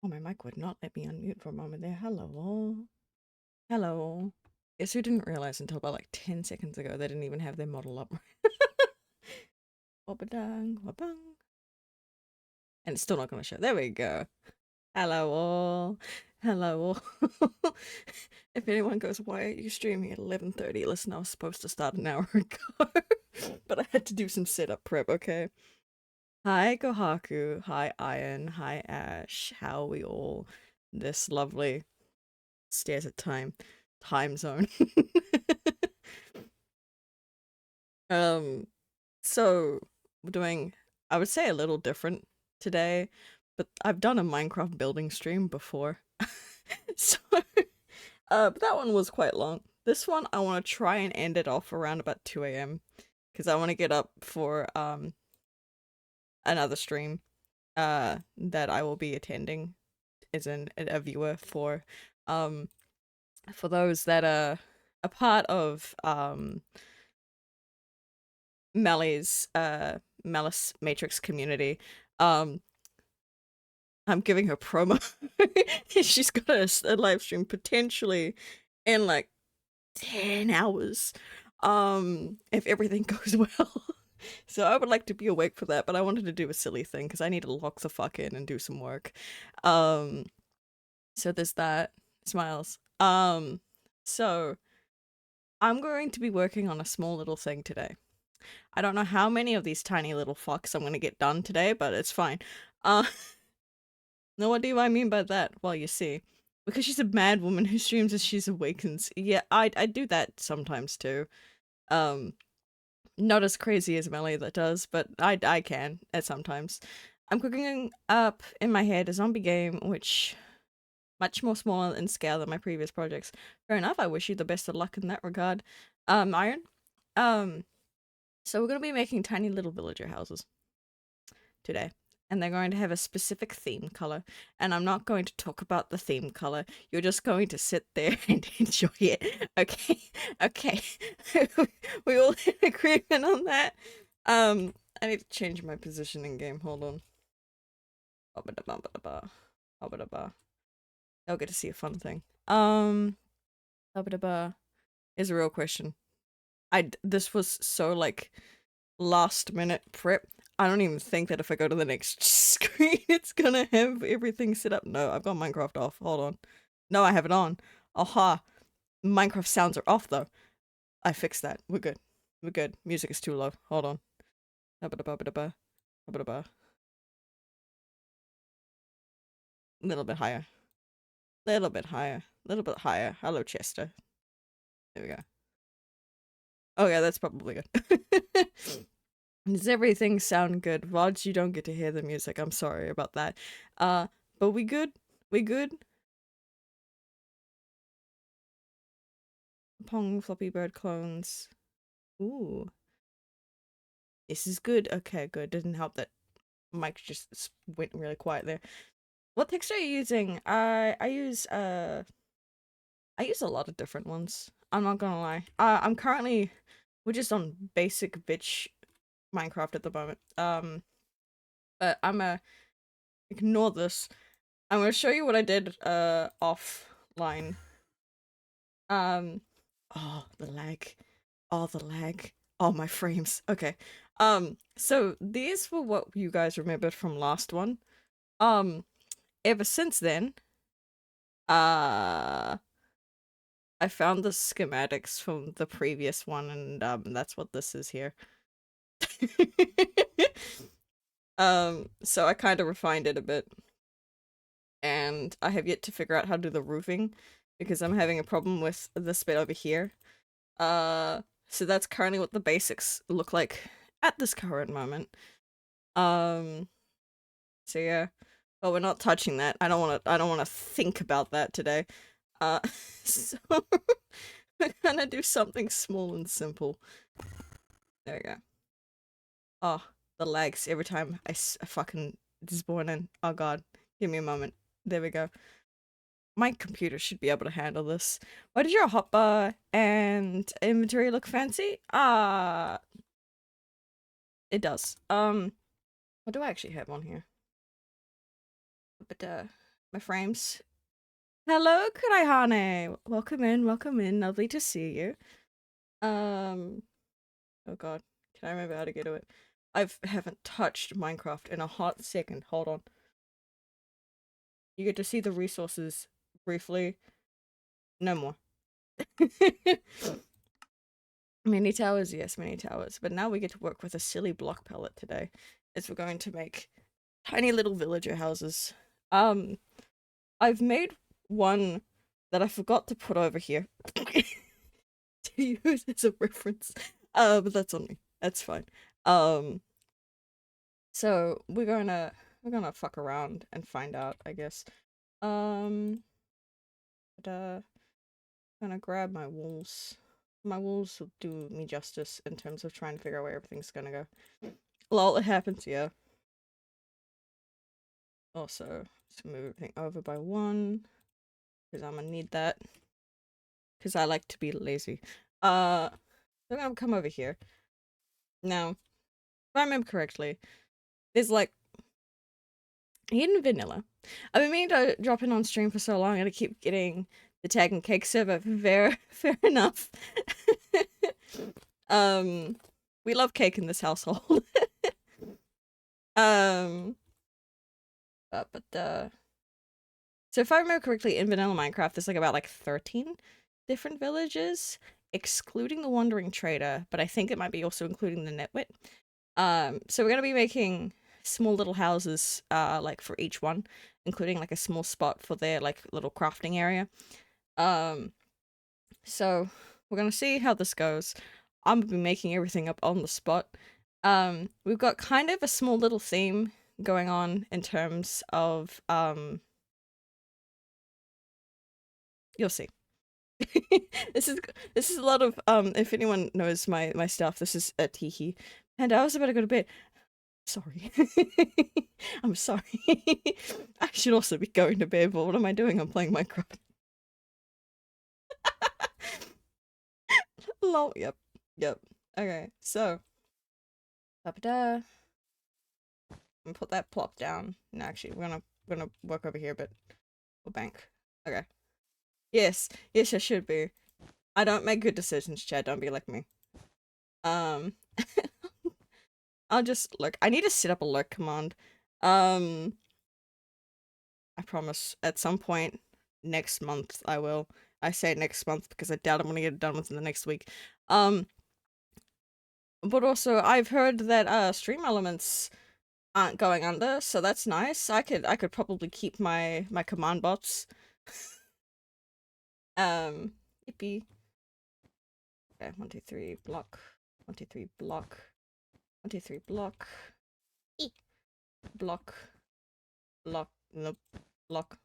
Oh, my mic would not let me unmute for a moment there. Hello. Hello. Guess who didn't realize until about like 10 seconds ago they didn't even have their model up. Wabadang, wabang. And it's still not going to show. There we go. Hello all. Hello all. If anyone goes, why are you streaming at 11:30? Listen, I was supposed to start an hour ago. But I had to do some setup prep, okay? Hi Kohaku. Hi Iron. Hi Ash. How are we all? This lovely stares at time zone. So we're doing, I would say, a little different today, but I've done a Minecraft building stream before. So but that one was quite long. This one I want to try and end it off around about 2 a.m. because I want to get up for another stream that I will be attending as a viewer for those that are a part of Malice Matrix community. I'm giving her promo. She's got a live stream potentially in like 10 hours. If everything goes well. So I would like to be awake for that, but I wanted to do a silly thing because I need to lock the fuck in and do some work. So there's that. Smiles. So I'm going to be working on a small little thing today. I don't know how many of these tiny little fucks I'm gonna get done today, but it's fine. Uh, now what do I mean by that? Well, you see. Because she's a mad woman who streams as she awakens. Yeah, I do that sometimes too. Um, not as crazy as Melly that does, but I can at sometimes. I'm cooking up in my head a zombie game, which much more smaller in scale than my previous projects. Fair enough, I wish you the best of luck in that regard. Iron. So we're gonna be making tiny little villager houses today, and they're going to have a specific theme color, and I'm not going to talk about the theme color. You're just going to sit there and enjoy it. Okay. Okay. We all in agreement on that. I need to change my position in game. Hold on. I'll get to see a fun thing. Is a real question. This was so like last minute prep. I don't even think that if I go to the next screen, it's gonna have everything set up. No, I've got Minecraft off. Hold on. No, I have it on. Aha. Minecraft sounds are off though. I fixed that. We're good. We're good. Music is too low. Hold on. A little bit higher. Little bit higher. Little bit higher. Hello, Chester. There we go. Oh yeah, that's probably good. Does everything sound good? Vods, you don't get to hear the music. I'm sorry about that. But we good? We good? Pong Floppy Bird clones. Ooh. This is good. Okay, good. Didn't help that Mike just went really quiet there. What texture are you using? I use a lot of different ones. I'm not gonna lie. We're just on basic bitch Minecraft at the moment. But ignore this. I'm gonna show you what I did offline. Oh, the lag. Oh, the lag. Oh, my frames. Okay. So these were what you guys remembered from last one. Ever since then, uh, I found the schematics from the previous one, and that's what this is here. So I kind of refined it a bit, and I have yet to figure out how to do the roofing because I'm having a problem with this bit over here. So that's currently what the basics look like at this current moment. So yeah. But we're not touching that. I don't wanna think about that today. So we're gonna do something small and simple. There we go. Oh, the lags every time I fucking spawn in. Oh god. Give me a moment. There we go. My computer should be able to handle this. Why did your hotbar and inventory look fancy? It does. What do I actually have on here? But my frames. Hello, Kuraihane. Welcome in, welcome in. Lovely to see you. Oh god, can I remember how to get to it? I haven't touched Minecraft in a hot second. Hold on. You get to see the resources briefly. No more. Mini towers, yes, mini towers. But now we get to work with a silly block palette today, as we're going to make tiny little villager houses. I've made one that I forgot to put over here to use as a reference. But that's on me. That's fine. So we're gonna fuck around and find out, I guess. But gonna grab my walls. My walls will do me justice in terms of trying to figure out where everything's gonna go. Lol, it happens, yeah. Also, just move everything over by one, because I'm gonna need that. Because I like to be lazy. They're gonna come over here. Now, if I remember correctly, there's like hidden vanilla. I've been meaning to drop in on stream for so long, and I keep getting the tag and cake server. Fair enough. We love cake in this household. So if I remember correctly, in vanilla Minecraft, there's like about 13 different villages, excluding the Wandering Trader, but I think it might be also including the Netwit. So we're gonna be making small little houses, like for each one, including like a small spot for their like little crafting area. So we're gonna see how this goes. I'm gonna be making everything up on the spot. We've got kind of a small little theme going on in terms of, you'll see. this is a lot of, if anyone knows my stuff, this is a teehee. And I was about to go to bed. Sorry. I'm sorry. I should also be going to bed, but what am I doing? I'm playing Minecraft. Lol. Yep. Okay, so da. And put that plop down. No, actually, we're gonna work over here, but we'll bank. Okay. Yes, I should be. I don't make good decisions, Chad. Don't be like me. I'll just look. I need to set up a lurk command. I promise at some point next month I will. I say next month because I doubt I'm gonna get it done within the next week. But also I've heard that Stream Elements aren't going under, so that's nice. I could probably keep my command bots. Yippee. Okay, 1, 2, 3, block. 1, 2, 3, block. 1, 2, 3, block. E. Block. Block. Nope. Block.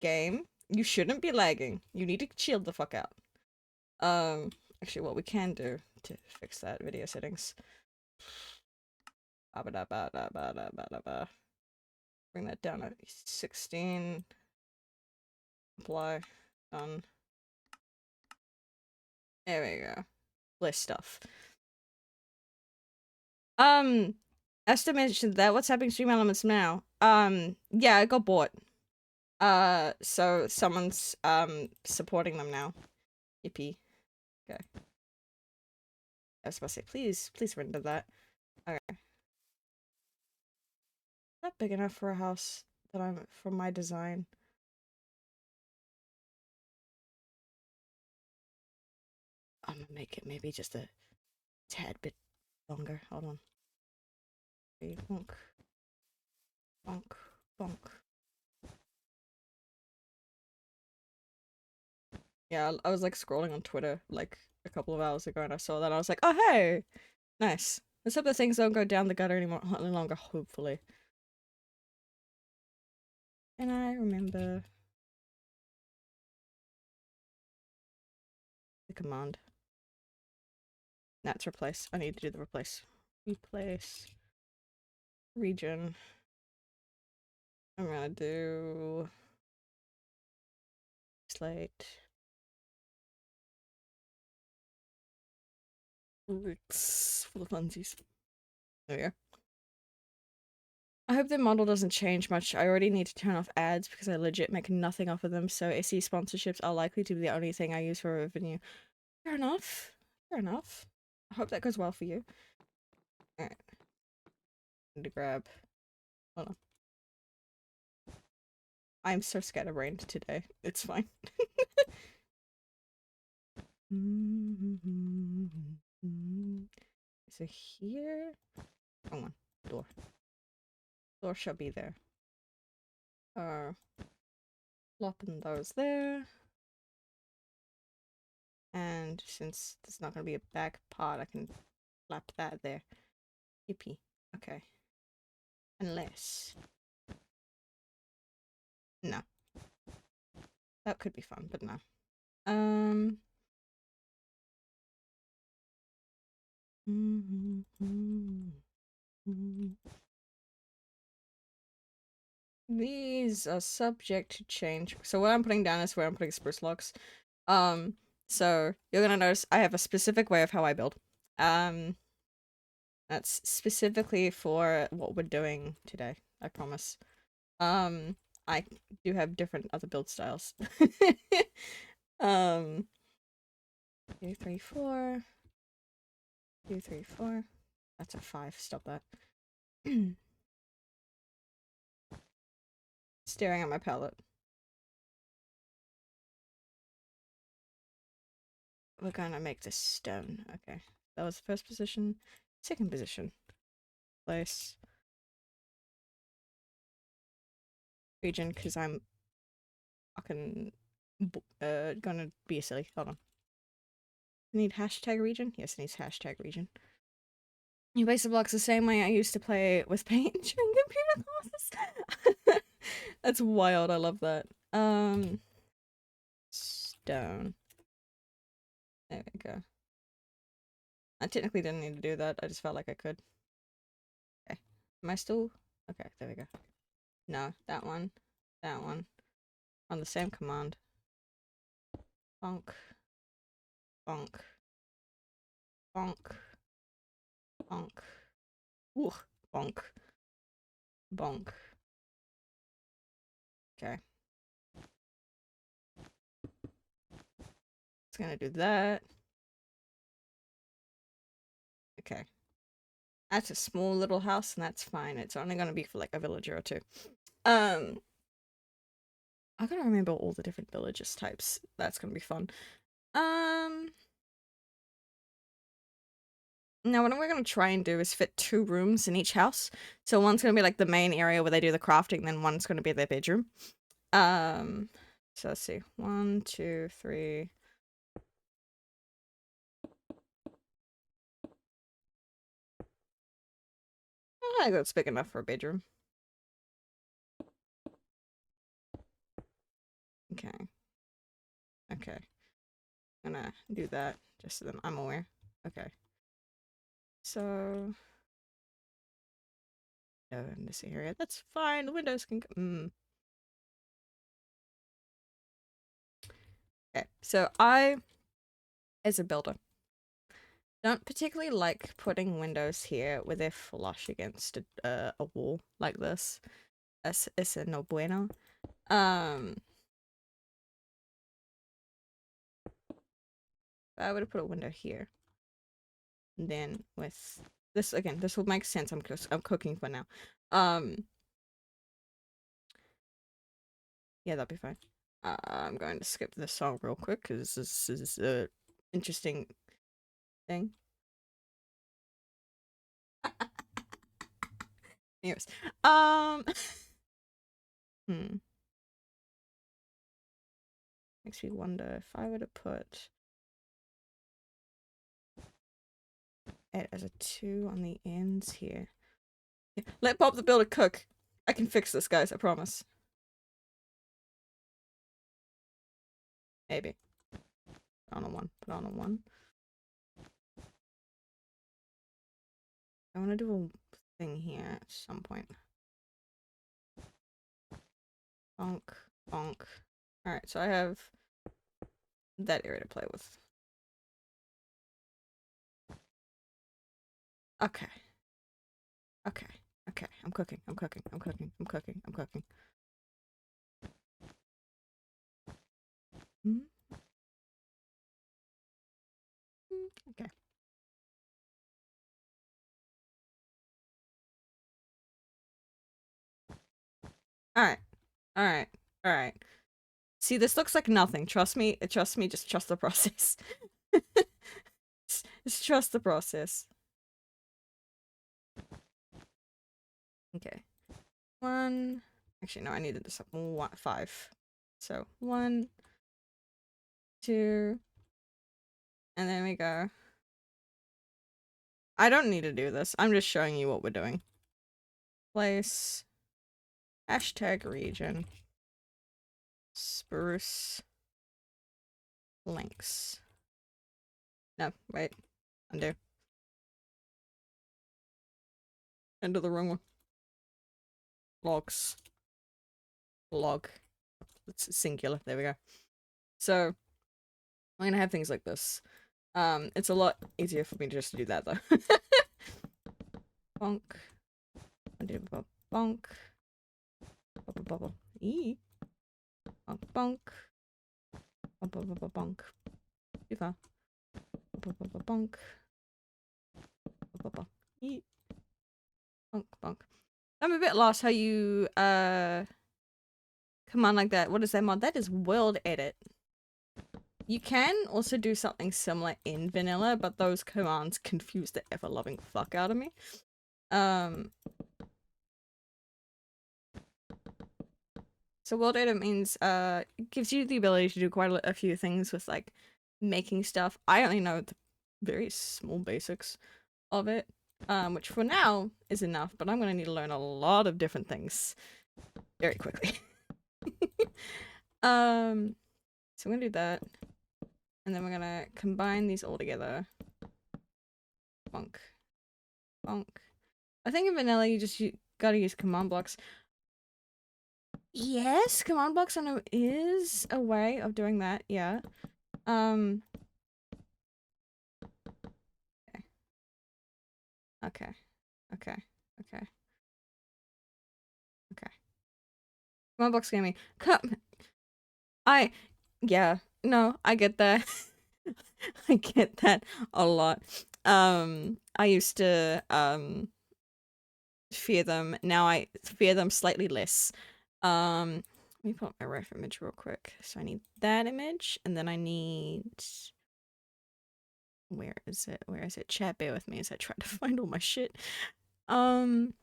Game. You shouldn't be lagging. You need to chill the fuck out. Actually, what we can do to fix that, video settings. Bring that down to 16. Apply. Done. There we go. Less stuff. Esther mentioned that. What's happening to Stream Elements now? Yeah, it got bought. So someone's supporting them now. Yippee. Okay. I was supposed to say, please render that. Okay. Is that big enough for a house that I'm from my design? I'm gonna make it maybe just a tad bit longer. Hold on. Bonk. Bonk. Bonk. Yeah, I was like scrolling on Twitter like a couple of hours ago and I saw that and I was like, oh hey! Nice. Let's hope that things don't go down the gutter anymore any longer, hopefully. And I remember the command. That's replace. I need to do the replace. Replace. Region. I'm gonna do slate. Roots for the funsies. There we go. I hope the model doesn't change much. I already need to turn off ads because I legit make nothing off of them, so SE sponsorships are likely to be the only thing I use for revenue. Fair enough. Fair enough. I hope that goes well for you. Alright. Need to grab... Hold on. I'm so scatterbrained today. It's fine. So here... Come on. Door. Door shall be there. Plopping those there. And since there's not going to be a back part, I can flap that there. Yippee. Okay. Unless... No. That could be fun, but no. These are subject to change. So what I'm putting down is where I'm putting spruce logs. So you're gonna notice I have a specific way of how I build. That's specifically for what we're doing today, I promise. I do have different other build styles. 2, 3, 4. 2, 3, 4. That's a 5. Stop that. Staring at my palette. We're gonna make this stone. Okay. That was the first position. Second position. Place. Region, because I'm fucking gonna be silly. Hold on. Need hashtag region? Yes, it needs hashtag region. You place the blocks the same way I used to play with paint during computer classes. That's wild. I love that. Stone. There we go. I technically didn't need to do that. I just felt like I could. Okay. Am I still? Okay, there we go. No, that one. That one. On the same command. Bonk. Bonk. Bonk. Bonk. Ooh. Bonk. Bonk. Okay. It's gonna do that. Okay. That's a small little house, and that's fine. It's only gonna be for like a villager or two. I gotta remember all the different villages types. That's gonna be fun. Now what we're gonna try and do is fit 2 rooms in each house. So one's gonna be like the main area where they do the crafting, then one's gonna be their bedroom. So let's see. 1, 2, 3. I think that's big enough for a bedroom. Okay. Okay. I'm gonna do that just so that I'm aware. Okay. So in this area, that's fine. The windows can. Okay. So I, as a builder, don't particularly like putting windows here where they're flush against a wall like this. Es a no bueno. I would have put a window here. And then with this, again, this will make sense. I'm cooking for now. Yeah, that'd be fine. I'm going to skip this song real quick because this is a interesting thing. Anyways, makes me wonder if I were to put it as a 2 on the ends here. Let Bob the Builder cook. I can fix this, guys. I promise. Maybe. Put on a 1. Put on a 1. I want to do a thing here at some point. Bonk. Bonk. Alright, so I have that area to play with. Okay. Okay. Okay, I'm cooking, I'm cooking, I'm cooking, I'm cooking, I'm cooking. Hmm? Okay. Alright. Alright. Alright. See, this looks like nothing. Trust me, just trust the process. Just trust the process. Okay. One. Actually, no, I needed this up. One, 5. So, 1, 2, and then we go. I don't need to do this. I'm just showing you what we're doing. Place. Hashtag region. Spruce. Links. No, wait. Undo. Enter the wrong one. Logs. Log. It's singular. There we go. So, I'm gonna have things like this. It's a lot easier for me just to do that though. Bonk. Undo bonk. Bubble bubble. Bonk bonk. Bubble bonk. Too far. Bonk. Bubble bonk bonk. I'm a bit lost how you command like that. What is that mod? That is world edit. You can also do something similar in vanilla, but those commands confuse the ever-loving fuck out of me. So world edit means it gives you the ability to do quite a few things with like making stuff. I only know the very small basics of it, which for now is enough, but I'm gonna need to learn a lot of different things very quickly. So I'm gonna do that, and then we're gonna combine these all together. Bonk, bonk. I think in vanilla you just gotta use command blocks. Yes, command blocks I know is a way of doing that. Yeah. Okay. Okay. Okay. Okay. Okay. Command blocks gaming. Yeah. No, I get that. I get that a lot. I used to fear them. Now I fear them slightly less. Let me put up my ref image real quick. So I need that image, and then I need, where is it? Where is it? Chat, bear with me as I try to find all my shit. Is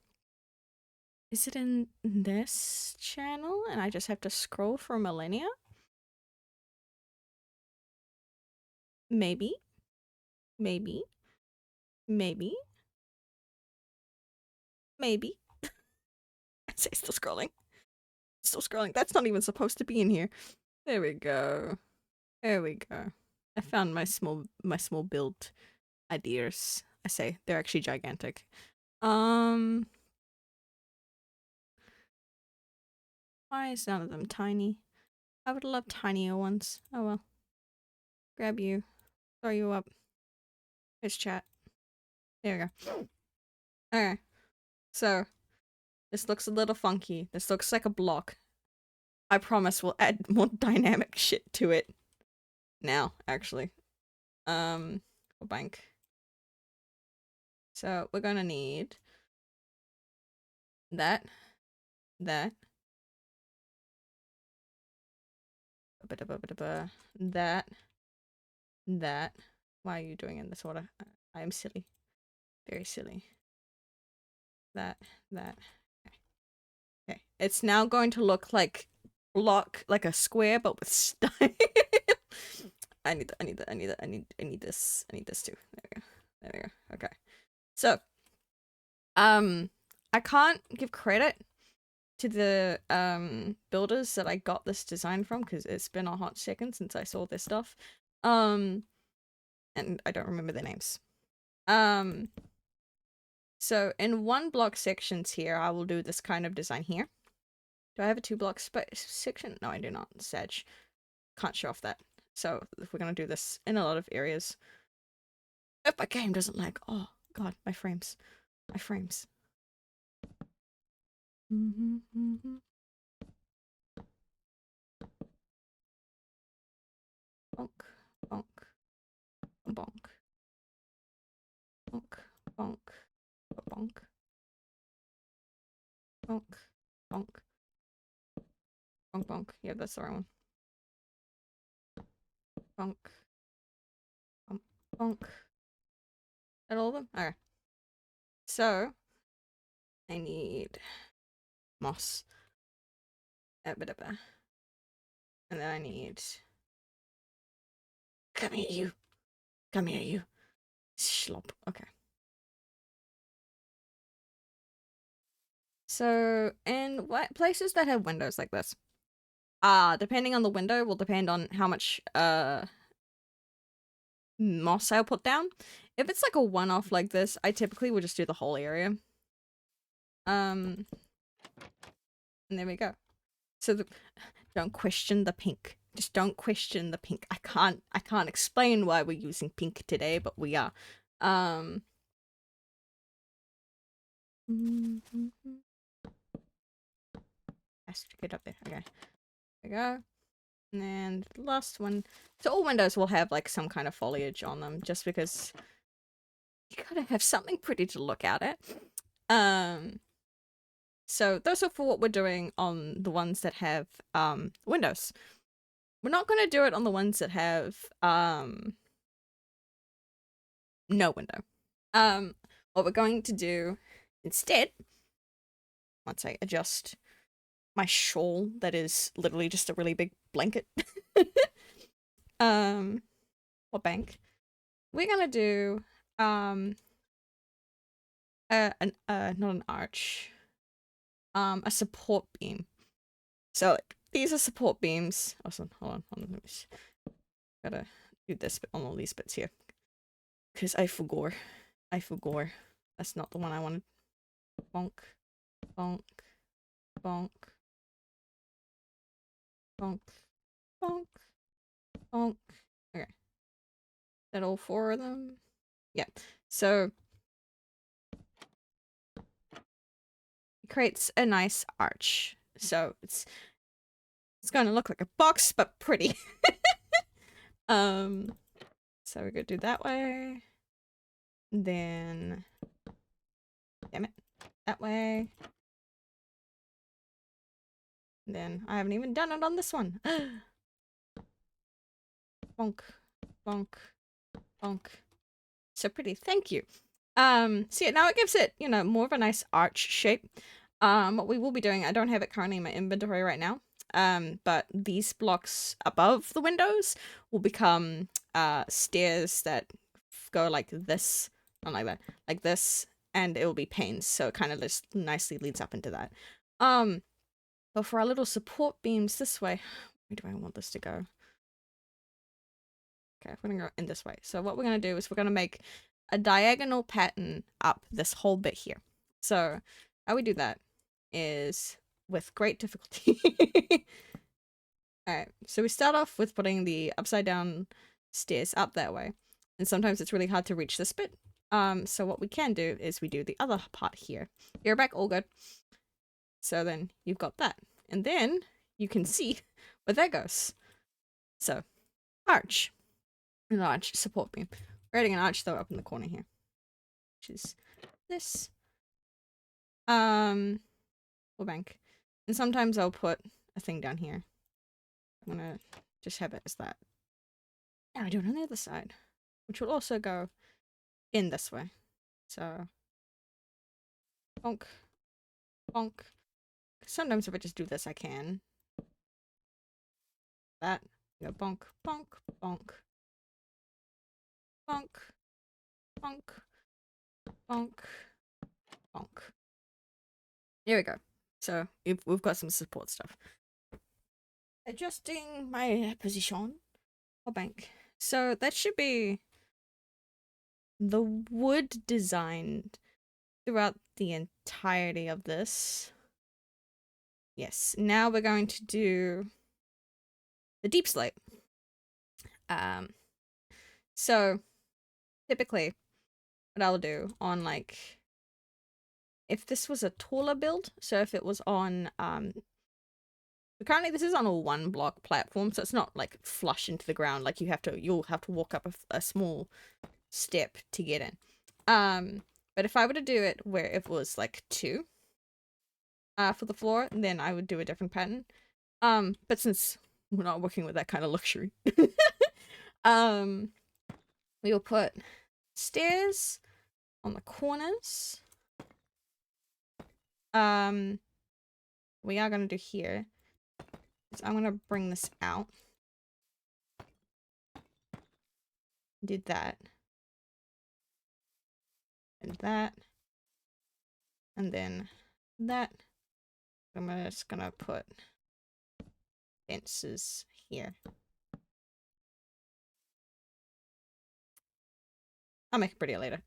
it in this channel? And I just have to scroll for millennia? Maybe. Maybe. Maybe. Maybe. I say still scrolling. Still scrolling. That's not even supposed to be in here. There we go. There we go. I found my small build ideas. I say they're actually gigantic. Why is none of them tiny? I would love tinier ones. Oh well. Grab you. Throw you up. Here's chat. There we go. Okay. So this looks a little funky. This looks like a block. I promise we'll add more dynamic shit to it. Now, actually. Bank. So we're gonna need that, that, that, that. Why are you doing it in this order? I am silly. Very silly. That. Okay. It's now going to look like like a square, but with style. I need this too. There we go. Okay. So, I can't give credit to the builders that I got this design from because it's been a hot second since I saw this stuff. And I don't remember their names. So in one block sections here, I will do this kind of design here. Do I have a 2-block section? No, I do not. Sag. Can't show off that. So if we're gonna do this in a lot of areas. If my game doesn't lag. Oh god, my frames. My frames. Bonk, bonk, bonk, bonk, bonk, bonk, bonk, bonk, bonk, bonk. Yeah, that's the right one. Bonk, bonk, bonk. At all of them? Okay. So, I need moss. And then I need... Come here, you. Come here, you. Schlop. Okay. So, in places that have windows like this, depending on the window will depend on how much moss I'll put down. If it's like a one-off like this, I typically will just do the whole area. And there we go. So don't question the pink. Just don't question the pink. I can't explain why we're using pink today, but we are. Has to get up there. Okay. There we go. And the last one. So all windows will have like some kind of foliage on them, just because you gotta have something pretty to look out at. So those are for what we're doing on the ones that have windows. We're not gonna do it on the ones that have no window. What we're going to do instead, once I adjust my shawl that is literally just a really big blanket, or bank, we're gonna do not an arch, a support beam. So these are support beams. Also, hold on, let me gotta do this bit on all these bits here, because I forgot. That's not the one I wanted. Bonk, bonk, bonk, bonk, bonk, bonk. Okay, that all four of them. Yeah. So it creates a nice arch. So it's gonna look like a box, but pretty. So we're gonna do that way. Then, damn it, that way. Then I haven't even done it on this one. Bonk, bonk, bonk. So pretty, thank you. So yeah, now it gives it, you know, more of a nice arch shape. What we will be doing, I don't have it currently in my inventory right now. But these blocks above the windows will become stairs that go like this, not like that, like this, and it will be panes, so it kind of just nicely leads up into that. But for our little support beams this way, where do I want this to go? Okay, we're gonna go in this way. So what we're gonna do is we're gonna make a diagonal pattern up this whole bit here. So how we do that is with great difficulty. Alright, so we start off with putting the upside down stairs up that way. And sometimes it's really hard to reach this bit. So what we can do is we do the other part here. You're back, all good. So then you've got that. And then you can see where that goes. So, arch. An arch support beam. We're adding an arch though up in the corner here. Which is this. Full bank. And sometimes I'll put a thing down here. I'm gonna just have it as that. Now I do it on the other side. Which will also go in this way. So, bonk. Bonk. Sometimes if I just do this, I can. That. Go bonk, bonk, bonk. Bonk. Bonk. Bonk. Bonk. Here we go. So we've got some support stuff. Adjusting my position. Oh, bank. So that should be the wood designed throughout the entirety of this. Yes. Now we're going to do the deep slate. So typically what I'll do on like if this was a taller build, so if it was on currently this is on a 1 block platform, so it's not like flush into the ground, like you'll have to walk up a small step to get in. But if I were to do it where it was like 2 for the floor, then I would do a different pattern. But since we're not working with that kind of luxury, we'll put stairs on the corners. We are gonna do here is I'm gonna bring this out. Did that. And that. And then that. I'm just gonna put fences here. I'll make it prettier later.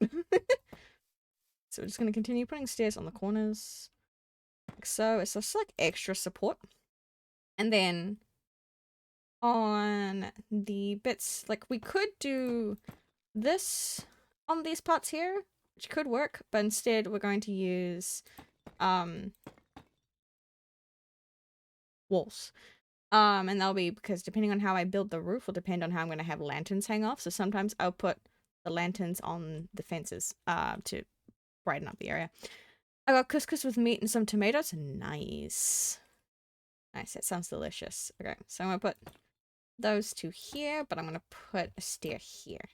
So we're just gonna continue putting stairs on the corners. Like so. It's just like extra support. And then on the bits, like we could do this on these parts here, which could work, but instead we're going to use walls. And that'll be because depending on how I build the roof will depend on how I'm going to have lanterns hang off. So sometimes I'll put the lanterns on the fences to brighten up the area. I got couscous with meat and some tomatoes. Nice. Nice, that sounds delicious. Okay, so I'm going to put those 2 here, but I'm going to put a stair here.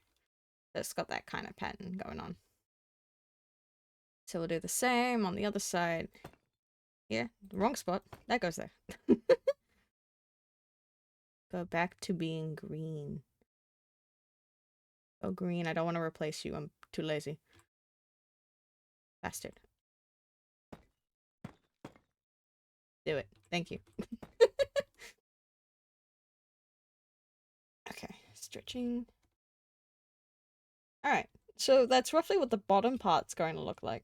So it's got that kind of pattern going on. So we'll do the same on the other side. Here, wrong spot. That goes there. Go back to being green. Oh, green, I don't want to replace you. I'm too lazy. Bastard. Do it. Thank you. Okay, stretching. Alright, so that's roughly what the bottom part's going to look like.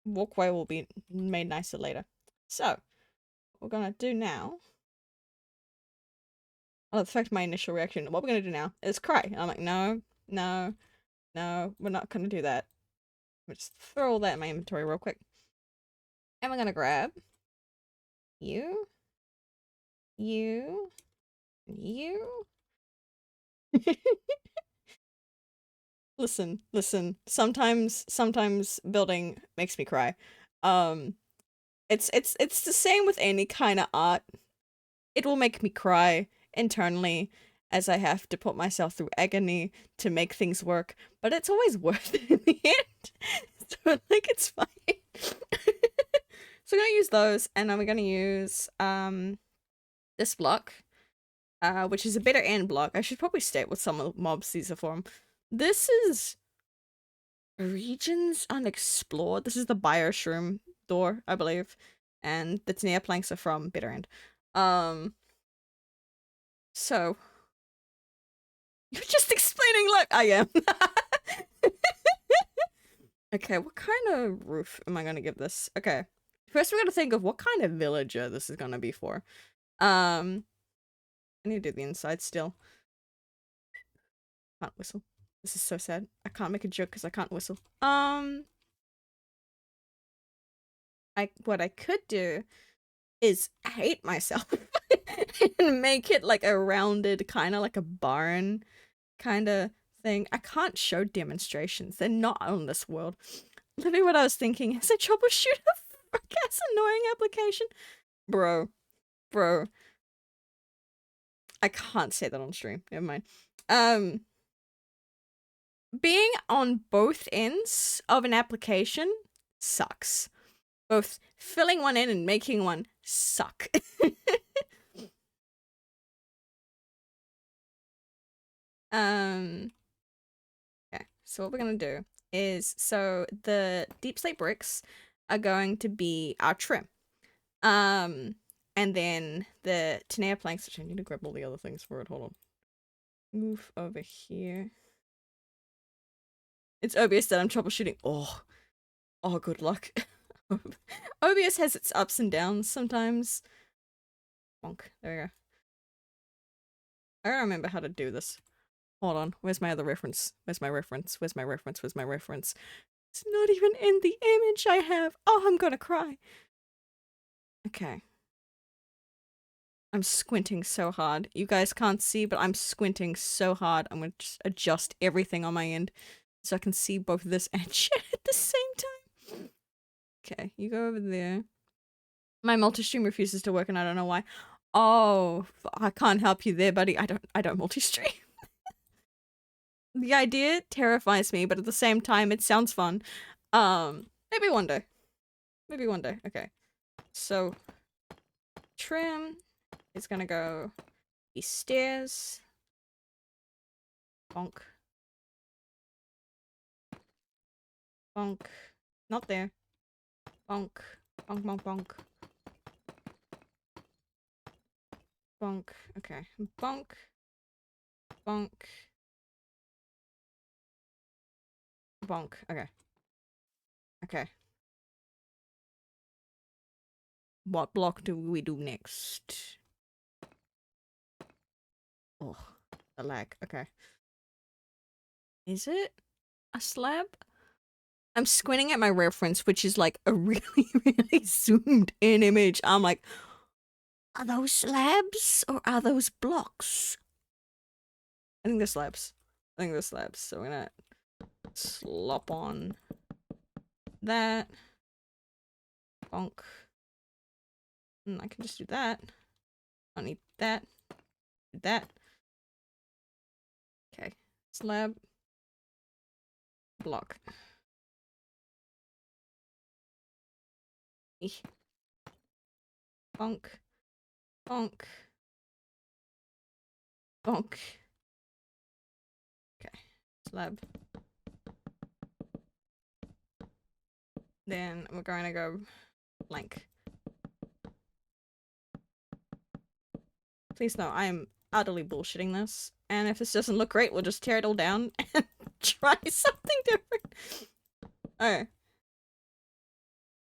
Walkway will be made nicer later. So, what we're gonna do now... I'll affect my initial reaction. What we're gonna do now is cry. And I'm like, no, no, no, we're not gonna do that. We'll just throw all that in my inventory real quick. And we're gonna grab you, you, you. Listen. Sometimes building makes me cry. It's the same with any kind of art. It will make me cry internally as I have to put myself through agony to make things work, but it's always worth it in the end. So like it's fine. So I'm gonna use those, and then we're gonna use this block, which is a bitter end block. I should probably state what some of Mob Caesar form. This is Regions Unexplored. This is the Bioshroom door, I believe, and the Tenea planks are from bitter end. So you're just explaining like I am. Okay, what kind of roof am I gonna give this? Okay. First we gotta think of what kind of villager this is gonna be for. I need to do the inside still. Can't whistle. This is so sad. I can't make a joke because I can't whistle. What I could do is hate myself and make it like a rounded, kind of like a barn kind of thing. I can't show demonstrations. They're not on this world. Literally what I was thinking is a troubleshoot a gas annoying application. Bro. I can't say that on stream. Never mind. Being on both ends of an application sucks. Both filling one in and making one suck. Okay, so what we're gonna do is, so the deep slate bricks are going to be our trim. And then the Tenea planks, which I need to grab all the other things for it, hold on. Move over here. It's OBS that I'm troubleshooting. Oh, good luck. OBS has its ups and downs sometimes. Bonk. There we go. I don't remember how to do this. Hold on. Where's my other reference? Where's my reference? It's not even in the image I have. Oh, I'm gonna cry. Okay. I'm squinting so hard. You guys can't see, but I'm squinting so hard. I'm gonna just adjust everything on my end so I can see both this and shit at the same time. Okay, you go over there. My multi-stream refuses to work and I don't know why. Oh, I can't help you there, buddy. I don't multi-stream. The idea terrifies me, but at the same time, it sounds fun. Maybe one day. Maybe one day. Okay. So, trim is gonna go these stairs. Bonk. Bonk. Not there. Bonk. Bonk, bonk, bonk. Bonk. Okay. Bonk. Bonk. Bonk. Okay. Okay. What block do we do next? Oh, the lag. Okay. Is it a slab? I'm squinting at my reference, which is like a really, really zoomed in image. I'm like, are those slabs or are those blocks? I think they're slabs. I think they're slabs. So we're gonna slop on that. Bonk. And I can just do that. I don't need that. Do that. Okay. Slab. Block. Eeh. Bonk. Bonk. Bonk. Okay. Slab. Then we're going to go blank. Please no, I am utterly bullshitting this. And if this doesn't look great, we'll just tear it all down and try something different. Okay.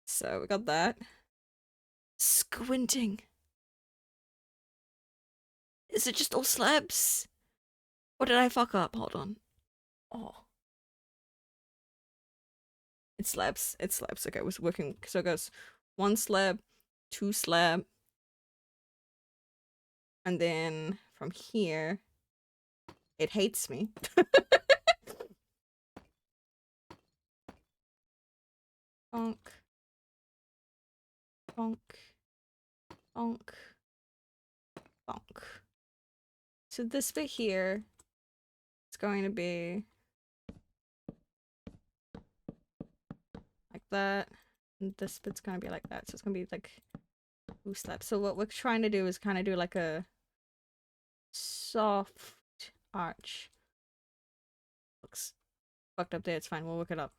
So we got that. Squinting. Is it just all slabs? Or did I fuck up? Hold on. Oh. It's slabs. It's slabs. Okay, it was working. So it goes 1 slab, 2 slab. And then from here, it hates me. Bonk. Bonk. Bonk. Bonk. So this bit here is going to be like that. And this bit's going to be like that. So it's going to be like 2 slabs. So what we're trying to do is kind of do like a soft arch. Looks fucked up there. It's fine. We'll work it up.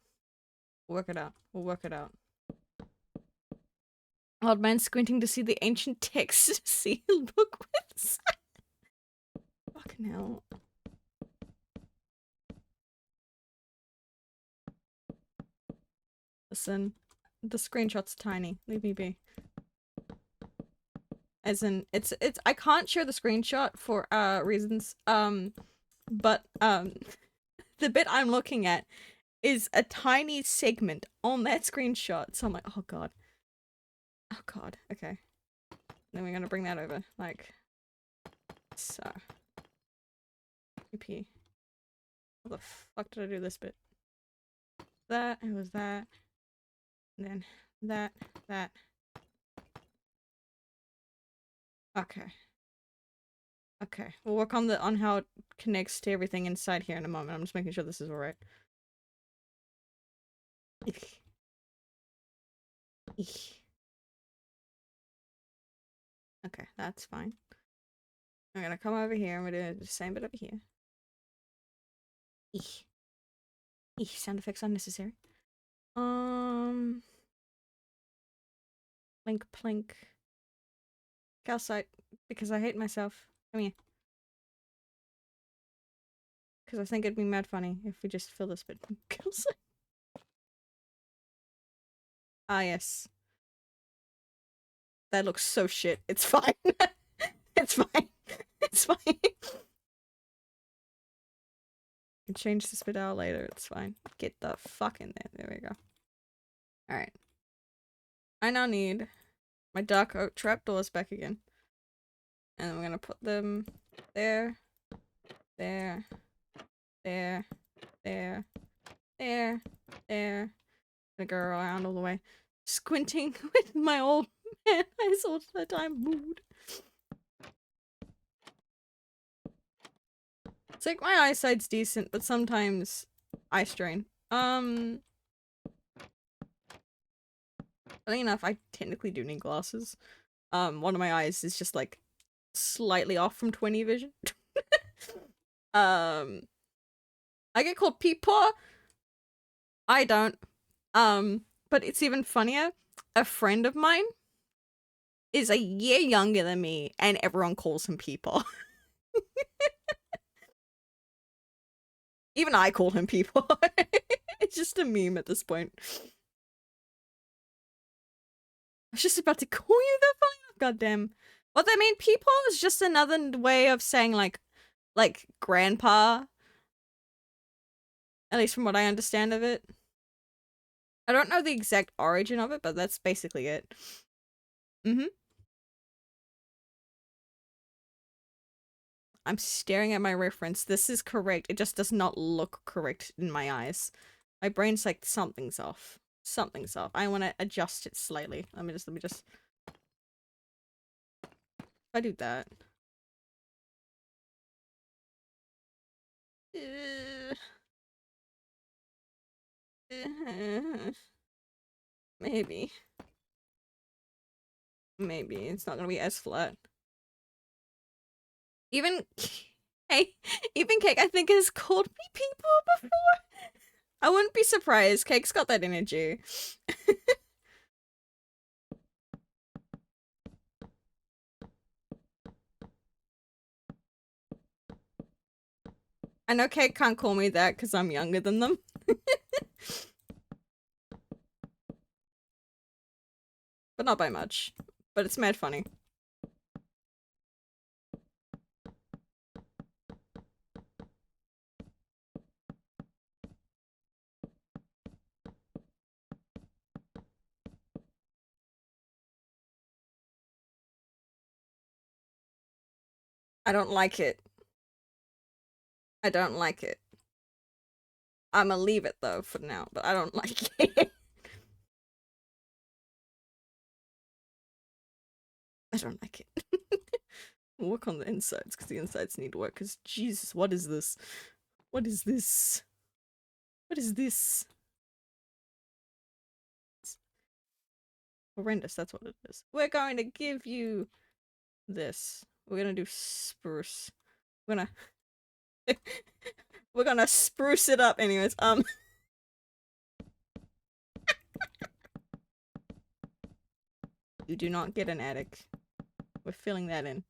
We'll work it out. We'll work it out. Old man squinting to see the ancient text sealed book with. Fucking hell. Listen, the screenshot's tiny. Leave me be. As in, it's I can't share the screenshot for reasons. But the bit I'm looking at is a tiny segment on that screenshot. So I'm like, oh god. Oh god. Okay. Then we're gonna bring that over, like so. EP. How the fuck did I do this bit? That, it was that. And then that. Okay. Okay. We'll work on how it connects to everything inside here in a moment. I'm just making sure this is alright. Eek. Eek. Okay, that's fine. I'm gonna come over here and we're doing the same bit over here. Eek. Eek. Sound effects unnecessary. Plink plink. Calcite, because I hate myself. Come here. Because I think it'd be mad funny if we just fill this bit. Calcite. Ah, yes. That looks so shit. It's fine. It's fine. It's fine. can change this bit out later. It's fine. Get the fuck in there. There we go. Alright. I now need my dark oak trapdoors back again. And we're gonna put them there, there, there, there, there, there. Gonna go around all the way. Squinting with my old man eyes all the time. Mood. It's like my eyesight's decent, but sometimes eye strain. Funny enough, I technically do need glasses. One of my eyes is just like slightly off from 20 vision. I get called peepaw. I don't. But it's even funnier. A friend of mine is a year younger than me, and everyone calls him peepaw. Even I call him peepaw. It's just a meme at this point. I was just about to call you that funny enough. Goddamn. What they mean, peepaw is just another way of saying like grandpa. At least from what I understand of it. I don't know the exact origin of it, but that's basically it. I'm staring at my reference. This is correct. It just does not look correct in my eyes. My brain's like, something's off. Something's off. I want to adjust it slightly. Let me just... If I do that... Maybe. Maybe. It's not gonna be as flat. Even... Hey, even Cake, I think, has called me people before. I wouldn't be surprised. Cake's got that energy. I know Cake can't call me that because I'm younger than them. But not by much. But it's mad funny. I don't like it. I don't like it. I'ma leave it though for now, but I don't like it. I don't like it. Work on the insides, because the insides need work, because Jesus, what is this? What is this? What is this? It's horrendous, that's what it is. We're going to give you this. We're gonna do spruce. We're gonna... We're gonna spruce it up anyways. You do not get an attic. We're filling that in.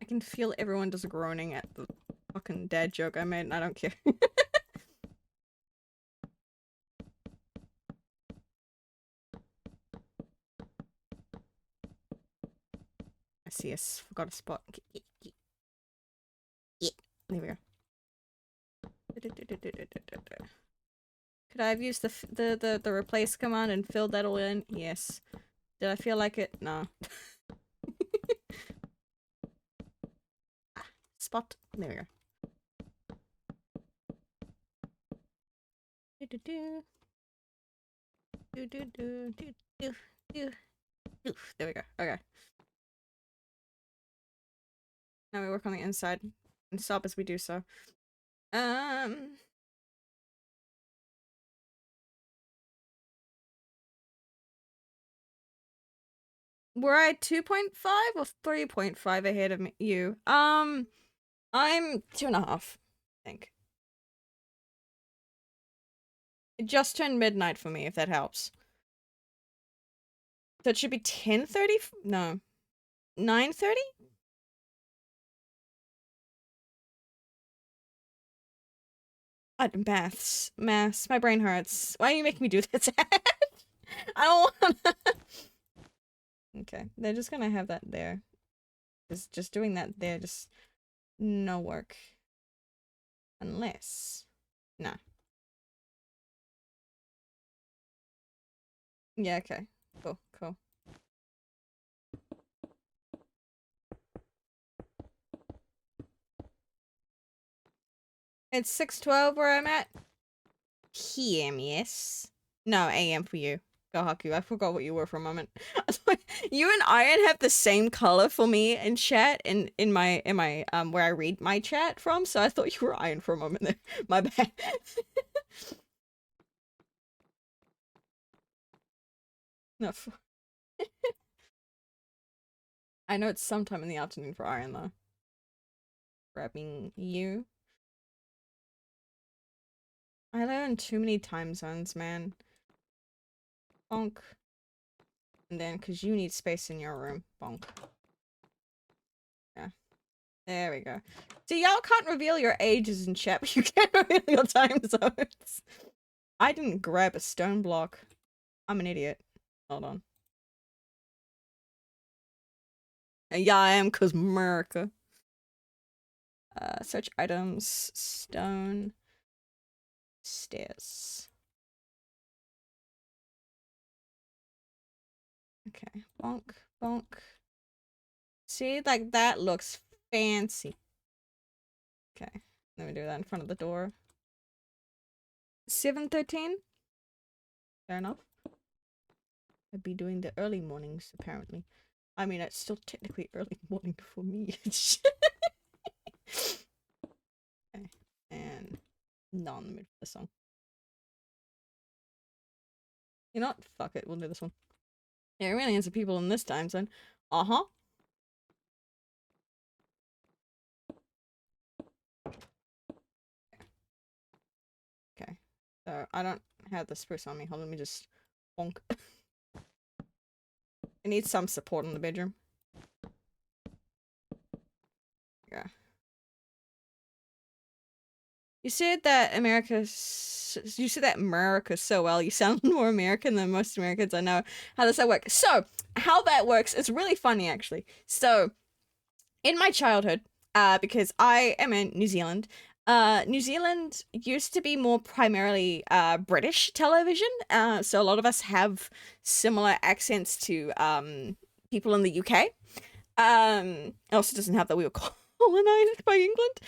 I can feel everyone just groaning at the fucking dad joke I made, and I don't care. I see us. Forgot a spot. Yeah. There we go. Could I have used the replace command and filled that all in? Yes. Did I feel like it? No. Spot. There we go. There we go. Okay. Now we work on the inside and stop as we do so. Were I 2.5 or 3.5 ahead of you? I'm 2.5, I think. It just turned midnight for me, if that helps. So it should be 10:30? No. 9:30? Maths. My brain hurts. Why are you making me do this? I don't wanna. Okay, they're just gonna have that there. Just doing that there, just no work. Unless, nah. Yeah, okay. Cool, cool. It's 6:12 where I'm at. PM, yes. No, AM for you. Go Haku. I forgot what you were for a moment. You and Iron have the same color for me in chat in my where I read my chat from, so I thought you were Iron for a moment there. My bad. No. I know it's sometime in the afternoon for Iron though. Grabbing you. I learned too many time zones, man. Bonk. And then, because you need space in your room. Bonk. Yeah. There we go. So y'all can't reveal your ages in chat, but you can reveal your time zones. I didn't grab a stone block. I'm an idiot. Hold on. Yeah, I am, because America. Search items. Stone. Stairs. Okay. Bonk. Bonk. See, like, that looks fancy. Okay. Let me do that in front of the door. 7:13? Fair enough. I'd be doing the early mornings, apparently. I mean, it's still technically early morning for me. Okay. And not in the mood for the song. You know what? Fuck it, we'll do this one. Yeah, millions of people in this time zone. Uh-huh. Okay. So, I don't have the spruce on me. Hold on, let me just bonk. I need some support in the bedroom. Yeah. You said that America so well. You sound more American than most Americans I know. How does that work? So, how that works is really funny, actually. So, in my childhood, because I am in New Zealand, New Zealand used to be more primarily British television. So a lot of us have similar accents to people in the UK. It also doesn't have that we were colonized by England.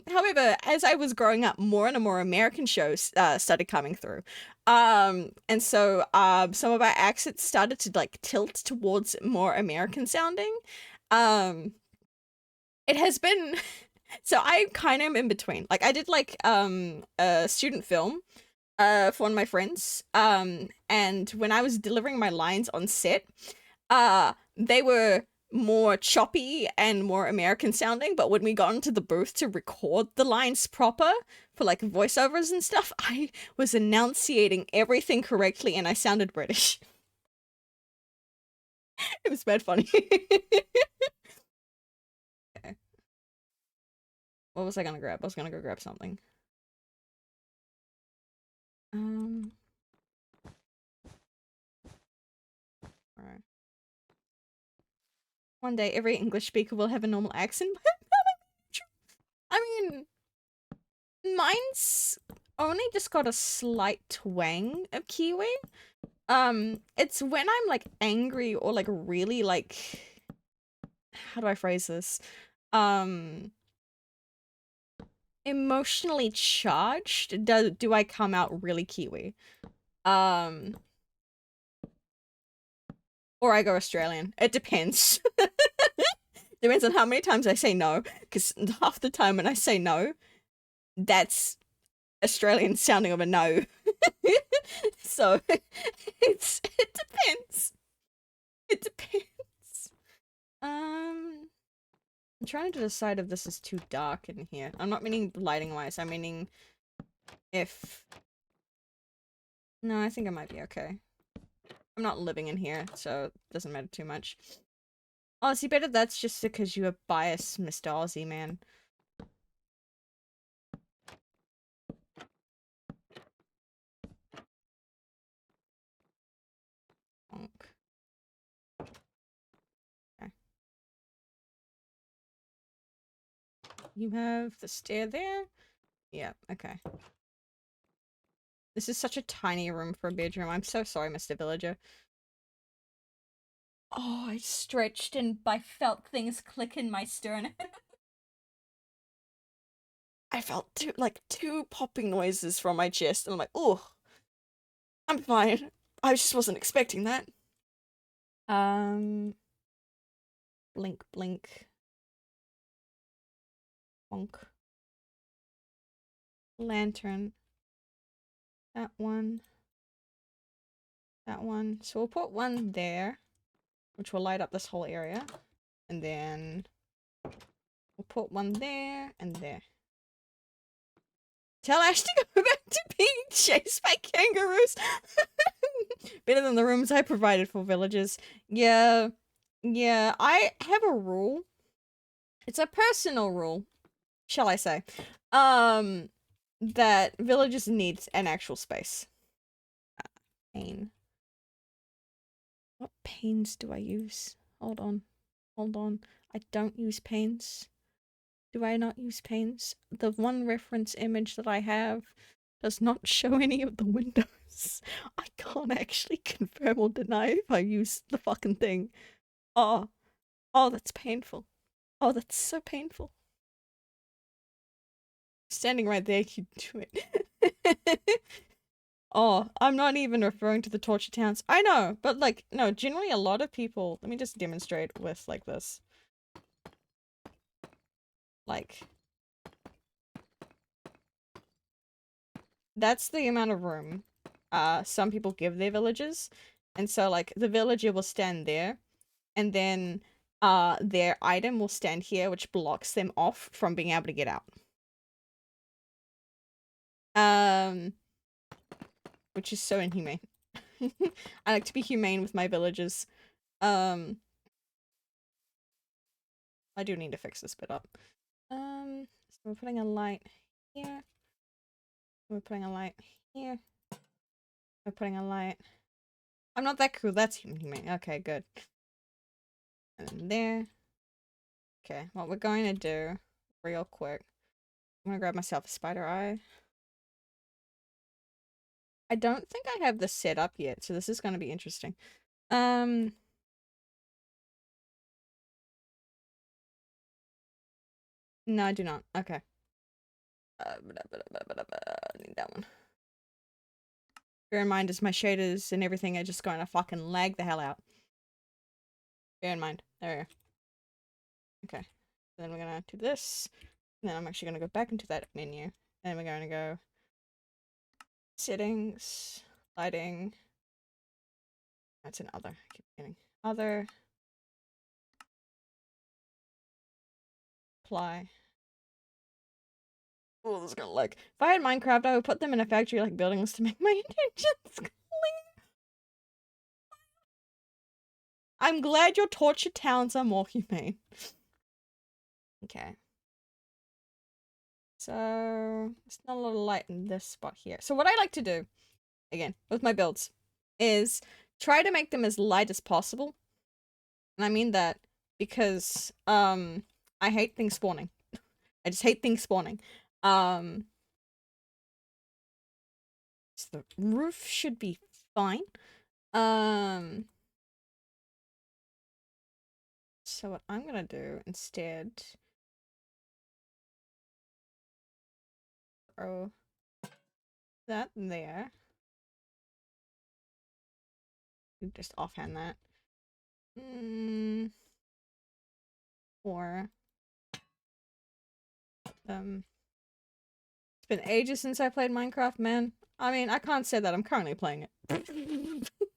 However, as I was growing up, more and more American shows started coming through. And so some of our accents started to like tilt towards more American sounding. It has been so I kind of am in between. Like I did like a student film for one of my friends. And when I was delivering my lines on set, they were more choppy and more American sounding, but when we got into the booth to record the lines proper for like voiceovers and stuff, I was enunciating everything correctly and I sounded British. It was bad funny. Okay. What was I gonna grab? I was gonna go grab something. Um Alright. One day every English speaker will have a normal accent. I mean, mine's only just got a slight twang of Kiwi. It's when I'm like angry or like really like, how do I phrase this? Emotionally charged. Do I come out really Kiwi? Or I go Australian. It depends. Depends on how many times I say no, because half the time when I say no, that's Australian sounding of a no. So it depends. It depends. I'm trying to decide if this is too dark in here. I'm not meaning lighting wise, I'm meaning if no, I think it might be okay. I'm not living in here, so it doesn't matter too much. Aussie, better that's just because you have bias, Mr. Aussie, man. You have the stair there? Yeah, okay. This is such a tiny room for a bedroom. I'm so sorry, Mr. Villager. Oh, I stretched and I felt things click in my sternum. I felt two popping noises from my chest, and I'm like, oh, I'm fine. I just wasn't expecting that. Blink, blink. Bonk. Lantern. That one. That one. So we'll put one there, which will light up this whole area. And then we'll put one there and there. Tell Ash to go back to being chased by kangaroos. Better than the rooms I provided for villagers. Yeah. Yeah, I have a rule. It's a personal rule, shall I say. That villagers need an actual space. Pain. What panes do I use? Hold on. Hold on. I don't use panes. Do I not use panes? The one reference image that I have does not show any of the windows. I can't actually confirm or deny if I use the fucking thing. Oh. Oh, that's painful. Oh, that's so painful. Standing right there, you do it. Oh, I'm not even referring to the torture towns. I know, but like, no, generally a lot of people, let me just demonstrate with like this. Like, that's the amount of room some people give their villagers. And so like the villager will stand there and then their item will stand here, which blocks them off from being able to get out. Which is so inhumane. I like to be humane with my villagers. I do need to fix this bit up. So we're putting a light here. We're putting a light here. We're putting a light. I'm not that cool. That's humane. Okay, good. And then there. Okay, what we're going to do real quick. I'm gonna grab myself a spider eye. I don't think I have this set up yet, so this is gonna be interesting. No, I do not. Okay. I need that one. Bear in mind, as my shaders and everything are just going to fucking lag the hell out. Bear in mind. There we go. Okay. Then we're gonna do this. And then I'm actually gonna go back into that menu. And we're gonna go settings, lighting. That's an other. I keep getting other. Apply. Oh, this is gonna like. If I had Minecraft, I would put them in a factory like buildings to make my intentions clear. I'm glad your tortured towns are more humane. Okay. So, there's not a lot of light in this spot here. So what I like to do, again, with my builds, is try to make them as light as possible. And I mean that because, I hate things spawning. I just hate things spawning. So the roof should be fine. So what I'm gonna do instead, throw that there. Just offhand that. Or it's been ages since I played Minecraft, man. I mean, I can't say that I'm currently playing it.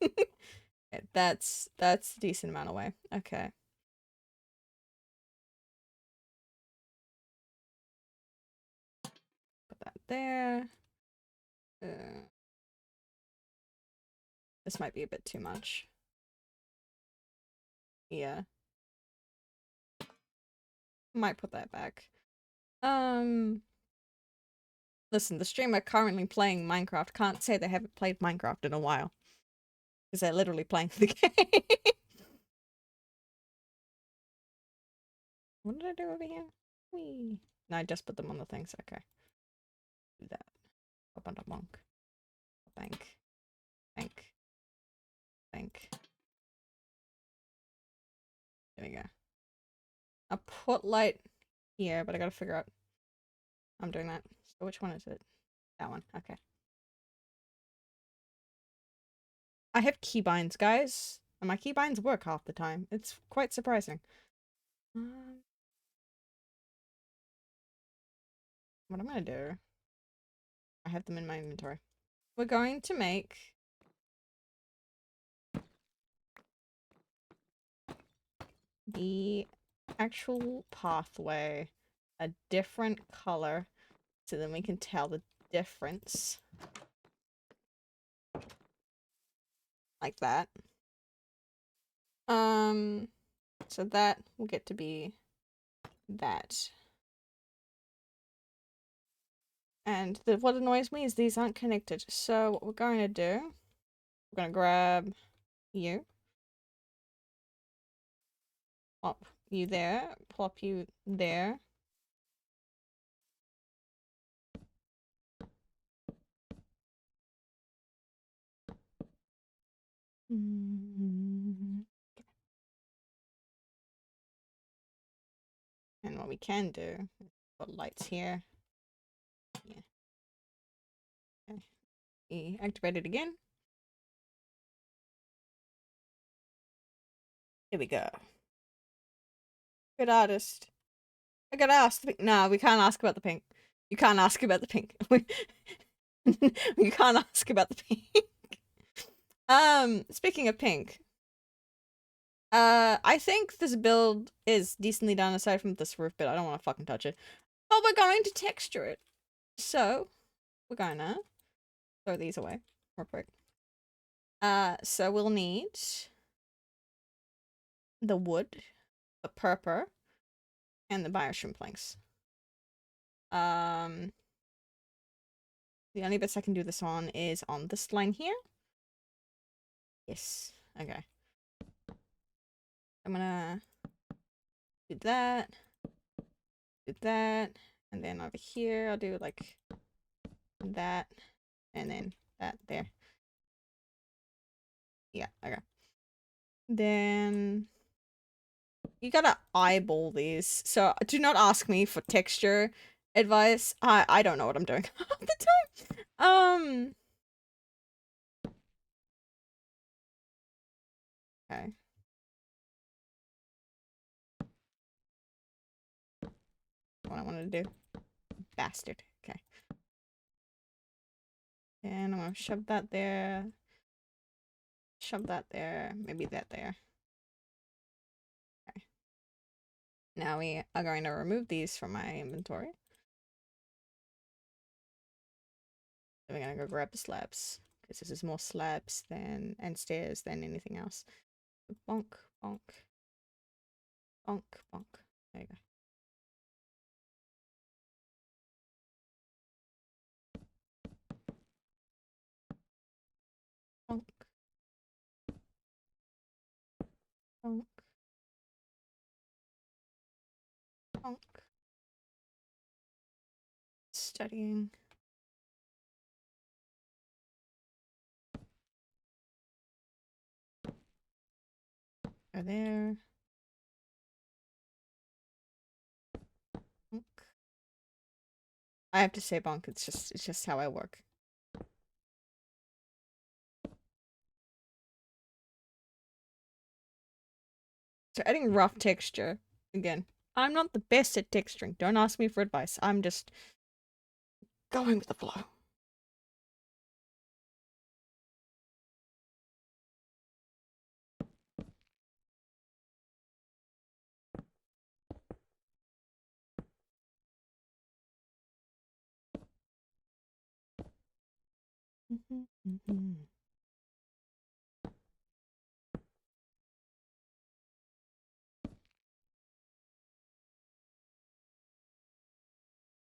Okay, that's a decent amount away. Okay. Put that there. This might be a bit too much. Yeah. Might put that back. Listen, the streamer currently playing Minecraft can't say they haven't played Minecraft in a while. Because they're literally playing the game. What did I do over here? Whee. No, I just put them on the things. Okay. Do that. Open up monk. Bank. Bank. Bank. There we go. I'll put light here, but I gotta figure out. I'm doing that. So which one is it? That one. Okay. I have keybinds, guys. And my keybinds work half the time. It's quite surprising. What I'm gonna do... I have them in my inventory. We're going to make... the actual pathway a different color so then we can tell the difference. Like that. So that will get to be that. And what annoys me is these aren't connected. So what we're going to do, we're going to grab you. Plop you there. Plop you there. And what we can do, put lights here. Yeah. Okay. Activate it again. Here we go. Good artist. I gotta ask the pink. No, we can't ask about the pink. You can't ask about the pink. You can't ask about the pink. Speaking of pink. I think this build is decently done aside from this roof bit. I don't want to fucking touch it. But we're going to texture it. So, we're gonna throw these away real quick. So we'll need the wood, the purple, and the bioshoot planks. The only bits I can do this on is on this line here. Yes. Okay. I'm gonna do that, and then over here I'll do like that, and then that there. Yeah, okay. Then you gotta eyeball these. So do not ask me for texture advice. I don't know what I'm doing all the time. Okay. What I wanted to do. Bastard. Okay. And I'm gonna shove that there. Shove that there. Maybe that there. Okay. Now we are going to remove these from my inventory. Then we're gonna go grab the slabs. Because this is more slabs than and stairs than anything else. Bonk, bonk. Bonk, bonk. There you go. Bonk. Bonk. Bonk. Studying. Go there. Bonk. I have to say bonk, it's just how I work. So adding rough texture, again, I'm not the best at texturing. Don't ask me for advice. I'm just going with the flow.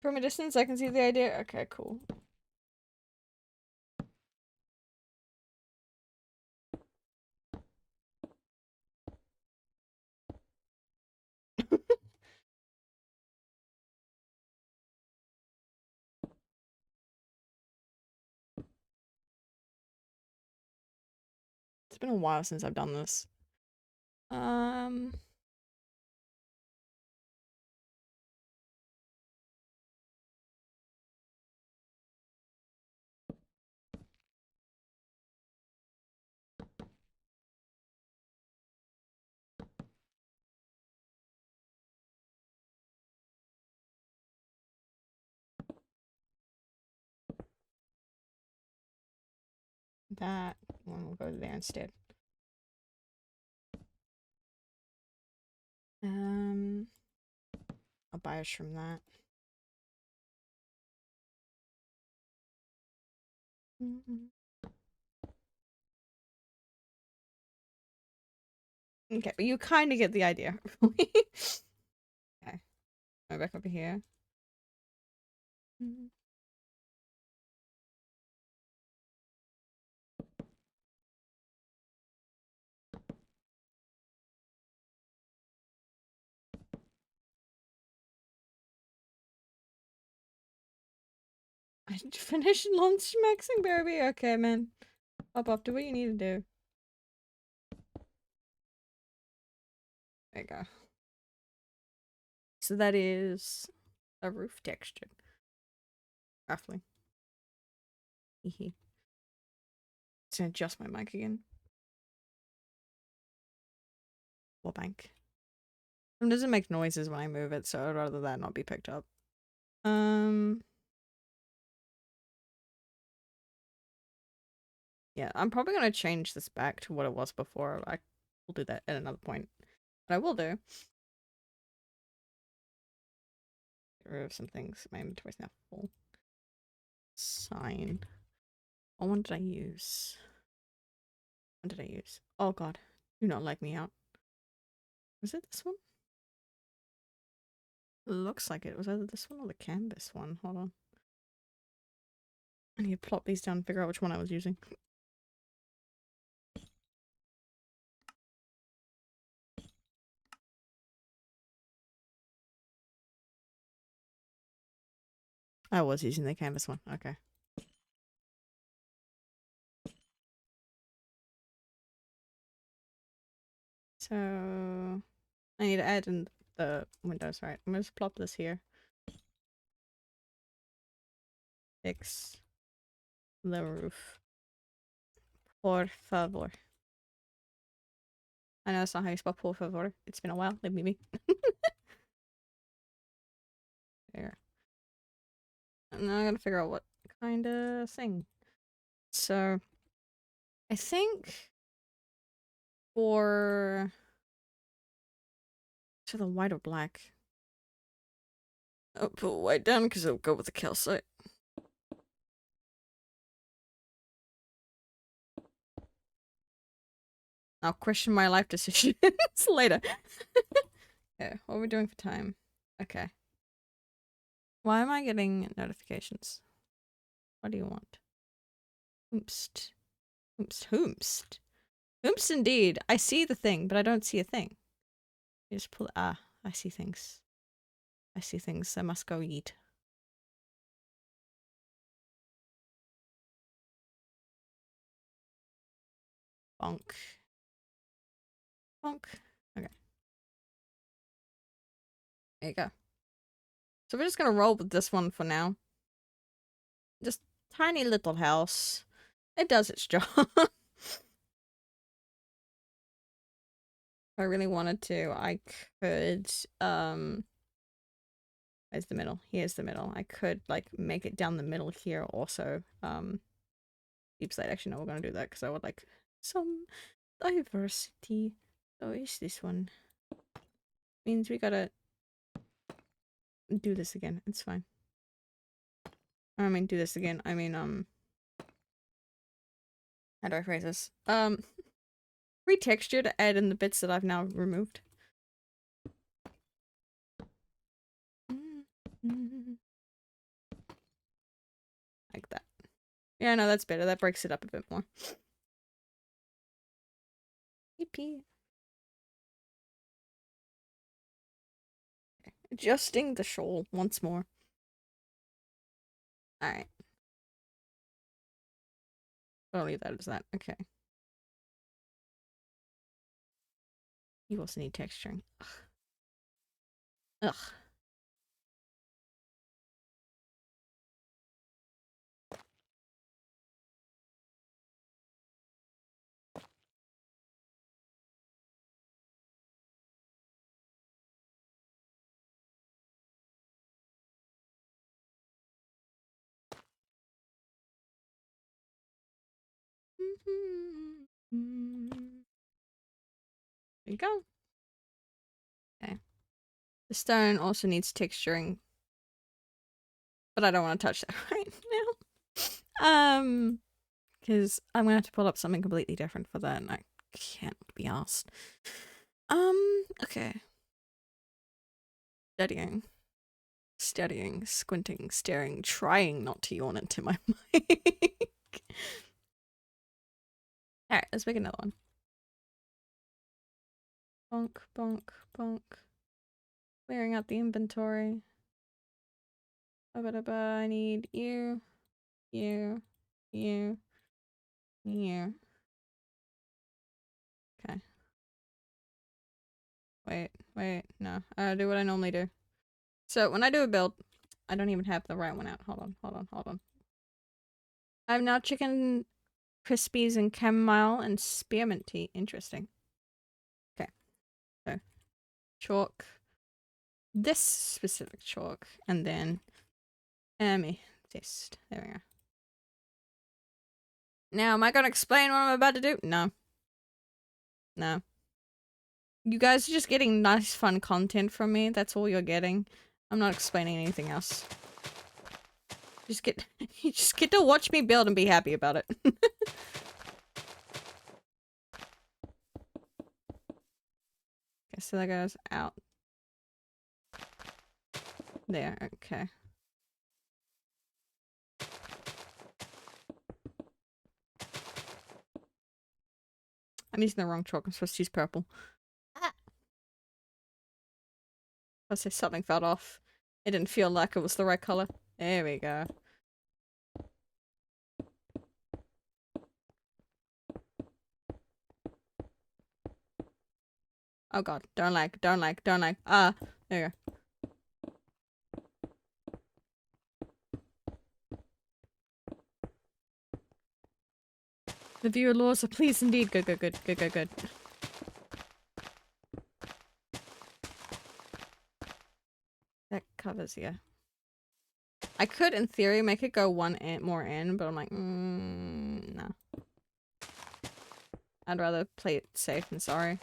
From a distance, I can see the idea. Okay, cool. been a while since I've done this. That one will go there instead. I'll buy us from that. Okay, but you kind of get the idea. Okay, go back over here. I finished lunch maxing, baby. Okay, man. Up, do what you need to do. There you go. So that is a roof texture. Roughly. Hehe. Just gonna adjust my mic again. Wall bank. It doesn't make noises when I move it, so I'd rather that not be picked up. Yeah, I'm probably gonna change this back to what it was before. I will do that at another point. But I will do. Get rid of some things. My inventory's now full. Sign. Oh, what did I use? What did I use? Oh god. Do not like me out. Was it this one? It looks like it was either this one or the canvas one. Hold on. I need to plot these down and figure out which one I was using. I was using the canvas one. Okay. So I need to add in the windows, right? I'm gonna just plop this here. Fix the roof. Por favor. I know that's not how you spell por favor. It's been a while. Leave me be. There. And now I gotta figure out what kind of thing. So I think for the white or black. I'll put white down because it'll go with the calcite. I'll question my life decisions later. Okay, what are we doing for time? Okay. Why am I getting notifications? What do you want? Oomst. Oomst. Oomst. Oomst indeed. I see the thing, but I don't see a thing. You just pull. Ah, I see things. I see things. I must go eat. Bonk. Bonk. Okay. There you go. So we're just gonna roll with this one for now. Just tiny little house. It does its job. If I really wanted to, I could, where's the middle? Here's the middle. I could, like, make it down the middle here also. Deep slate. Actually, no, we're gonna do that because I would like some diversity. So is this one. Means we gotta do this again. It's fine. I mean, do this again. I mean, how do I phrase this? Retexture to add in the bits that I've now removed. Like that. Yeah, no, that's better. That breaks it up a bit more. Yippee. Okay. Adjusting the shawl once more. Alright. I'll leave that as that. Okay. You also need texturing. Ugh. Ugh. There you go. Okay. The stone also needs texturing, but I don't want to touch that right now. Because I'm gonna have to pull up something completely different for that, and I can't be asked. Okay. Studying, squinting, staring, trying not to yawn into my mic. Alright, let's make another one. Bonk, bonk, bonk. Clearing out the inventory. I need you, you, you, you. Okay. Wait, no. I do what I normally do. So when I do a build, I don't even have the right one out. Hold on. I have now chicken crispies and chamomile and spearmint tea. Interesting. Okay. So chalk. This specific chalk. And then amethyst. There we go. Now, am I gonna explain what I'm about to do? No. No. You guys are just getting nice, fun content from me. That's all you're getting. I'm not explaining anything else. You just get to watch me build and be happy about it. Okay, so that goes out. There, okay. I'm using the wrong chalk. I'm supposed to use purple. I say something felt off. It didn't feel like it was the right color. There we go. Oh god, don't like. Ah, there you go. The viewer laws are pleased indeed. Good. That covers, yeah. I could, in theory, make it go one more in, but I'm like, no. I'd rather play it safe than sorry.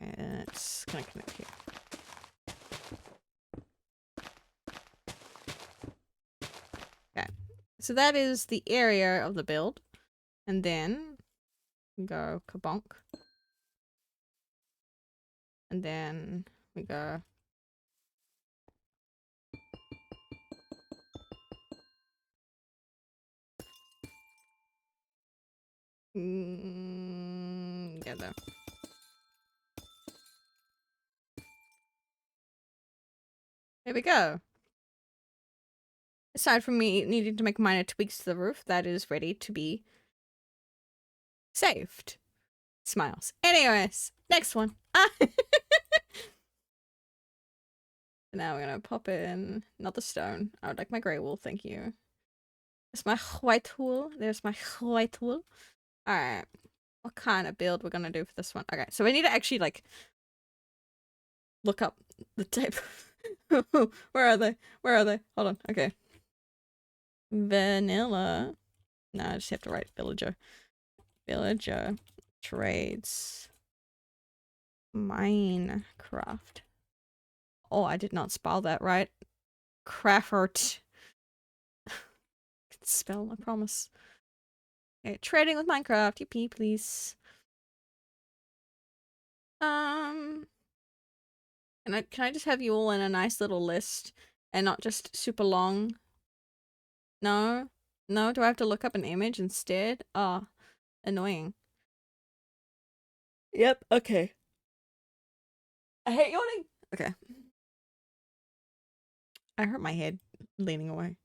And it's gonna connect here. Okay. So that is the area of the build. And then go kabonk. And then we go together. There we go. Aside from me needing to make minor tweaks to the roof, that is ready to be saved. Smiles. Anyways, next one. Now we're gonna pop in another stone. I would like my grey wool, thank you. There's my white wool. There's my white wool. Alright. What kind of build we're gonna do for this one? Okay, so we need to actually, like, look up the type. Where are they? Hold on. Okay. Vanilla. No, I just have to write villager. Villager. Trades. Minecraft. Oh, I did not spell that right. Crafford. Can spell, I promise. Okay, trading with Minecraft. Yippee, please. Can I just have you all in a nice little list and not just super long? No? No? Do I have to look up an image instead? Ah, annoying. Yep, okay. I hate yawning. Okay. I hurt my head leaning away.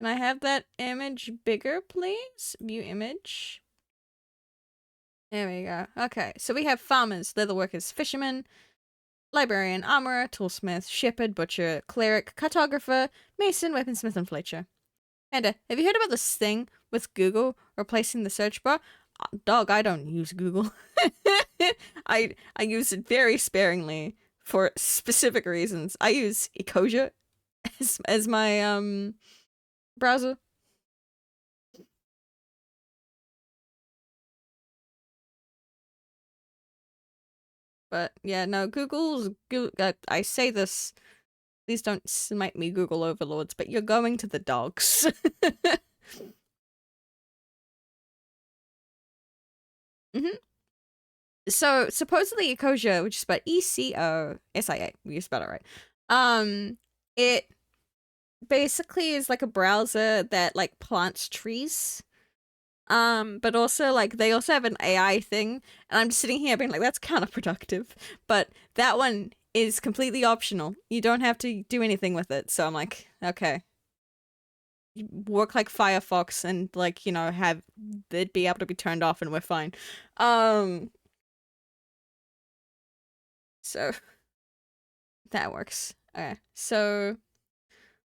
Can I have that image bigger, please? View image. There we go. Okay, so we have farmers, leatherworkers, fishermen, librarian, armorer, toolsmith, shepherd, butcher, cleric, cartographer, mason, weaponsmith, and fletcher. And have you heard about this thing with Google replacing the search bar? Dog, I don't use Google. I use it very sparingly for specific reasons. I use Ecosia as my browser. But yeah, no, I say this. Please don't smite me, Google overlords, but you're going to the dogs. Mm-hmm. So supposedly Ecosia, which is spelled Ecosia, you spelled it right. It basically is like a browser that like plants trees. But also like they also have an AI thing, and I'm just sitting here being like, that's counterproductive. But that one is completely optional. You don't have to do anything with it. So I'm like, okay. Work like Firefox and like, you know, have it be able to be turned off and we're fine. So that works. Okay. So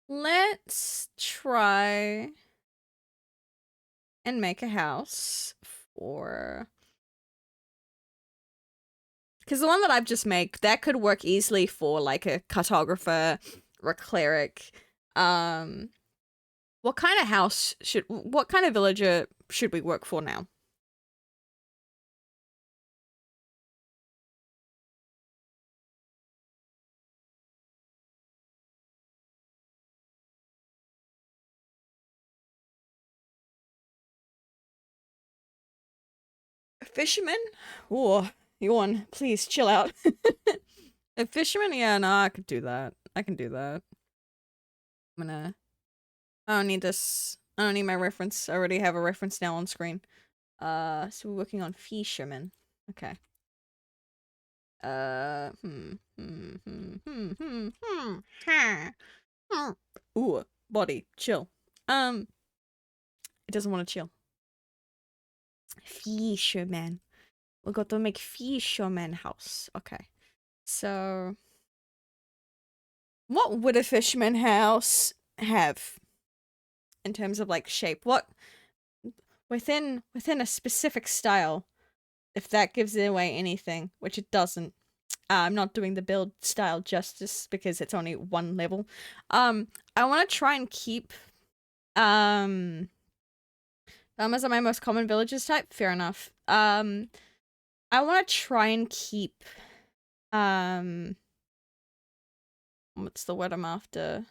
let's try and make a house for, because the one that I've just made, that could work easily for like a cartographer or a cleric. What kind of what kind of villager should we work for now? A fisherman? Oh, yawn. Please chill out. A fisherman? Yeah, no, I could do that. I can do that. I'm gonna. I don't need this. I don't need my reference. I already have a reference now on screen. So we're working on fisherman. Okay. Ooh, body, chill. It doesn't want to chill. Fisherman. We got to make fisherman house. Okay. So, what would a fisherman house have in terms of like shape? What within a specific style? If that gives it away anything, which it doesn't. I'm not doing the build style justice because it's only one level. I want to try and keep farmers are my most common villages type. Fair enough. I want to try and keep what's the word I'm after?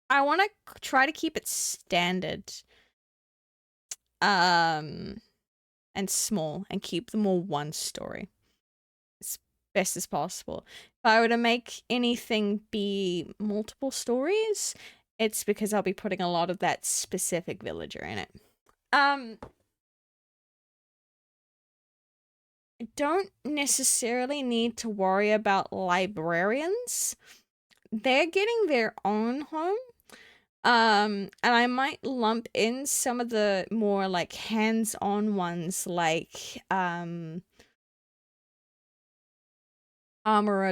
I want to try to keep it standard and small and keep them all one story as best as possible. If I were to make anything be multiple stories, it's because I'll be putting a lot of that specific villager in it. I don't necessarily need to worry about librarians. They're getting their own home. And I might lump in some of the more like hands-on ones like armorer,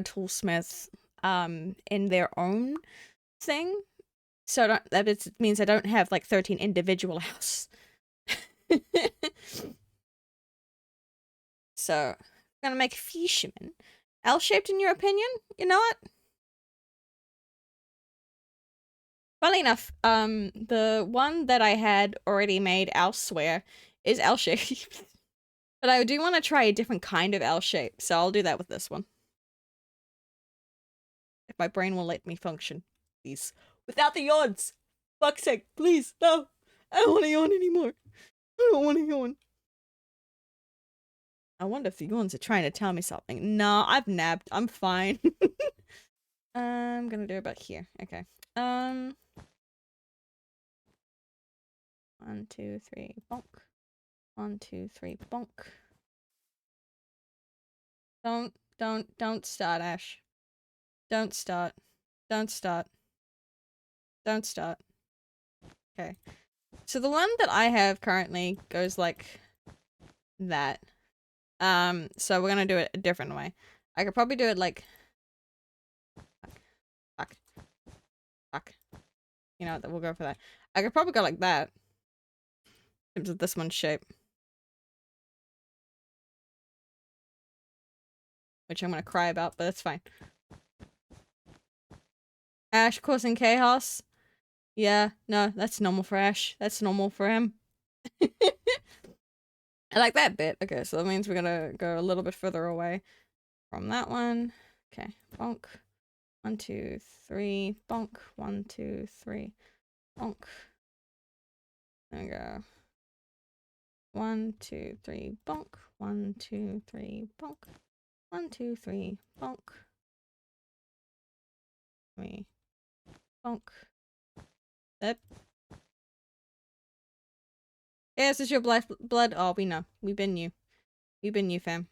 toolsmith, in their own thing. So that means I don't have like 13 individual house. So, I'm gonna make a fisherman. L-shaped in your opinion? You know what? Funnily enough, the one that I had already made elsewhere is L-shaped. But I do want to try a different kind of L-shape, so I'll do that with this one. If my brain will let me function. Please. Without the yawns! Fuck's sake, please, no! I don't want to yawn anymore. I don't want to yawn. I wonder if the yawns are trying to tell me something. No, I've napped. I'm fine. I'm gonna do it about here. Okay. 1, 2, 3, bonk. 1, 2, 3, bonk. Don't start, Ash. Don't start. Don't start. Don't start. Okay. So the one that I have currently goes like that. So we're gonna do it a different way. I could probably do it like fuck. Fuck. You know what, we'll go for that. I could probably go like that. In terms of this one's shape. Which I'm gonna cry about, but that's fine. Ash causing chaos. Yeah, no, that's normal for Ash. That's normal for him. I like that bit. Okay, so that means we're gonna go a little bit further away from that one. Okay, bonk. 1, 2, 3, bonk. 1, 2, 3, bonk. There we go. 1, 2, 3, bonk. 1, 2, 3, bonk. 1, 2, 3, bonk. 3, bonk. Yep. Yeah, this is your blood. Oh, we know. We've been you. We've been you, fam.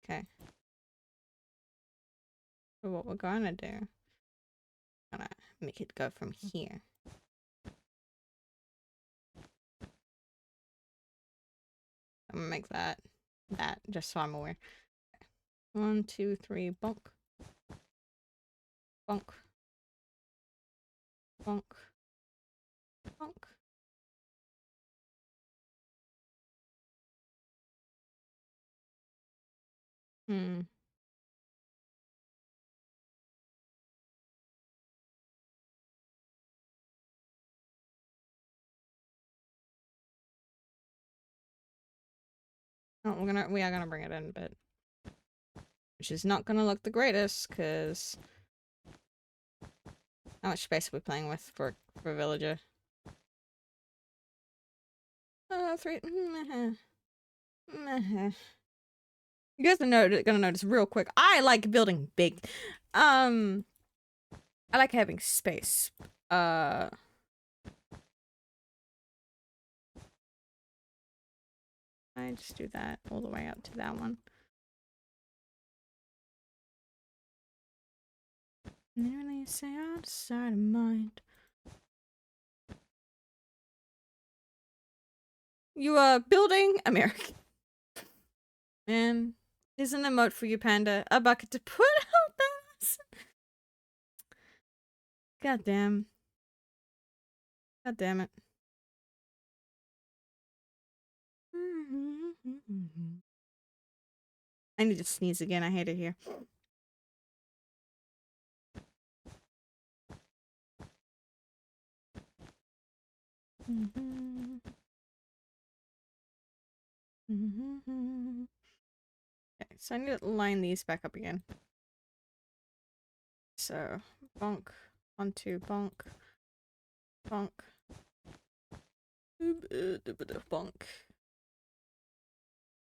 Okay. So what we're gonna do, gonna make it go from here. I'm gonna make that, just so I'm aware. 1, 2, 3, bonk. Bonk. Bonk. Bonk. Hmm. Oh, we are gonna bring it in a bit. Which is not gonna look the greatest, because how much space are we playing with for a villager? 3. You guys are gonna notice real quick. I like building big. I like having space. I just do that all the way up to that one. Nearly say outside of mind. You are building America. Man, here's an emote for you, Panda. A bucket to put out that. God damn. God damn it. I need to sneeze again. I hate it here. Okay, so I need to line these back up again. So, bonk. 1, 2, bonk. Bonk. Bonk.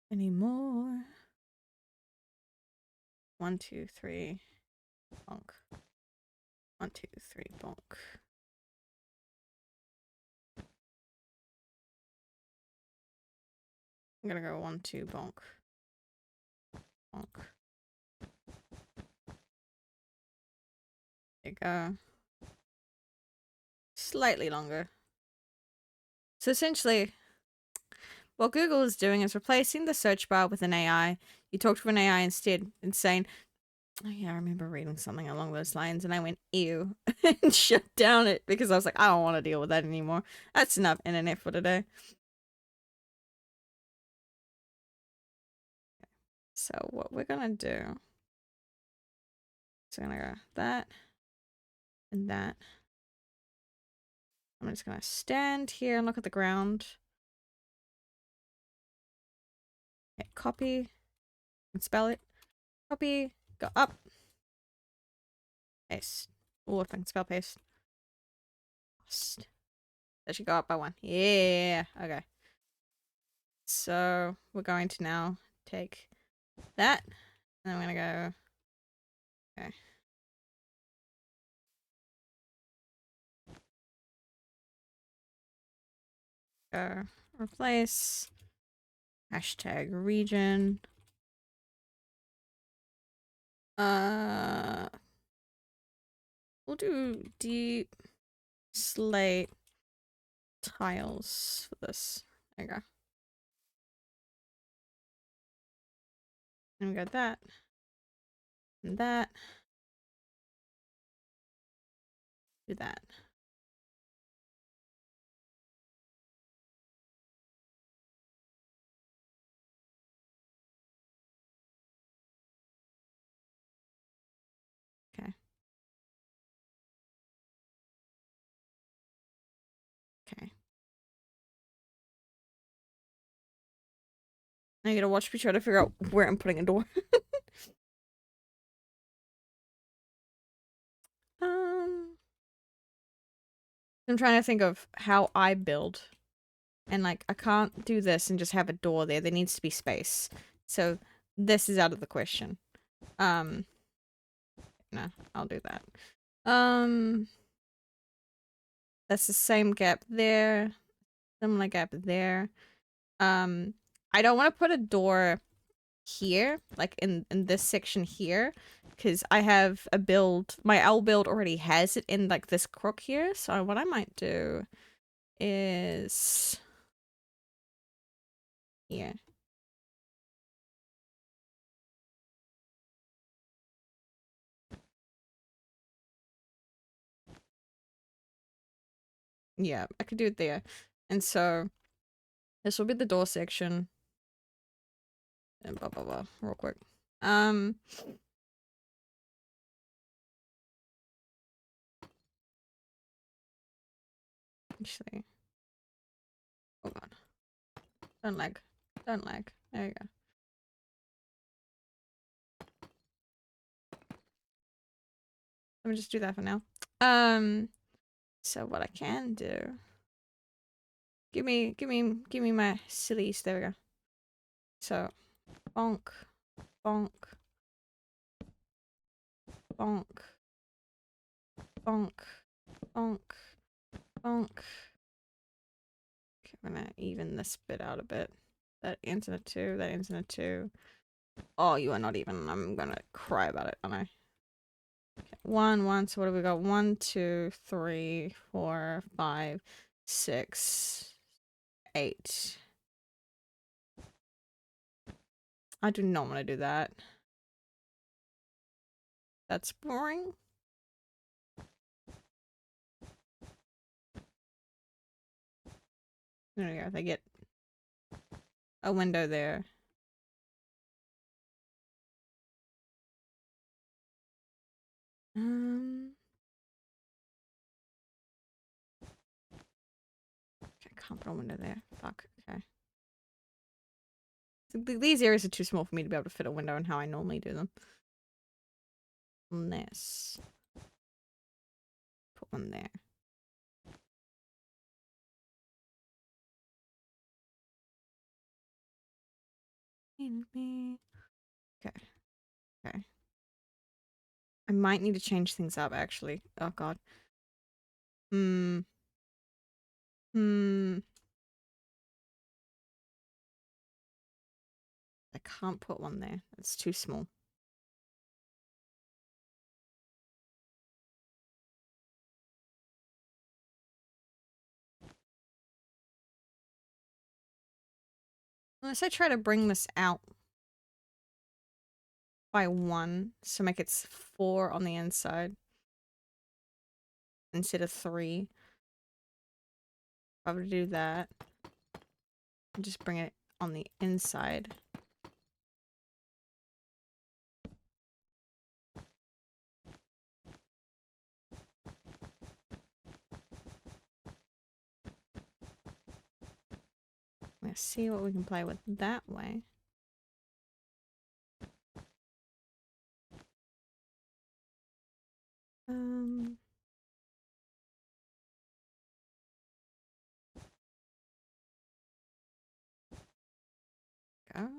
Any more? 1, 2, 3, bonk. 1, 2, 3, bonk. I'm gonna go 1, 2, bonk. Bonk. There you go. Slightly longer. So essentially, what Google is doing is replacing the search bar with an AI. You talk to an AI instead and saying, oh yeah, I remember reading something along those lines and I went, ew, and shut down it because I was like, I don't want to deal with that anymore. That's enough internet for today. So what we're gonna do, so I'm gonna go that and that. I'm just gonna stand here and look at the ground. Hit copy and spell it. Copy, go up. Paste. Oh, if I can spell paste. That should go up by 1. Yeah, okay. So we're going to now take that, and I'm gonna go, okay. Go replace, hashtag region. We'll do deep slate tiles for this. There you go. And we got that. And that. Do that. Okay. Okay. Now you gotta watch me try to figure out where I'm putting a door. I'm trying to think of how I build. And like, I can't do this and just have a door there. There needs to be space. So this is out of the question. No, I'll do that. That's the same gap there. Similar gap there. I don't want to put a door here, like in this section here, because I have a build, my L build already has it in like this crook here. So what I might do is here. Yeah, I could do it there. And so this will be the door section. And blah blah blah real quick. Actually. Oh god. Don't lag. Don't lag. There you go. Let me just do that for now. So what I can do. Give me my sillies. There we go. So bonk, bonk, bonk, bonk, bonk, bonk. Okay, I'm gonna even this bit out a bit. That ends in a 2, that ends in a 2. Oh, you are not even. I'm gonna cry about it, aren't I? Okay, 1, 1. So what have we got? 1, 2, 3, 4, 5, 6, 8. I do not want to do that. That's boring. There we go. They get a window there. Okay, can't put a window there. Fuck. Okay. So these areas are too small for me to be able to fit a window in how I normally do them. On this. Put one there. Okay. Okay. I might need to change things up, actually. Oh, God. I can't put one there. It's too small. Unless I try to bring this out by 1, so make it 4 on the inside instead of 3. If I were to do that, just bring it on the inside. Let's see what we can play with that way. Go.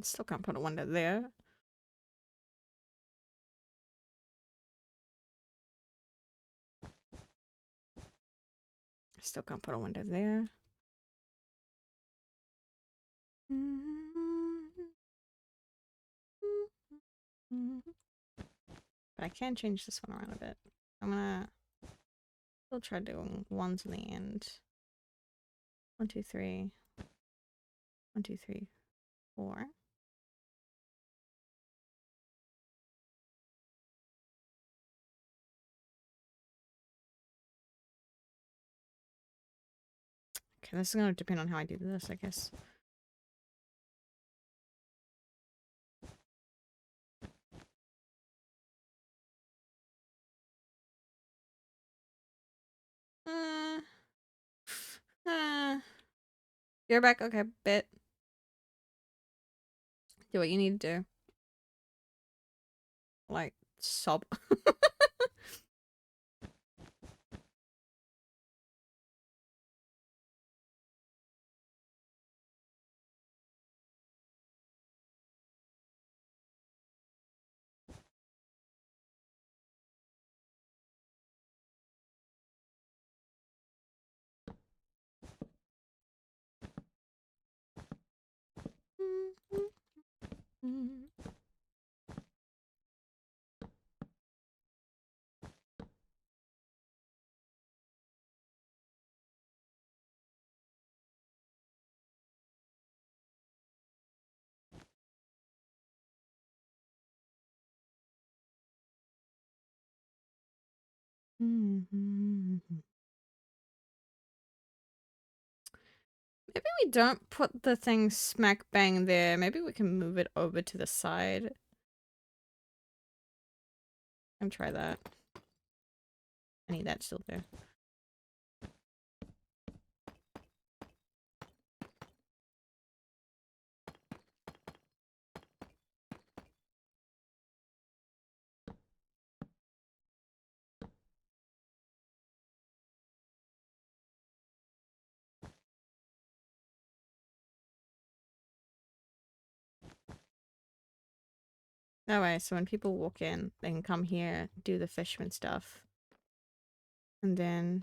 Still can't put a window there. Still can't put a window there. But I can change this one around a bit. I'm gonna still try doing ones in the end. 1, 2, 3. 1, 2, 3, 4. Okay, this is gonna depend on how I do this, I guess. You're back, okay, bit. Do what you need to do. Like, sob. Maybe we don't put the thing smack bang there. Maybe we can move it over to the side. And try that. I need that still there. That way, so when people walk in, they can come here, do the Fishman stuff, and then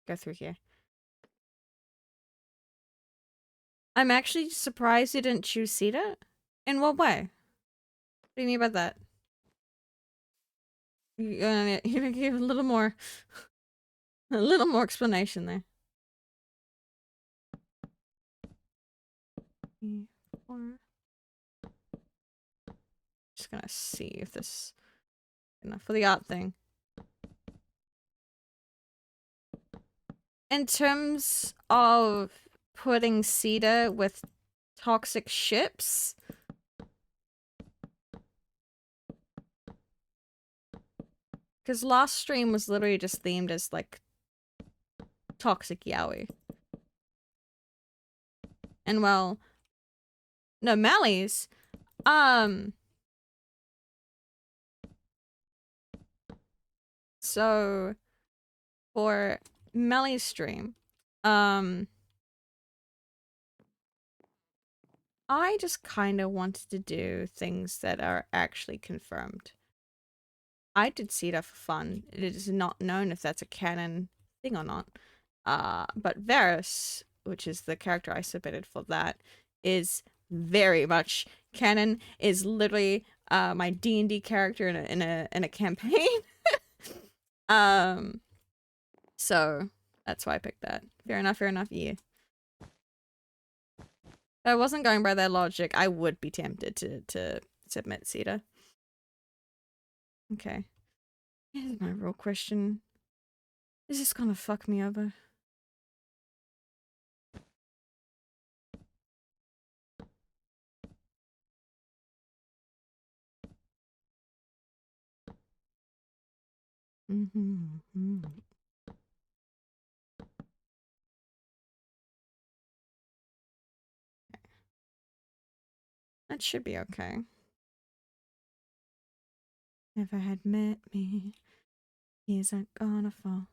go through here. I'm actually surprised you didn't choose cedar. In what way? What do you mean by that? You give a little more explanation there. 3, 4. Just gonna see if this is enough for the art thing. In terms of putting cedar with toxic ships, because last stream was literally just themed as like toxic yaoi. And well, no, Mally's, so for Melly's stream, I just kind of wanted to do things that are actually confirmed. I did cedar for fun. It is not known if that's a canon thing or not. But Varus, which is the character I submitted for that, is very much canon. Is literally my D&D character in a campaign. So that's why I picked that. Fair enough. Yeah. If I wasn't going by that logic, I would be tempted to submit cedar. Okay. Here's my real question. Is this gonna fuck me over? That should be okay. Never had met me. He's not gonna fall.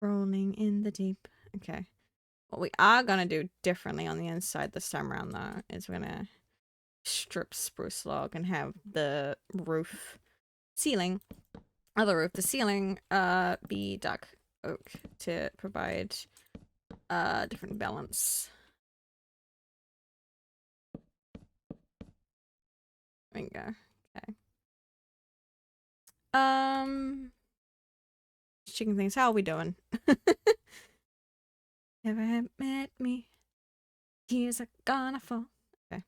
Rolling in the deep. Okay. What we are gonna do differently on the inside this time around, though, is we're gonna strip spruce log and have the ceiling, the ceiling, be dark oak to provide different balance. There we go. Okay. Chicken things. How are we doing? Never met me. Here's a gonna fall. Okay.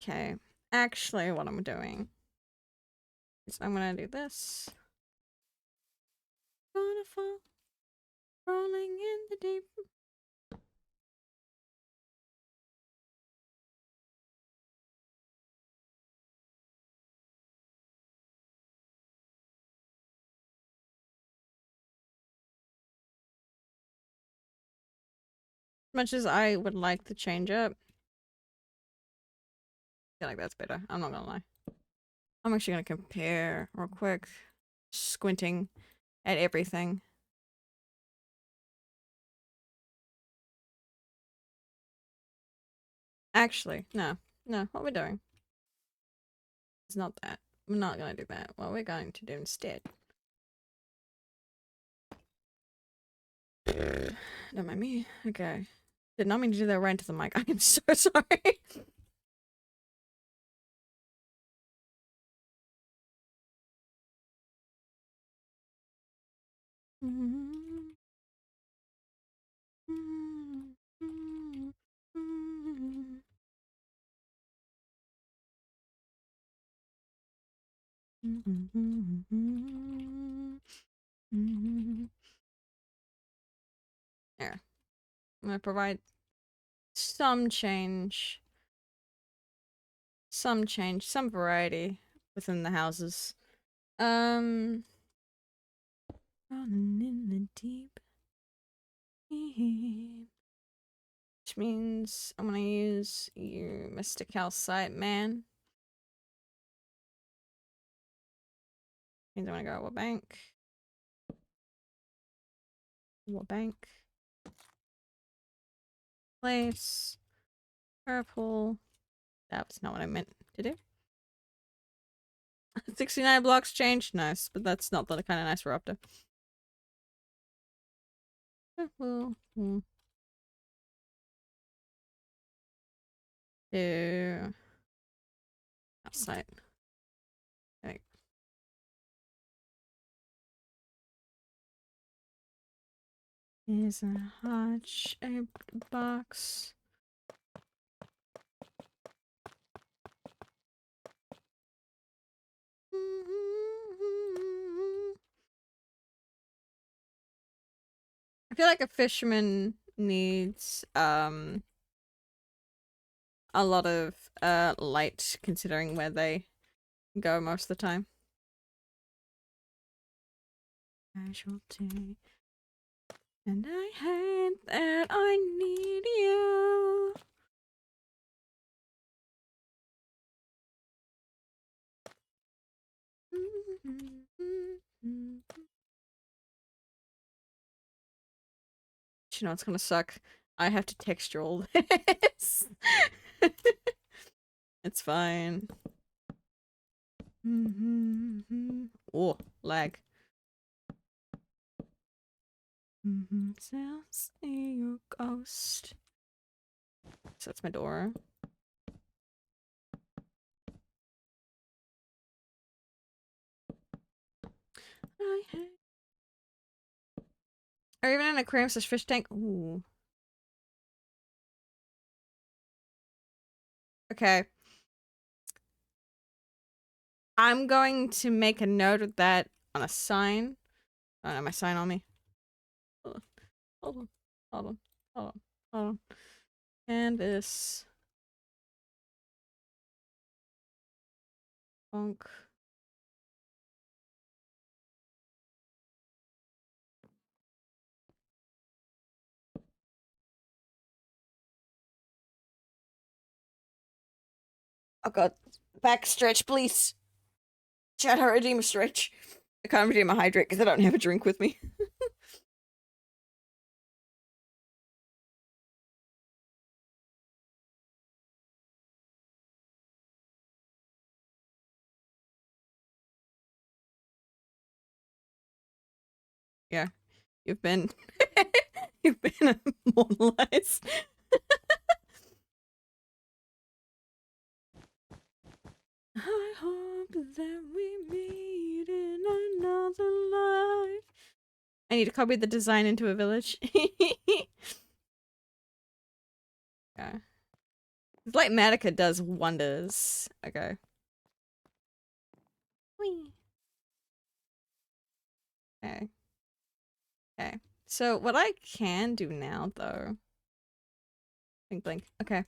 Okay. Actually, what I'm doing is I'm gonna do this. Gonna fall, rolling in the deep. As much as I would like to change up, I feel like that's better. I'm not gonna lie. I'm actually gonna compare real quick, squinting at everything. Actually, no. What we're doing is not that. We're not gonna do that. What we're going to do instead. Don't mind me. Okay. Did not mean to do that right into the mic. I am so sorry. There. I'm gonna provide some change. Some variety within the houses. Running in the deep. Which means I'm gonna use you, Mr. Calcite Man. Means I'm gonna go what bank? What bank? Place. Purple. That was not what I meant to do. 69 blocks change? Nice, but that's not the kind of nice we're up to. To outside. Okay. Is a heart-shaped box. I feel like a fisherman needs a lot of light considering where they go most of the time. Casualty. And I hate that I need you. You know it's gonna suck? I have to texture all this. It's fine. Oh, lag. See your ghost. So that's my door. Or even an aquarium slash fish tank. Ooh. Okay. I'm going to make a note of that on a sign. Oh no, my sign on me. Hold on. Hold on. Hold on. Hold on. Canvas. Bonk. Oh god. Back stretch, please. Chat her redeem a stretch. I can't redeem a hydrate because I don't have a drink with me. Yeah. You've been You've been immortalized. I hope that we meet in another life. I need to copy the design into a village. Yeah. Light Matica does wonders. Okay. Whee. Okay. Okay. So what I can do now though. Blink blink. Okay.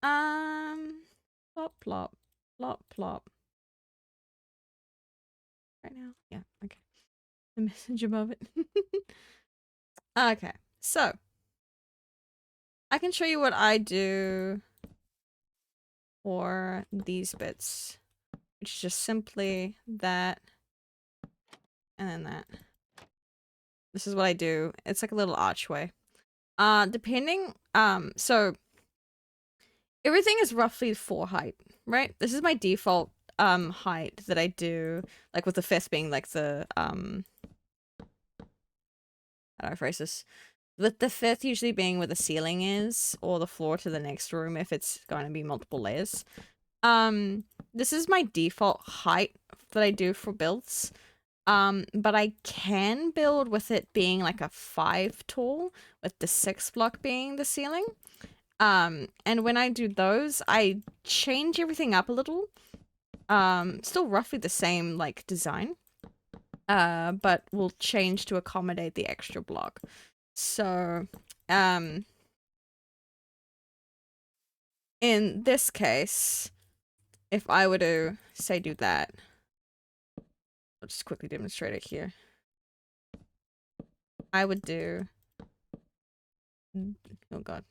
Plop plop. Plop plop. Right now? Yeah, okay. The message above it. Okay. So I can show you what I do for these bits. Which is just simply that and then that. This is what I do. It's like a little archway. Depending, so everything is roughly 4 height, right? This is my default height that I do, like with the fifth being like the how do I phrase this? With the fifth usually being where the ceiling is, or the floor to the next room if it's going to be multiple layers. This is my default height that I do for builds. But I can build with it being like a 5 tall, with the 6 block being the ceiling. And when I do those, I change everything up a little. Still roughly the same like design. But will change to accommodate the extra block. So, in this case, if I were to say do that, I'll just quickly demonstrate it here. I would do, oh god,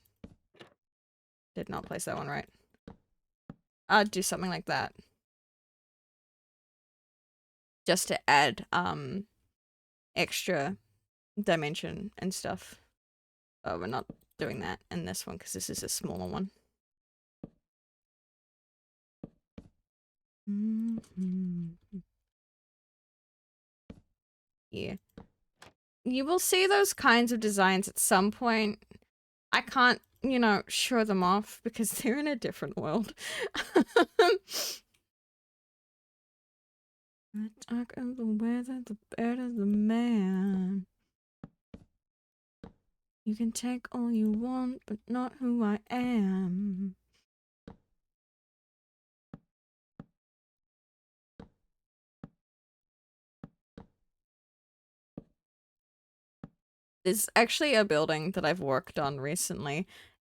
did not place that one right. I'd do something like that. Just to add extra dimension and stuff. Oh, we're not doing that in this one because this is a smaller one. Yeah. You will see those kinds of designs at some point. I can't, you know, show them off because they're in a different world. The darker the weather, the better the man. You can take all you want, but not who I am. There's actually a building that I've worked on recently,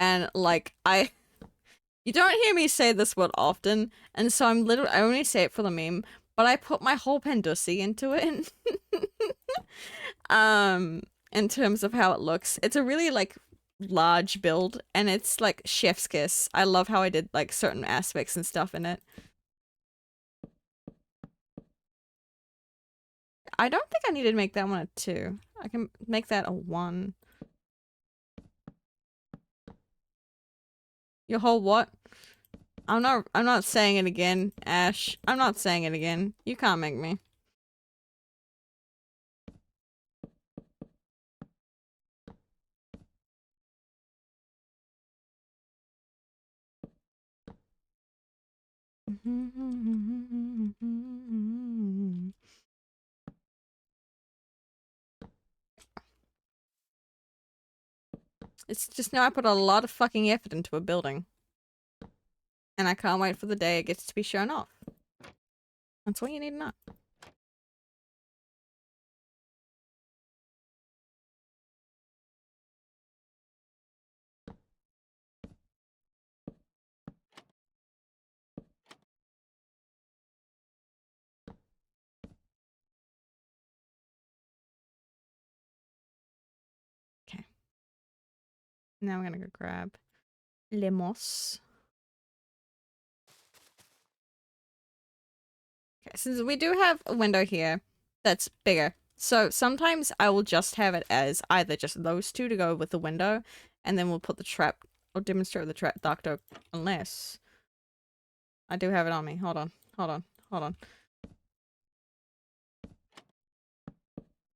and like you don't hear me say this word often, and so I only say it for the meme, but I put my whole Pandusi into it. In terms of how it looks. It's a really like large build, and it's like chef's kiss. I love how I did like certain aspects and stuff in it. I don't think I need to make that one a 2. I can make that a 1. Your whole what? I'm not saying it again, Ash. I'm not saying it again. You can't make me. It's just now I put a lot of fucking effort into a building. And I can't wait for the day it gets to be shown off. That's all you need to know. Okay. Now we're gonna go grab Lemos. Okay, since we do have a window here that's bigger, so sometimes I will just have it as either just those two to go with the window, and then we'll put the trap, or demonstrate the trap dark oak, unless I do have it on me. Hold on, hold on, hold on.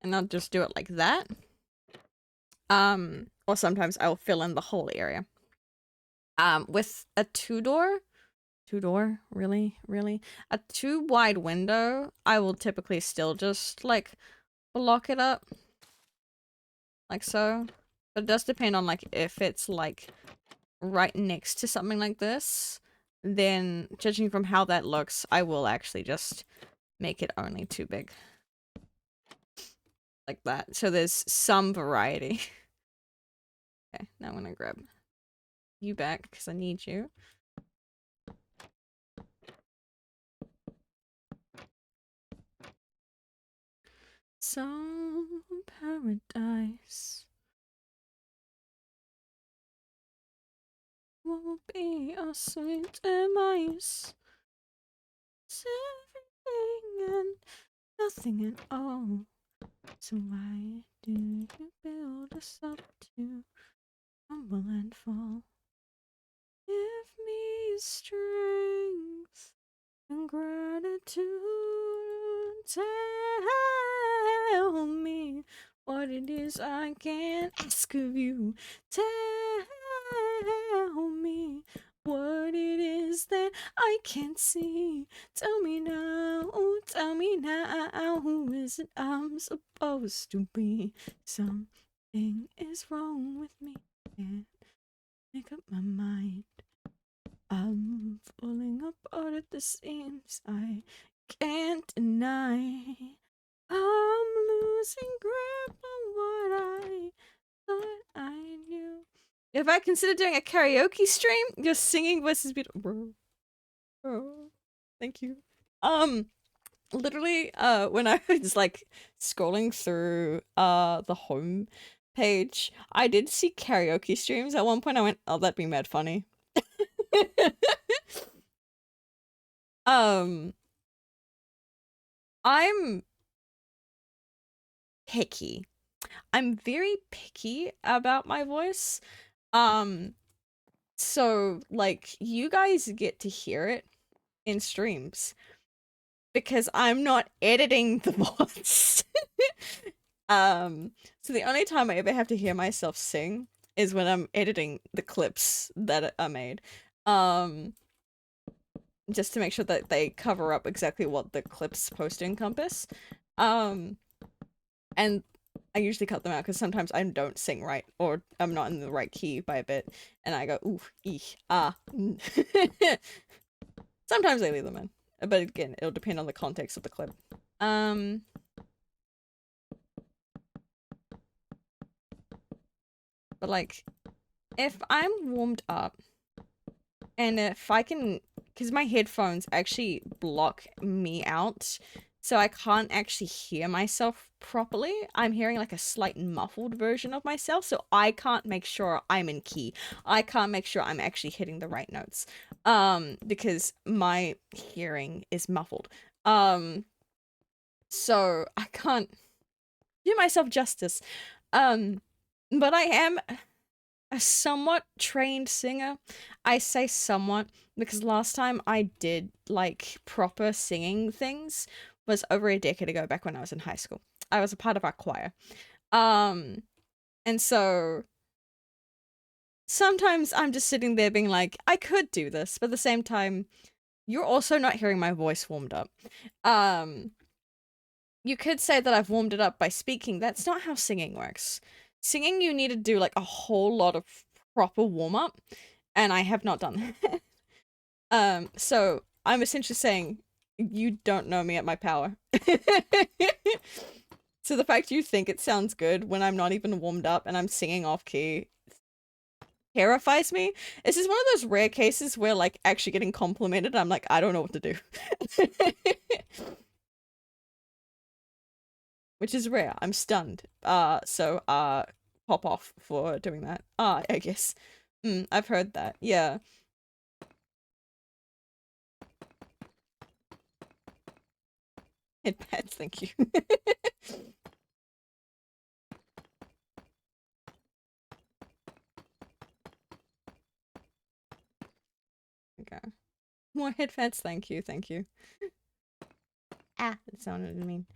And I'll just do it like that. Or sometimes I'll fill in the whole area. With a two-door, really? A two wide window, I will typically still just like block it up like so. But it does depend on like if it's like right next to something like this, then judging from how that looks, I will actually just make it only too big. Like that. So there's some variety. Okay, now I'm gonna grab you back because I need you. Some paradise won't be a sweet demise. It's everything and nothing at all. So why do you build us up to crumble and fall? Give me strength and gratitude. Tell me what it is I can ask of you. Tell me what it is that I can't see. Tell me now, who is it I'm supposed to be? Something is wrong with me. Can't make up my mind. I'm falling apart at the seams. I can't deny. I'm losing grip on what I thought I knew. If I consider doing a karaoke stream, your singing voice is beautiful. Bro. Thank you. Literally, when I was like scrolling through the home page, I did see karaoke streams. At one point I went, oh, that'd be mad funny. um I'm picky. I'm very picky about my voice. Um, so like you guys get to hear it in streams because I'm not editing the voice. So the only time I ever have to hear myself sing is when I'm editing the clips that are made. Just to make sure that they cover up exactly what the clip's supposed to encompass. And I usually cut them out because sometimes I don't sing right or I'm not in the right key by a bit, and I go ooh, eek, ah. Sometimes I leave them in, but again, it'll depend on the context of the clip. But like, if I'm warmed up, and if I can, because my headphones actually block me out, so I can't actually hear myself properly. I'm hearing like a slight muffled version of myself, so I can't make sure I'm in key. I can't make sure I'm actually hitting the right notes. Because my hearing is muffled. So I can't do myself justice. But I am a somewhat trained singer. I say somewhat because last time I did like proper singing things was over a decade ago, back when I was in high school. I was a part of our choir. And so sometimes I'm just sitting there being like, I could do this, but at the same time, you're also not hearing my voice warmed up. You could say that I've warmed it up by speaking. That's not how singing works. Singing, you need to do like a whole lot of proper warm up, and I have not done that. So I'm essentially saying you don't know me at my power. So the fact you think it sounds good when I'm not even warmed up and I'm singing off key terrifies me. This is one of those rare cases where like actually getting complimented, I'm like, I don't know what to do. Which is rare. I'm stunned. So pop off for doing that. I guess. I've heard that. Yeah. Headpads, thank you. Okay. More headpads, thank you, thank you. Ah, that sounded mean.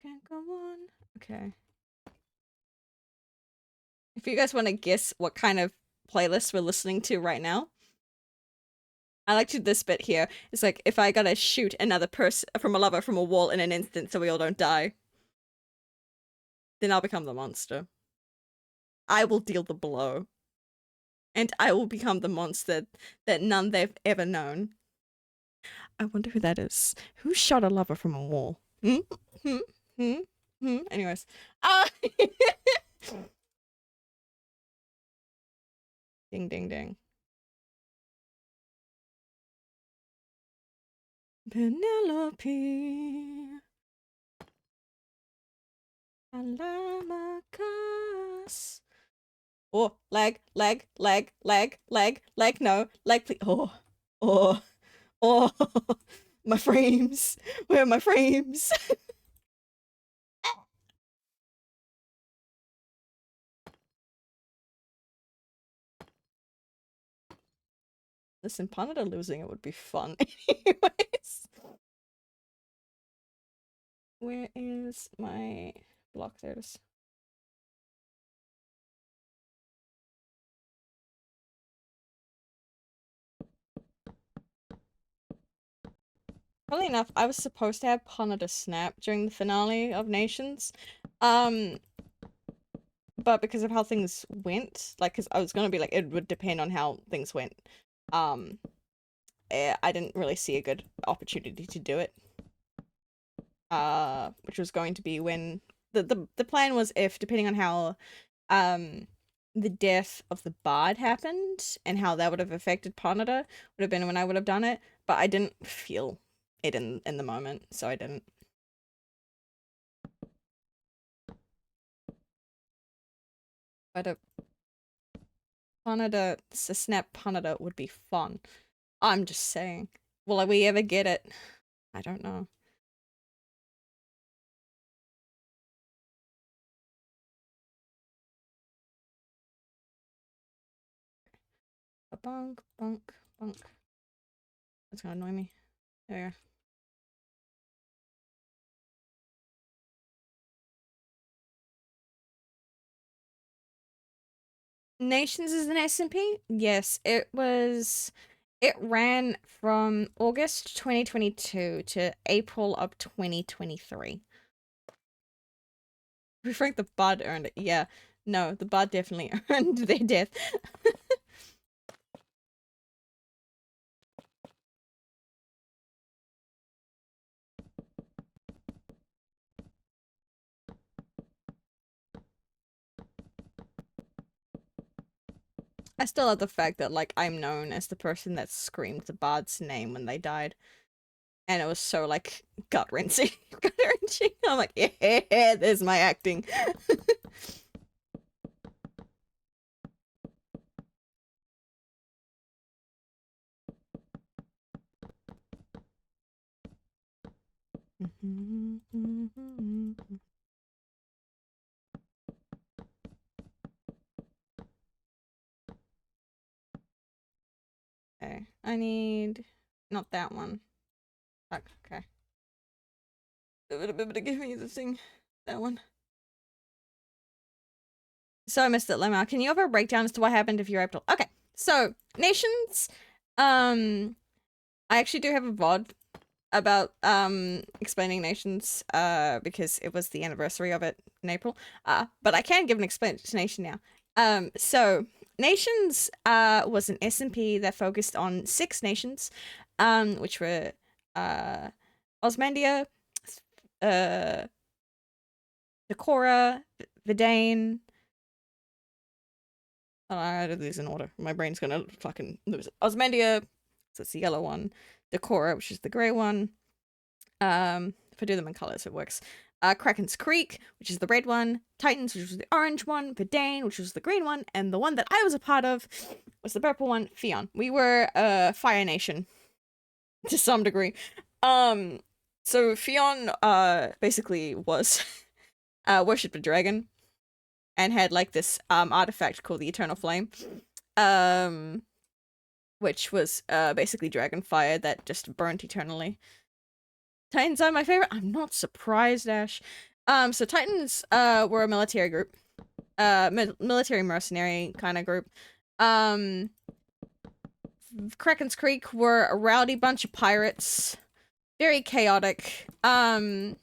can't go on. Okay. If you guys want to guess what kind of playlist we're listening to right now, I like to do this bit here. It's like if I gotta shoot another person from a lover from a wall in an instant so we all don't die, then I'll become the monster. I will deal the blow. And I will become the monster that none they've ever known. I wonder who that is. Who shot a lover from a wall? Anyways. Ding, ding, ding. Penelope. Alamacas. Oh, leg, no, leg, please. Oh, my frames. Where are my frames? Listen, Panada losing it would be fun. Anyways. Where is my block? There it is. Funnily enough, I was supposed to have Panada snap during the finale of Nations. But because of how things went, like, because I was gonna be like, it would depend on how things went. I didn't really see a good opportunity to do it. Which was going to be when the plan was if, depending on how the death of the bard happened and how that would have affected Panada, would have been when I would have done it. But I didn't feel it in the moment, so I didn't. But a Panada, a snap Panada would be fun. I'm just saying. Will we ever get it? I don't know. A bunk, bunk, bunk. That's gonna annoy me. There you go. Nations is an SMP? Yes, it was. It ran from August 2022 to April of 2023. We think the bard earned it. Yeah. No, the bard definitely earned their death. I still love the fact that, like, I'm known as the person that screamed the bard's name when they died. And it was so, like, gut-wrenching. Gut-wrenching. I'm like, yeah, there's my acting. Okay, I need not that one. Fuck, okay. Give me the thing. That one. So I missed it, Lemma. Can you have a breakdown as to what happened if you're able to? Okay, so Nations. I actually do have a VOD about explaining Nations because it was the anniversary of it in April. But I can give an explanation now. So Nations was an SMP that focused on 6 nations, which were Osmandia, Decora, Vidane. Oh, I did these in order. My brain's gonna fucking lose it. Osmandia, so it's the yellow one. Decora, which is the grey one. If I do them in colors, it works. Kraken's Creek, which is the red one. Titans, which was the orange one. Verdane, which was the green one. And the one that I was a part of was the purple one, Fion. We were a Fire Nation to some degree. So Fion, basically was worshipped a dragon and had, like, this, artifact called the Eternal Flame. Which was, basically dragon fire that just burnt eternally. Titans are my favorite. I'm not surprised, Ash. So Titans were a military group. Military mercenary kind of group. Kraken's Creek were a rowdy bunch of pirates. Very chaotic. Verdane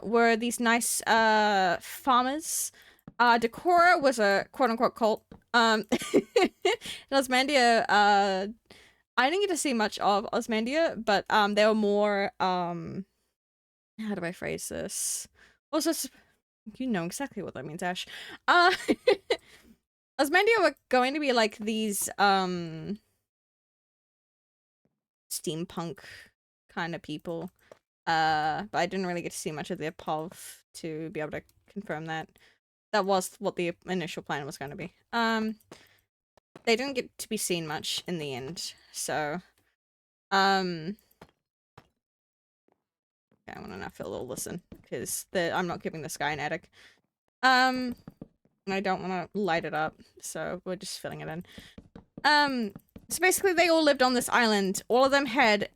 were these nice farmers. Decora was a quote-unquote cult. Osmandia, I didn't get to see much of Osmandia, but they were more how do I phrase this? Also, you know exactly what that means, Ash. Osmandia were going to be like these steampunk kind of people. But I didn't really get to see much of their POV to be able to confirm that. That was what the initial plan was going to be. They didn't get to be seen much in the end, so okay, I want to not feel a little listen because I'm not giving this guy an attic. And I don't want to light it up, so we're just filling it in. So basically they all lived on this island. All of them had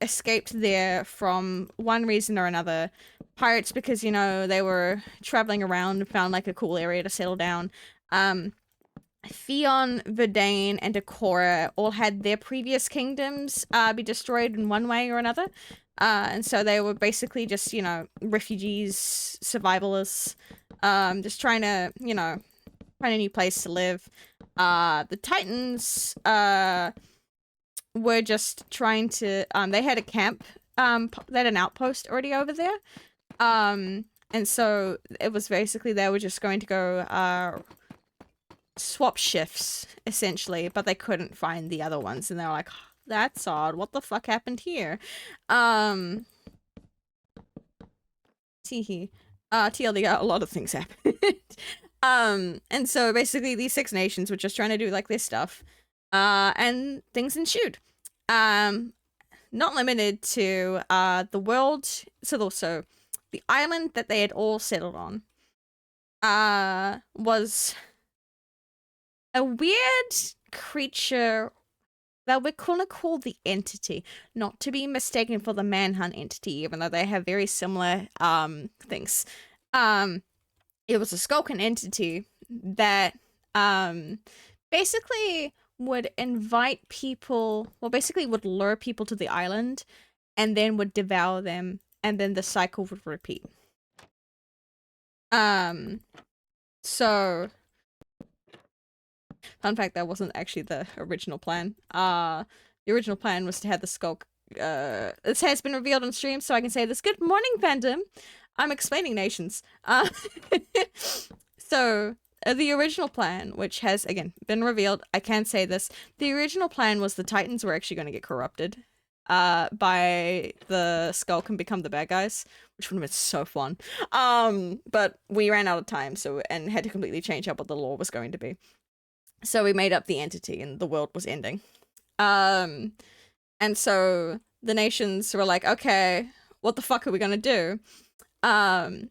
escaped there from one reason or another. Pirates because, you know, they were traveling around and found like a cool area to settle down. Theon, Verdane, and Decora all had their previous kingdoms be destroyed in one way or another. And so they were basically just, you know, refugees, survivalists, just trying to, you know, find a new place to live. The Titans, were just trying to, they had a camp, they had an outpost already over there. And so it was basically they were just going to go, swap shifts, essentially, but they couldn't find the other ones, and they were like, that's odd, what the fuck happened here? Teehee. TLDR, a lot of things happened. And so basically these Six Nations were just trying to do like this stuff, and things ensued. Not limited to, the world, so also the island that they had all settled on, was a weird creature that we're gonna call the Entity, not to be mistaken for the Manhunt Entity, even though they have very similar things. It was a Skulking entity that basically would invite people, well, basically would lure people to the island and then would devour them, and then the cycle would repeat. So fun fact, that wasn't actually the original plan. The original plan was to have the Skulk. This has been revealed on stream, so I can say this. Good morning, fandom. I'm explaining nations. So the original plan, which has again been revealed, I can say this. The original plan was the Titans were actually going to get corrupted, by the Skulk and become the bad guys, which would have been so fun. But we ran out of time, and had to completely change up what the lore was going to be. So we made up the Entity, and the world was ending. And so the nations were like, okay, what the fuck are we gonna do? And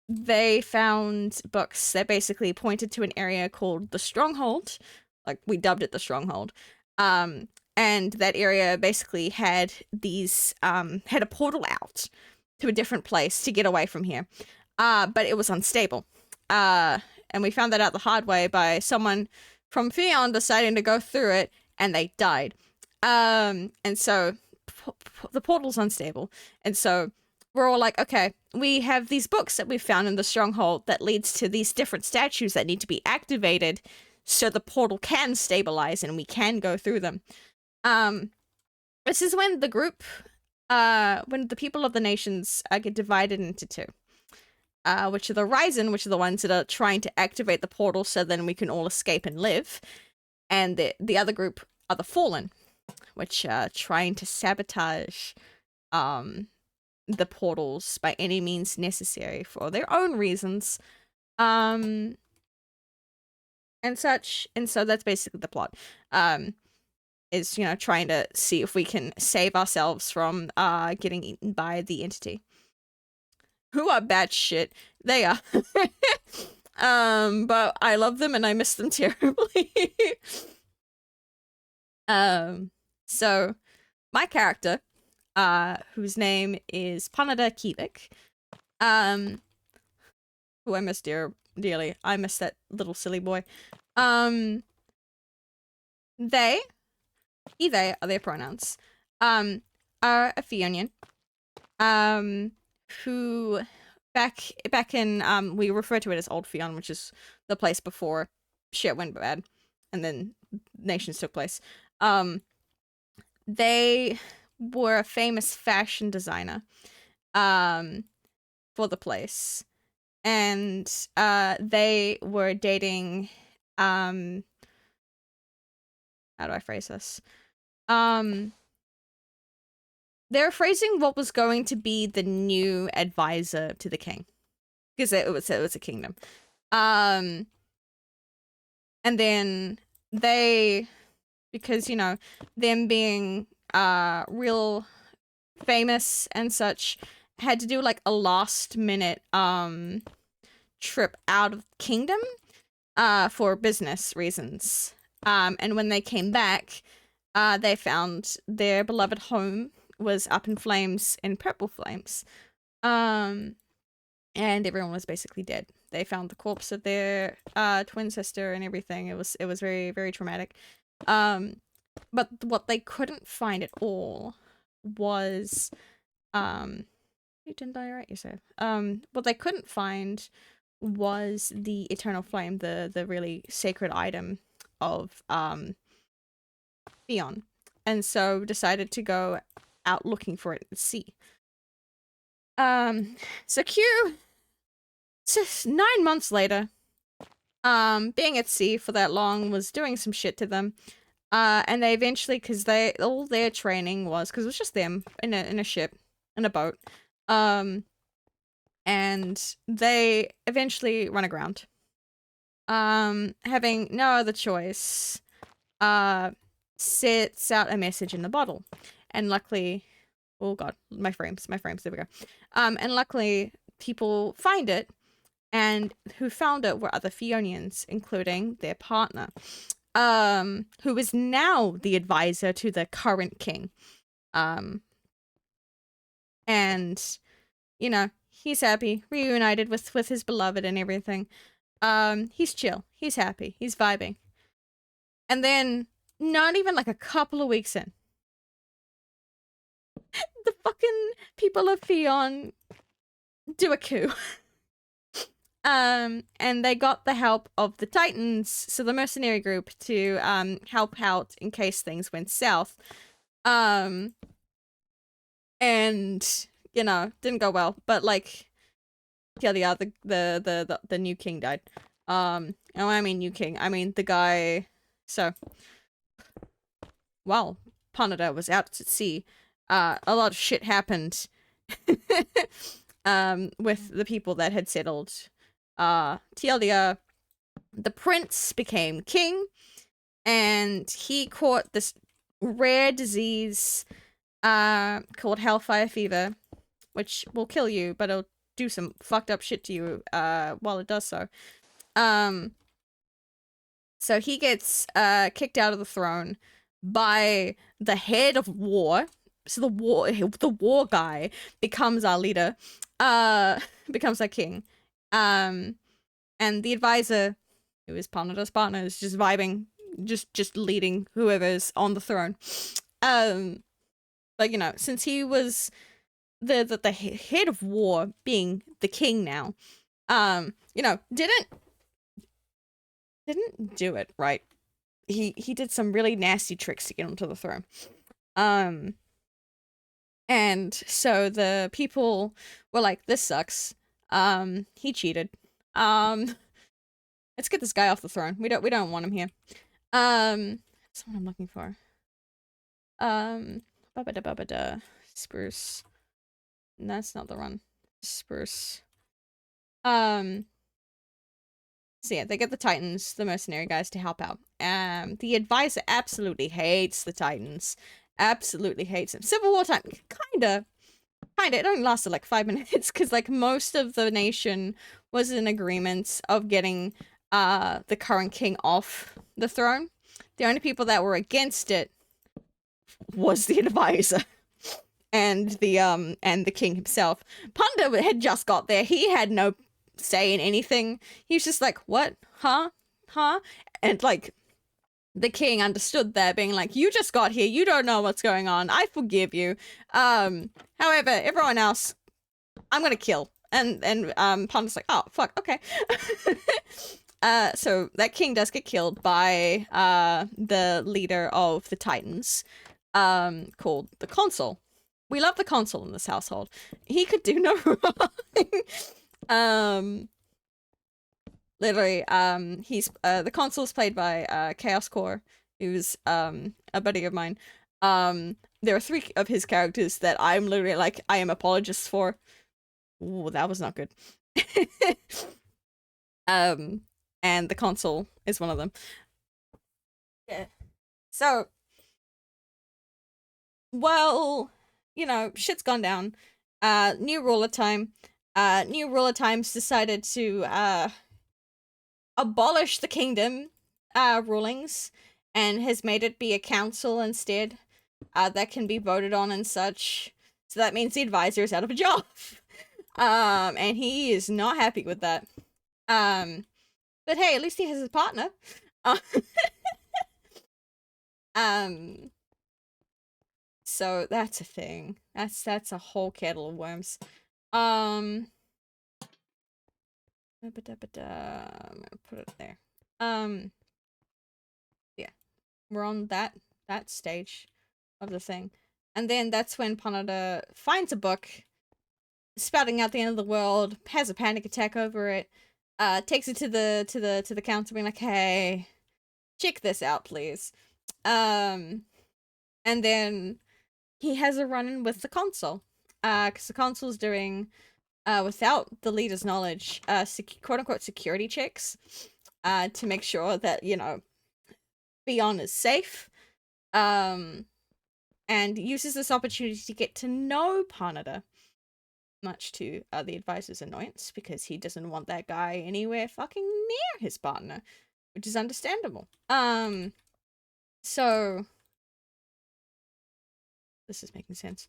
they found books that basically pointed to an area called the Stronghold. Like, we dubbed it the Stronghold. And that area basically had these, had a portal out to a different place to get away from here. But it was unstable. And we found that out the hard way by someone from Theon deciding to go through it, and they died. And so the portal's unstable. And so we're all like, okay, we have these books that we found in the Stronghold that leads to these different statues that need to be activated so the portal can stabilize and we can go through them. This is when the group, when the people of the nations get divided into two. Which are the Ryzen, which are the ones that are trying to activate the portal so then we can all escape and live. And the other group are the Fallen, which are trying to sabotage the portals by any means necessary for their own reasons. And such. And so that's basically the plot. Is, you know, trying to see if we can save ourselves from getting eaten by the Entity. Who are bad shit. They are. But I love them and I miss them terribly. So my character, whose name is Panada Kivik, who I miss dearly. I miss that little silly boy. They are their pronouns, are a Fionian, who back in, we refer to it as Old Fionn, which is the place before shit went bad, and then nations took place. They were a famous fashion designer, for the place, and they were dating, how do I phrase this? They're phrasing what was going to be the new advisor to the king, because it was a kingdom. And then they, because them being real famous and such, had to do like a last minute trip out of kingdom for business reasons. And when they came back, they found their beloved home was up in flames, in purple flames. And everyone was basically dead. They found the corpse of their twin sister and everything. It was very, very traumatic. But what they couldn't find at all was you didn't die, right? You said. What they couldn't find was the eternal flame, the really sacred item of Fionn, and so decided to go out looking for it at sea. So Q, just 9 months later, being at sea for that long was doing some shit to them. And they eventually, because all their training was, because it was just them in a ship, in a boat, and they eventually run aground. Having no other choice, sets out a message in the bottle, and luckily, oh god, my frames, there we go. And luckily, people find it, and who found it were other Fionians, including their partner, who is now the advisor to the current king. And, he's happy, reunited with his beloved and everything. He's chill, he's happy, he's vibing. And then, not even like a couple of weeks in, the fucking people of Fionn do a coup. And they got the help of the Titans, so the mercenary group, to help out in case things went south. And didn't go well, but like the new king died. I mean new king, I mean the guy. So while Panada was out at sea, a lot of shit happened with the people that had settled TLDR. The prince became king, and he caught this rare disease called Hellfire Fever, which will kill you, but it'll do some fucked up shit to you while it does so. So he gets kicked out of the throne by the head of war. So the war guy becomes our leader, becomes our king. And the advisor, who is Panada's partner, is just vibing, just leading whoever's on the throne. But since he was the head of war, being the king now, didn't do it right. He did some really nasty tricks to get onto the throne. And so the people were like, this sucks. He cheated. Let's get this guy off the throne. We don't want him here. That's what I'm looking for. Babada. Spruce. That's not the one. Spruce. So yeah, they get the Titans, the mercenary guys, to help out. The advisor absolutely hates the Titans. Absolutely hates them. Civil War time, kinda. It only lasted like 5 minutes, because like most of the nation was in agreement of getting the current king off the throne. The only people that were against it was the advisor. and the king himself. Panda had just got there. He had no say in anything. He was just like, "What? Huh?" And like the king understood that, being like, "You just got here. You don't know what's going on. I forgive you. However, everyone else, I'm gonna kill." And Panda's like, "Oh fuck, okay." So that king does get killed by the leader of the Titans, called the Consul. We love the Consul in this household. He could do no wrong. Literally, he's the Consul's played by Chaos Core, who's a buddy of mine. There are 3 of his characters that I'm literally like, I am apologists for. Ooh, that was not good. And the Consul is one of them. Yeah. So, well, you know, shit's gone down. New ruler time. New ruler times decided to abolish the kingdom rulings and has made it be a council instead that can be voted on and such. So that means the advisor is out of a job. And he is not happy with that. But hey, at least he has his partner. So that's a thing. That's a whole kettle of worms. I'm gonna put it there. Yeah, we're on that stage of the thing, and then that's when Panada finds a book spouting out the end of the world, has a panic attack over it, takes it to the council, being like, "Hey, check this out, please." And then he has a run-in with the Consul, because the Consul's doing, without the leader's knowledge, quote-unquote security checks, to make sure that, you know, Beyond is safe, and uses this opportunity to get to know Panada, much to the advisor's annoyance, because he doesn't want that guy anywhere fucking near his partner, which is understandable. So this is making sense.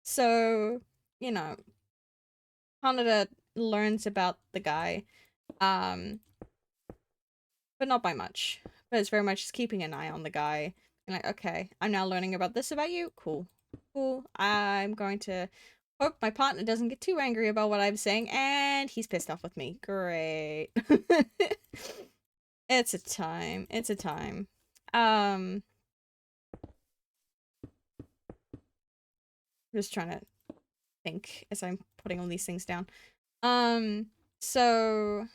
So, you know, Hanada learns about the guy, but not by much. But it's very much just keeping an eye on the guy. And like, okay, I'm now learning about this about you. Cool. Cool. I'm going to hope my partner doesn't get too angry about what I'm saying, and he's pissed off with me. Great. It's a time. It's a time. Just trying to think as I'm putting all these things down. So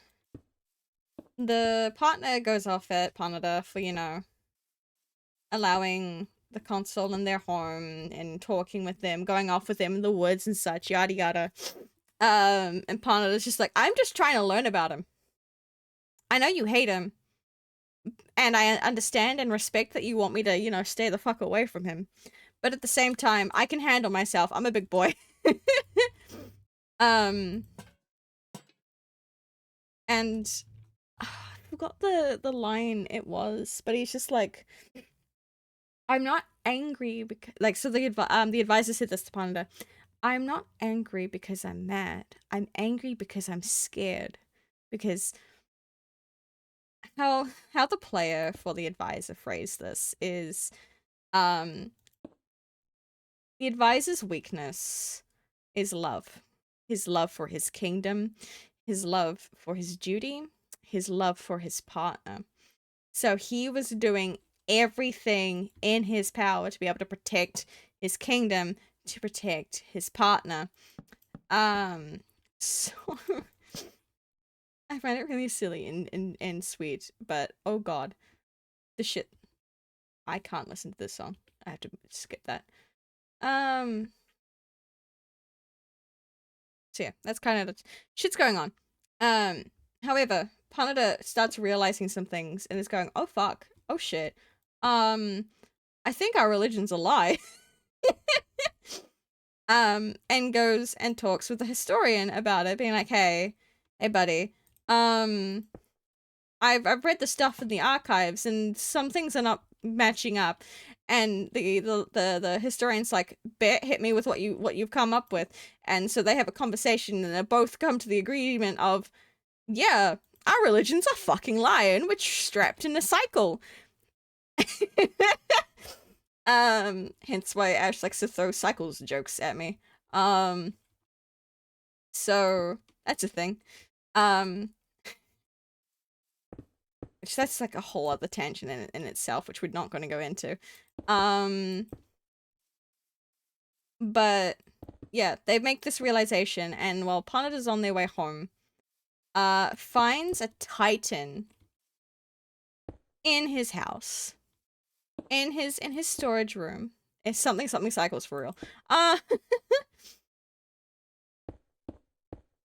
the partner goes off at Panada for, you know, allowing the Consul in their home and talking with them, going off with them in the woods and such, yada yada. And Panada's just like, I'm just trying to learn about him. I know you hate him, and I understand and respect that you want me to, you know, stay the fuck away from him. But at the same time, I can handle myself. I'm a big boy. And I forgot the line it was, but he's just like, I'm not angry because, like, so the advisor said this to Panda. I'm not angry because I'm mad. I'm angry because I'm scared. Because how the player for the advisor phrased this is, the advisor's weakness is love. His love for his kingdom, his love for his duty, his love for his partner. So he was doing everything in his power to be able to protect his kingdom, to protect his partner. So I find it really silly and sweet, but oh god, the shit. I can't listen to this song. I have to skip that. So yeah, that's kind of the shit's going on. However, Panada starts realizing some things and is going, oh fuck, oh shit. I think our religion's a lie. And goes and talks with the historian about it, being like, hey buddy, I've read the stuff in the archives and some things are not matching up. And the historian's like, "Bet, hit me with what you've come up with." And so they have a conversation, and they both come to the agreement of, yeah, our religion's a fucking lie, and we're strapped in a cycle. Hence why Ash likes to throw cycles jokes at me. So that's a thing. Which that's like a whole other tangent in itself, which we're not going to go into. But yeah, they make this realization, and while Panada's on their way home, finds a Titan in his house, in his storage room. It's something cycles for real.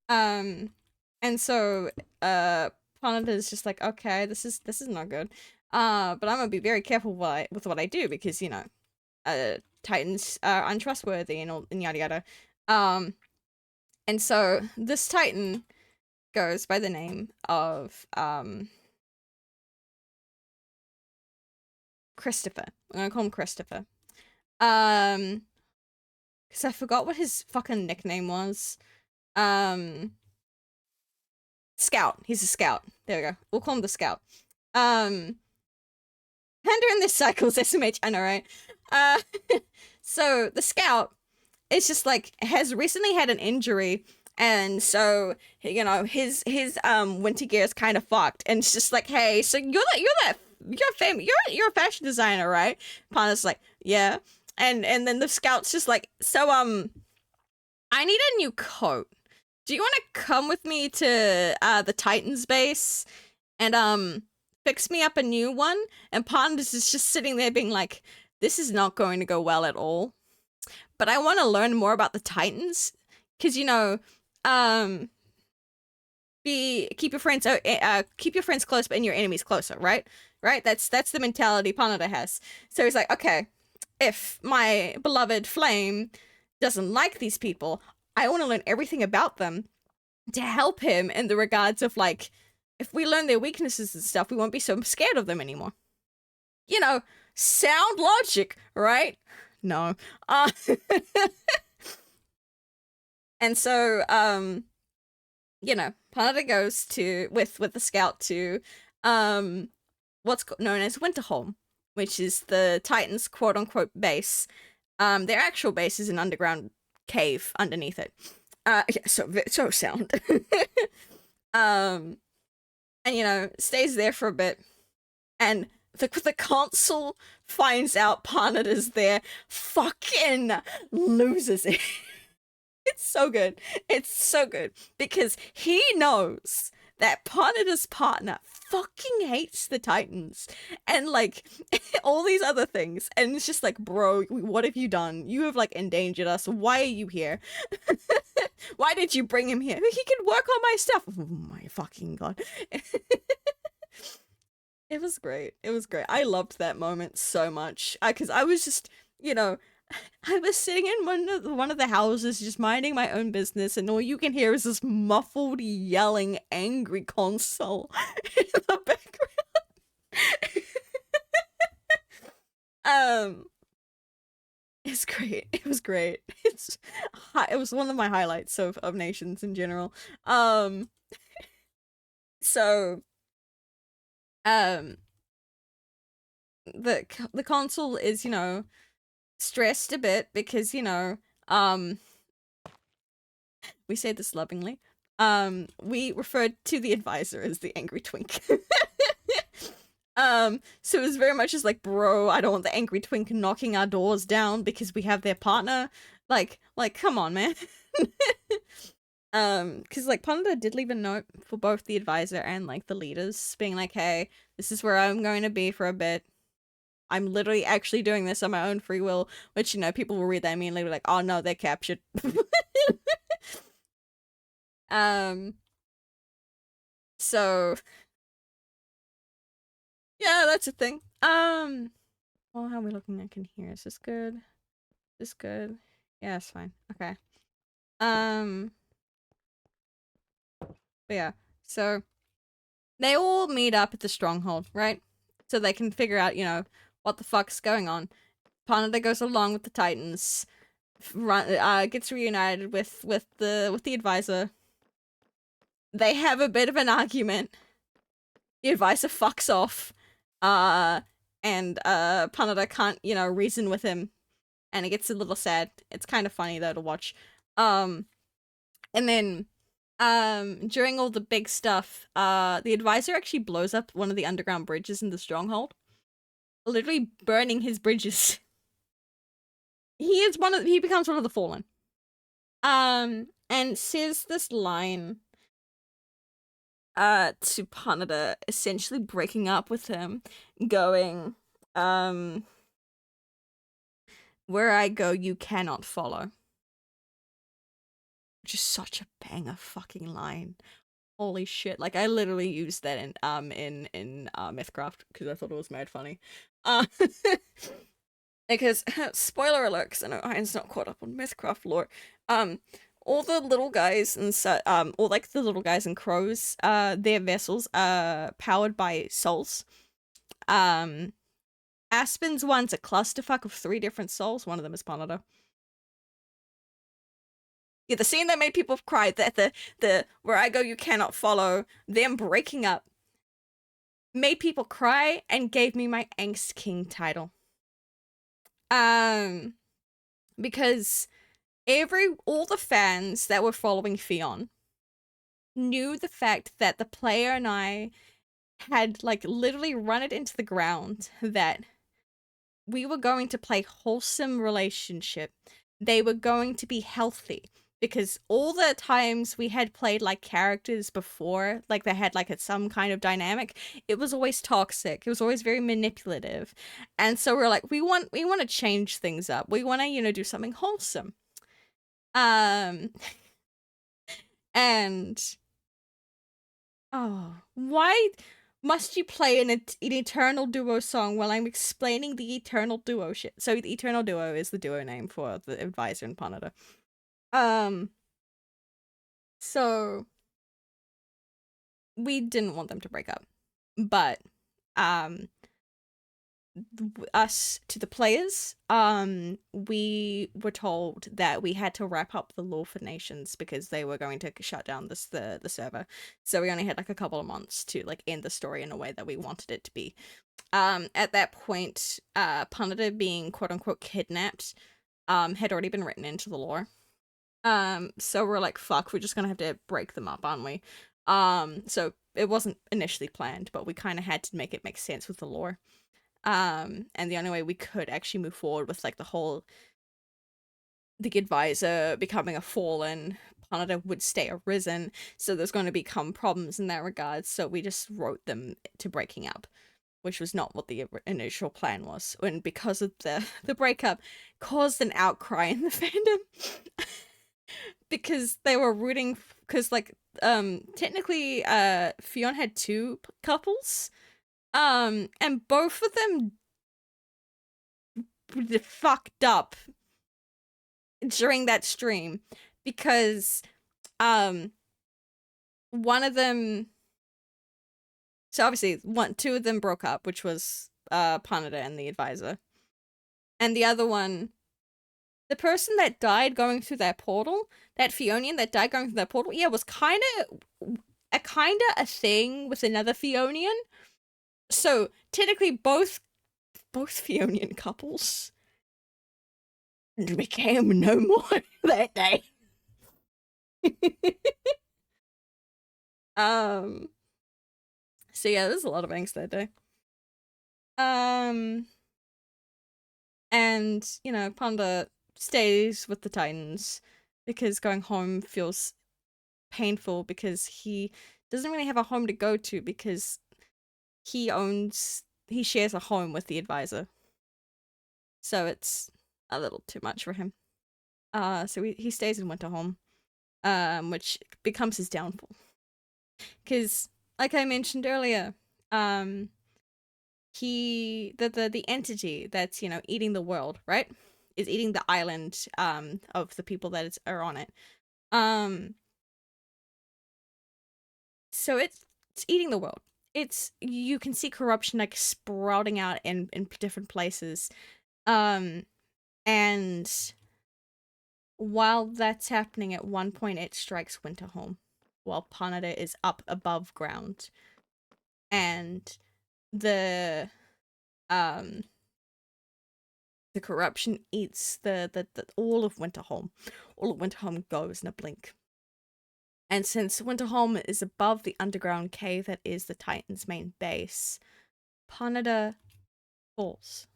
And so Panada's just like, okay, this is not good. But I'm gonna be very careful with what I do, because, you know, Titans are untrustworthy and all, and yada yada. And so this Titan goes by the name of Christopher. I'm gonna call him Christopher. Because I forgot what his fucking nickname was. Scout. He's a scout. There we go. We'll call him the Scout. Panda in this cycles SMH, I know, right? So the Scout is just like, has recently had an injury, and so, you know, his winter gear is kind of fucked, and it's just like, hey, so you're a fashion designer, right? Panda's like, yeah. And then the Scout's just like, so I need a new coat. Do you want to come with me to the Titans base and fix me up a new one? And Pandas is just sitting there being like, this is not going to go well at all. But I want to learn more about the Titans, because, you know, keep your friends close, but your enemies closer, right? Right? That's the mentality Panada has. So he's like, okay, if my beloved Flame doesn't like these people, I want to learn everything about them to help him in the regards of, like, if we learn their weaknesses and stuff, we won't be so scared of them anymore. You know, sound logic, right? No. And so, you know, Panada goes to with the Scout to what's known as Winterholm, which is the Titans' quote unquote base. Their actual base is an underground cave underneath it. Yeah, so sound. And, you know, stays there for a bit, and the consul finds out Panada's there, fucking loses it. It's so good. It's so good, because he knows that Panada's partner fucking hates the Titans and, like, all these other things. And it's just like, bro, what have you done? You have, like, endangered us. Why are you here? Why did you bring him here? He can work on my stuff. Oh my fucking god. It was great. It was great. I loved that moment so much. Because I was just, you know, I was sitting in one of the houses, just minding my own business, and all you can hear is this muffled, yelling, angry console in the background. It's great. It was great. It was one of my highlights of Nations in general. So, the consul is, you know, stressed a bit because, you know, we say this lovingly. We referred to the advisor as the angry twink. So it was very much just like, bro, I don't want the angry twink knocking our doors down because we have their partner. Like, come on, man. Because, like, Panada did leave a note for both the advisor and, like, the leaders, being like, hey, this is where I'm going to be for a bit. I'm literally actually doing this on my own free will, which, you know, people will read that immediately and be like, oh no, they're captured. So yeah, that's a thing. Well, how are we looking? I can hear. Is this good? Is this good? Yeah, it's fine. Okay. But yeah, so they all meet up at the stronghold, right? So they can figure out, you know, what the fuck's going on. Panada goes along with the Titans, gets reunited with the advisor. They have a bit of an argument. The advisor fucks off, and Panada can't, reason with him, and it gets a little sad. It's kind of funny though to watch. And then during all the big stuff, the advisor actually blows up one of the underground bridges in the stronghold, literally burning his bridges. He becomes one of the fallen. And says this line to Panada, essentially breaking up with him, going, where I go you cannot follow. Which is such a banger fucking line. Holy shit. Like, I literally used that in Mythcraft because I thought it was mad funny. Because, spoiler alert, because I know Iron's not caught up on Mythcraft lore, all the little guys and or like the little guys and crows, their vessels are powered by souls. Aspen's one's a clusterfuck of 3 different souls. One of them is Panada. Yeah, the scene that made people cry, that the where I go you cannot follow, them breaking up, made people cry and gave me my Angst King title. Because all the fans that were following Fionn knew the fact that the player and I had like literally run it into the ground that we were going to play wholesome relationship. They were going to be healthy. Because all the times we had played like characters before, like they had like some kind of dynamic, it was always toxic. It was always very manipulative. And so we're like, we want to change things up. We want to, do something wholesome. And why must you play an Eternal Duo song while I'm explaining the Eternal Duo shit? So the Eternal Duo is the duo name for the advisor and Panada. So we didn't want them to break up, but us to the players, we were told that we had to wrap up the Law for Nations because they were going to shut down the server. So we only had like a couple of months to like end the story in a way that we wanted it to be. At that point, Panada being quote unquote kidnapped, had already been written into the lore. So we're like, fuck, we're just gonna have to break them up, aren't we? So it wasn't initially planned, but we kind of had to make it make sense with the lore. And the only way we could actually move forward with like the advisor becoming a fallen, Panada would stay arisen, so there's going to become problems in that regard, so we just wrote them to breaking up, which was not what the initial plan was. And because of the breakup caused an outcry in the fandom. Because they were rooting, because like technically Fionn had 2 couples, and both of them fucked up during that stream because one of them, so obviously 2 of them broke up, which was Panada and the advisor, and the other one, the person that died going through that portal, that Fionian that died going through that portal, yeah, was kind of a thing with another Fionian. So technically both Fionian couples became no more that day. So yeah, there's a lot of angst that day. And Panda stays with the Titans because going home feels painful because he doesn't really have a home to go to because he shares a home with the advisor. So it's a little too much for him. So he stays in Winterholm, which becomes his downfall. Because, like I mentioned earlier, the entity that's, eating the world, right? Is eating the island, of the people that are on it. So it's eating the world. You can see corruption like sprouting out in different places. And while that's happening, at one point it strikes Winterholm while Panada is up above ground. And the um the corruption eats the all of Winterholm. All of Winterholm goes in a blink. And since Winterholm is above the underground cave that is the Titan's main base, Panada falls.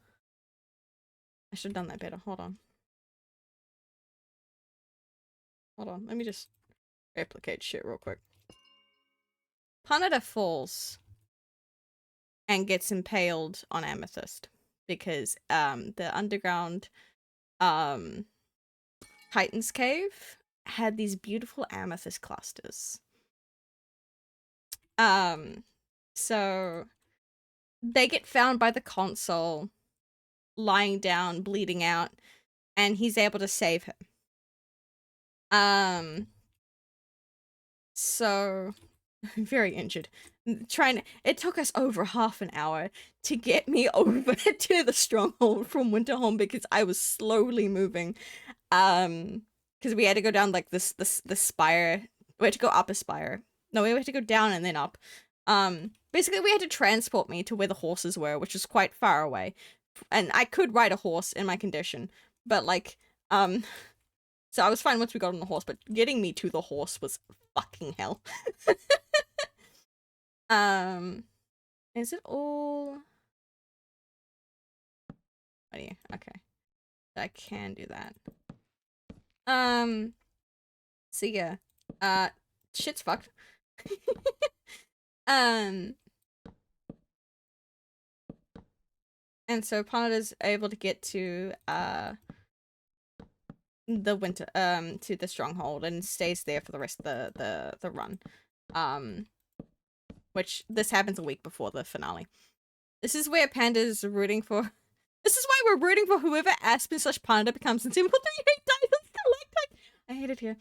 I should have done that better. Hold on. Let me just replicate shit real quick. Panada falls and gets impaled on Amethyst because the underground Titan's cave had these beautiful amethyst clusters. So they get found by the consul lying down, bleeding out, and he's able to save him. So very injured. It took us over half an hour to get me over to the stronghold from Winterholm because I was slowly moving. Because we had to go down like this spire. We had to go up a spire. No, we had to go down and then up. Basically we had to transport me to where the horses were, which was quite far away. And I could ride a horse in my condition, but like, so I was fine once we got on the horse, but getting me to the horse was fucking hell. Is it all? Oh yeah, okay. I can do that. So yeah. Shit's fucked. And so Panada's able to get to to the stronghold and stays there for the rest of the run. Which this happens a week before the finale. This is where Panda's rooting for. This is why we're rooting for whoever Aspen / Panda becomes in Symbol 3 Diamonds. I hate it here.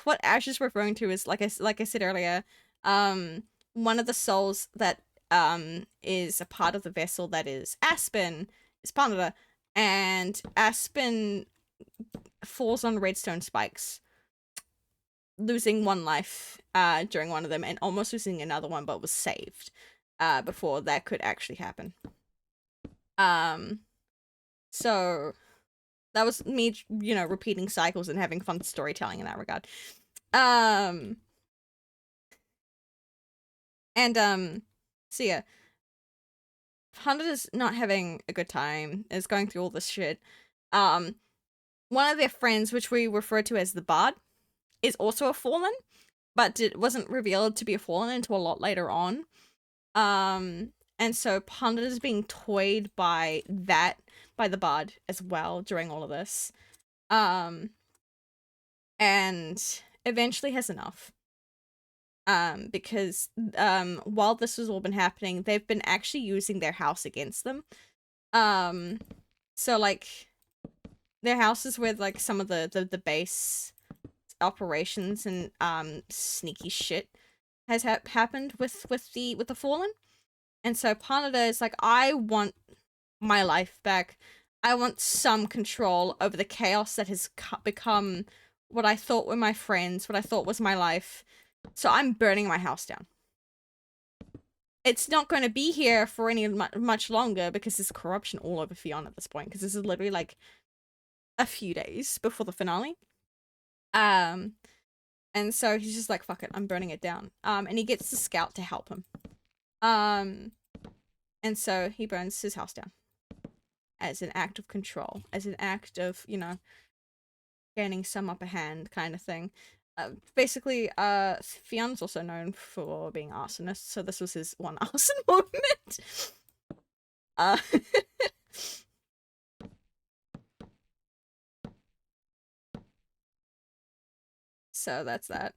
What Ash is referring to is like I said earlier, one of the souls that is a part of the vessel that is Aspen is Panda, and Aspen falls on redstone spikes, losing one life during one of them and almost losing another one, but was saved before that could actually happen. So that was me, repeating cycles and having fun storytelling in that regard. So yeah, Honda's not having a good time, is going through all this shit. One of their friends, which we refer to as the Bard, is also a Fallen, but it wasn't revealed to be a Fallen until a lot later on. And so Panda is being toyed by the Bard as well during all of this. And eventually has enough. Because while this has all been happening, they've been actually using their house against them. So like their house is where like some of the base operations and sneaky shit has happened with the Fallen. And so Panada is like, I want my life back. I want some control over the chaos that has become what I thought were my friends, what I thought was my life. So I'm burning my house down. It's not going to be here for any much longer because there's corruption all over Fion at this point. Because this is literally like a few days before the finale. And so he's just like, fuck it, I'm burning it down. And he gets the scout to help him. And so he burns his house down as an act of control, as an act of, gaining some upper hand kind of thing. Basically, Fion's also known for being arsonist, so this was his one arson moment. So that's that.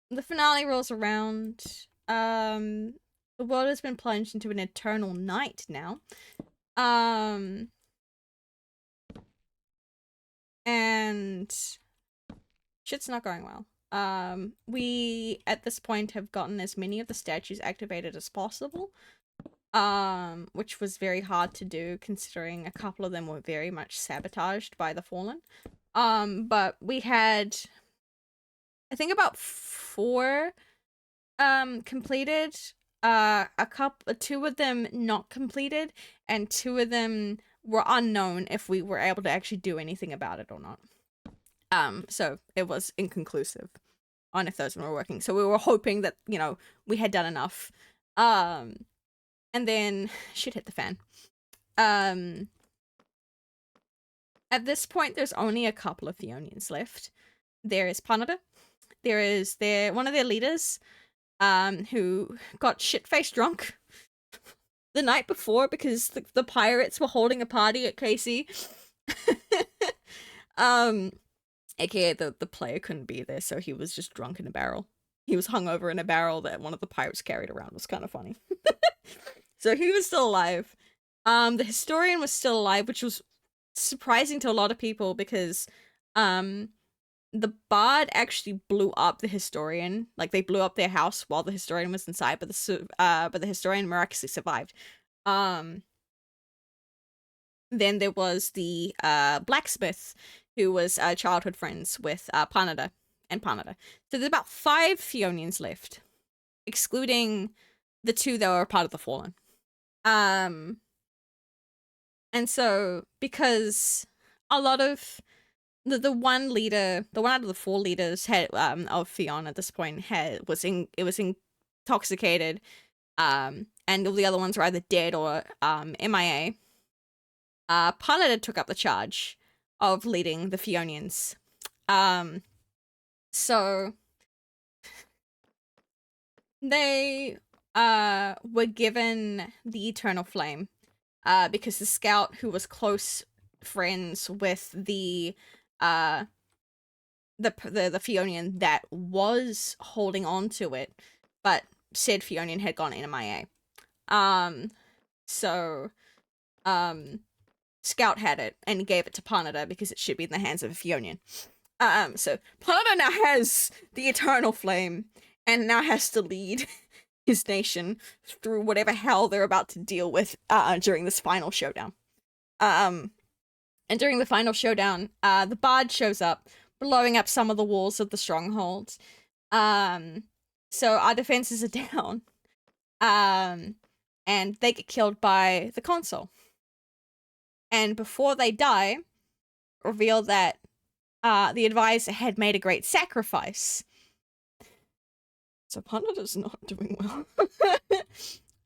The finale rolls around. The world has been plunged into an eternal night now. And shit's not going well. We, at this point, have gotten as many of the statues activated as possible. which was very hard to do considering a couple of them were very much sabotaged by the Fallen. But we had, I think, about 4 completed, two of them not completed, and 2 of them were unknown if we were able to actually do anything about it or not. So it was inconclusive on if those were working. So we were hoping that, you know, we had done enough. And then shit hit the fan. At this point, there's only a couple of Fionians left. There is Panada. There is one of their leaders, who got shit-faced drunk the night before because the pirates were holding a party at Casey. AKA the player couldn't be there, so he was just drunk in a barrel. He was hungover in a barrel that one of the pirates carried around. It was kind of funny. So he was still alive. The historian was still alive, which was surprising to a lot of people because the bard actually blew up the historian. Like, they blew up their house while the historian was inside, but the historian miraculously survived. Then there was the blacksmith who was childhood friends with Panada and Panada. So there's about 5 Fionians left, excluding the 2 that were part of the Fallen. And so because a lot of the one leader, the one out of the 4 leaders had of Fionn at this point was intoxicated, and all the other ones were either dead or MIA. Panada took up the charge of leading the Fionians. So they were given the Eternal Flame because the scout who was close friends with the Fionian that was holding on to it, but said Fionian had gone MIA. So Scout had it and gave it to Panada because it should be in the hands of a Fionian. So Panada now has the Eternal Flame and now has to lead his nation through whatever hell they're about to deal with during this final showdown. And during the final showdown, the Bard shows up, blowing up some of the walls of the stronghold. So our defenses are down. And they get killed by the consul. And before they die, reveal that the advisor had made a great sacrifice. So Panada's not doing well.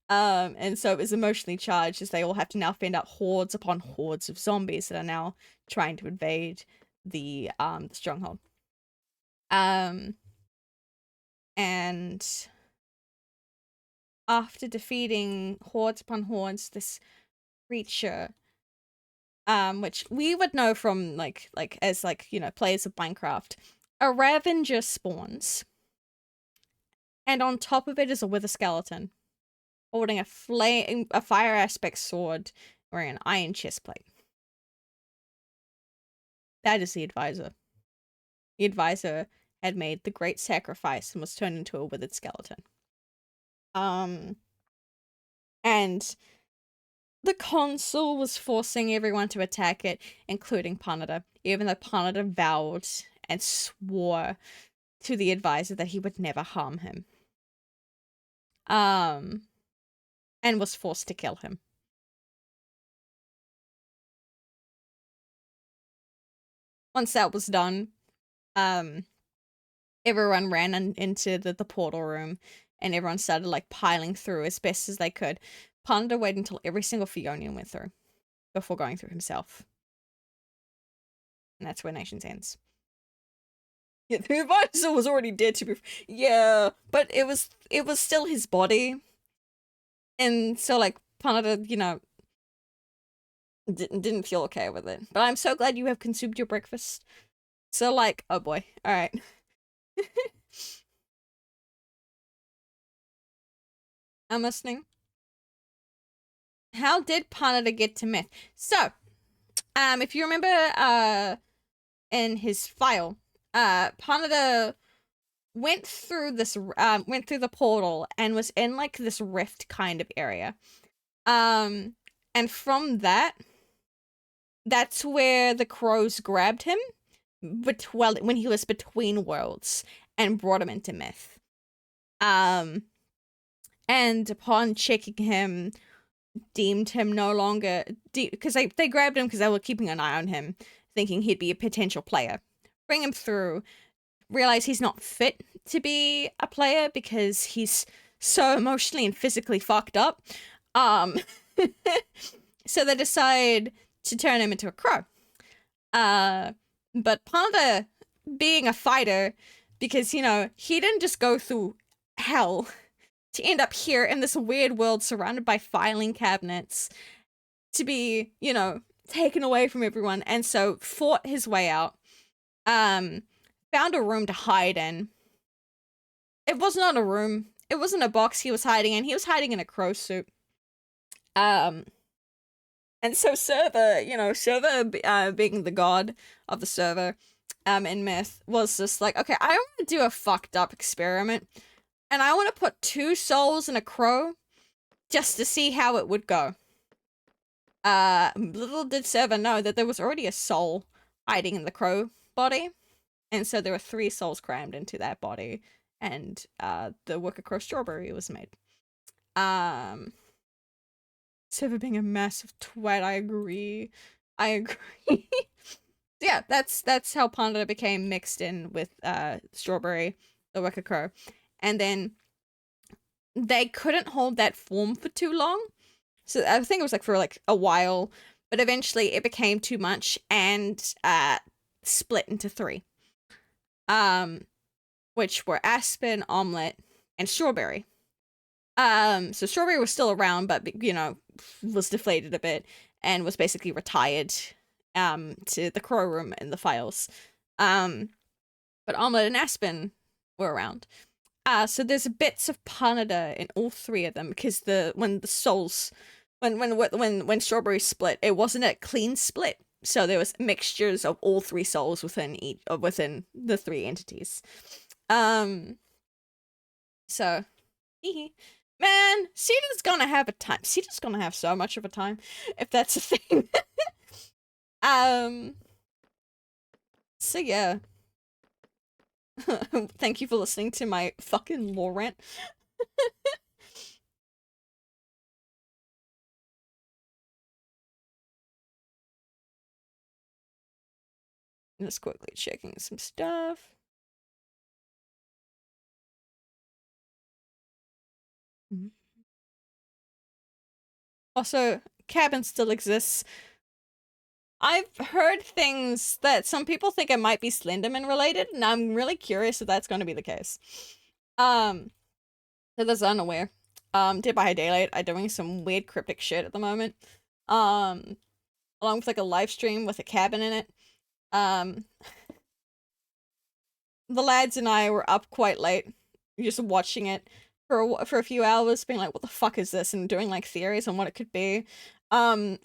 And so it was emotionally charged as they all have to now fend out hordes upon hordes of zombies that are now trying to invade the stronghold. And after defeating hordes upon hordes, this creature, which we would know from as players of Minecraft, a Ravager spawns, and on top of it is a Wither skeleton, holding a fire aspect sword, wearing an iron chestplate. That is the advisor. The advisor had made the great sacrifice and was turned into a withered skeleton. And the consul was forcing everyone to attack it, including Panada, even though Panada vowed and swore to the advisor that he would never harm him. And was forced to kill him. Once that was done, everyone ran into the portal room, and everyone started piling through as best as they could. Panada waited until every single Fionian went through before going through himself. And that's where Nations ends. Yeah, the advisor was already dead to be. Yeah, but it was still his body, and so Panada, didn't feel okay with it. But I'm so glad you have consumed your breakfast. So oh boy, all right. I'm listening. How did Panada get to Myth? So, if you remember, in his file, Panada went through the portal and was in this rift kind of area. Um, and from that, that's where the crows grabbed him, but well, when he was between worlds, and brought him into myth. Um, and upon checking him, deemed him no longer because they grabbed him because they were keeping an eye on him, thinking he'd be a potential player. Bring him through, realize he's not fit to be a player because he's so emotionally and physically fucked up. Um, so they decide to turn him into a crow. But Panda, being a fighter, because you know he didn't just go through hell to end up here in this weird world surrounded by filing cabinets to be, you know, taken away from everyone, and so fought his way out. Um, Found a room to hide in. It was not a room. It wasn't a box he was hiding in. He was hiding in a crow suit. Um, and so Server, you know, Server being the god of the server, in myth, was just like, okay, I want to do a fucked up experiment, and I want to put 2 souls in a crow just to see how it would go. Little did Server know that there was already a soul hiding in the crow body, and so there were 3 souls crammed into that body, and the Wicker Crow strawberry was made. Server being a massive twat, I agree. I agree. Yeah, that's how Panda became mixed in with strawberry, the Wicker Crow, and then they couldn't hold that form for too long. So I think it was like for like a while, but eventually it became too much and split into 3. Which were Aspen, Omelette, and Strawberry. So Strawberry was still around, but you know, was deflated a bit and was basically retired to the Crow Room in the files. But Omelette and Aspen were around. So there's bits of Panada in all 3 of them because when the souls when Strawberry split, it wasn't a clean split. So there was mixtures of all 3 souls within within the 3 entities. So man, Cedar's gonna have a time. Cedar's gonna have so much of a time if that's a thing. um so yeah. Thank you for listening to my fucking lore rant. Just quickly checking some stuff. Also, cabin still exists. I've heard things that some people think it might be Slenderman related, and I'm really curious if that's going to be the case. So that's unaware. Dead by Daylight are doing some weird cryptic shit at the moment. Um, Along with like a live stream with a cabin in it. Um, the lads and I were up quite late, just watching it for a few hours, being like, "What the fuck is this?" and doing like theories on what it could be. Um,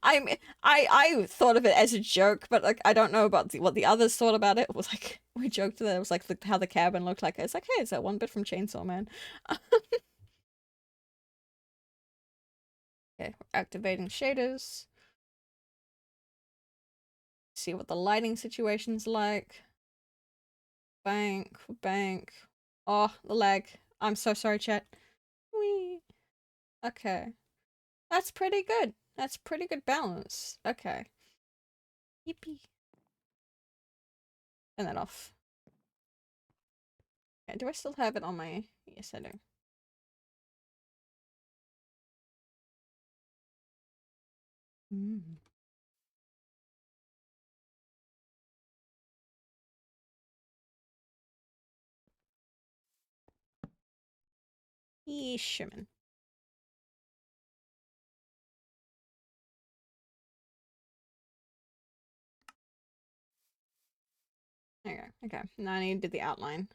I thought of it as a joke, but like I don't know about what the others thought about it. It was like we joked that it was like how the cabin looked like. It's like, hey, it's that one bit from Chainsaw Man. Okay, we're activating shaders. See what the lighting situation's like. Bank, bank. Oh, the lag. I'm so sorry, chat. Wee. Okay. That's pretty good. That's pretty good balance. Okay. Yippee. Turn that off. Okay, do I still have it on my... Yes, I do. Mm. Yeeshiman. There you go. Okay, now I need to do the outline.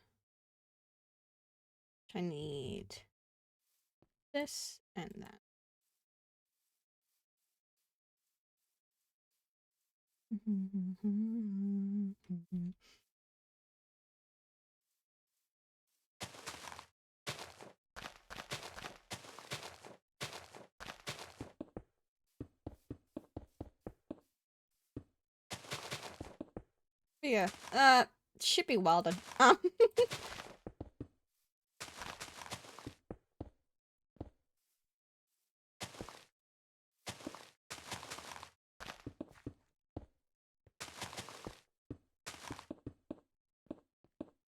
I need this and that. Yeah. Should be well done.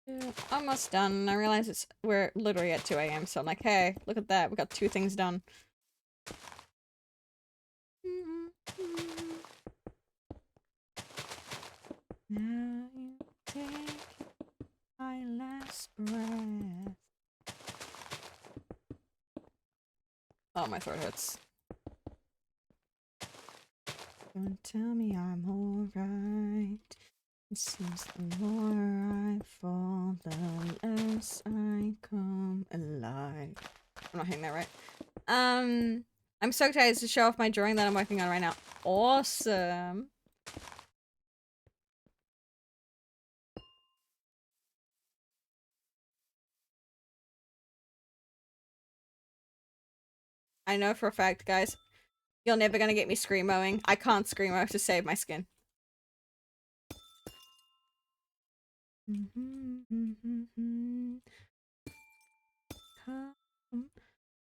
Yeah, almost done. I realize we're literally at 2 AM, so I'm like, hey, look at that. We got 2 things done. Now you take my last breath. Oh, my throat hurts. Don't tell me I'm alright. It seems the more I fall, the less I come alive. I'm not hitting that right. I'm so excited to show off my drawing that I'm working on right now. Awesome. I know for a fact, guys, you're never gonna get me screamoing. I can't screamo to save my skin.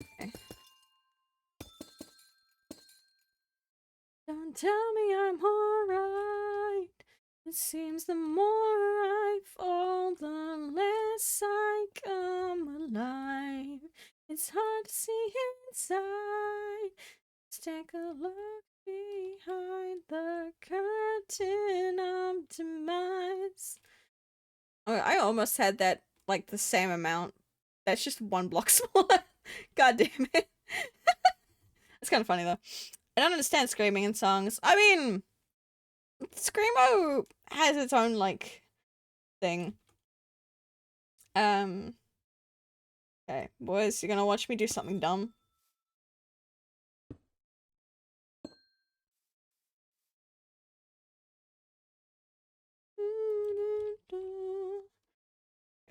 Okay. Don't tell me I'm alright. It seems the more I fall, the less I come alive. It's hard to see inside. Let's take a look behind the curtain of demise. Oh, I almost had that, like, the same amount. That's just 1 block smaller. God damn it. It's kind of funny, though. I don't understand screaming in songs. I mean, Screamo has its own, like, thing. Okay, boys, you're gonna watch me do something dumb.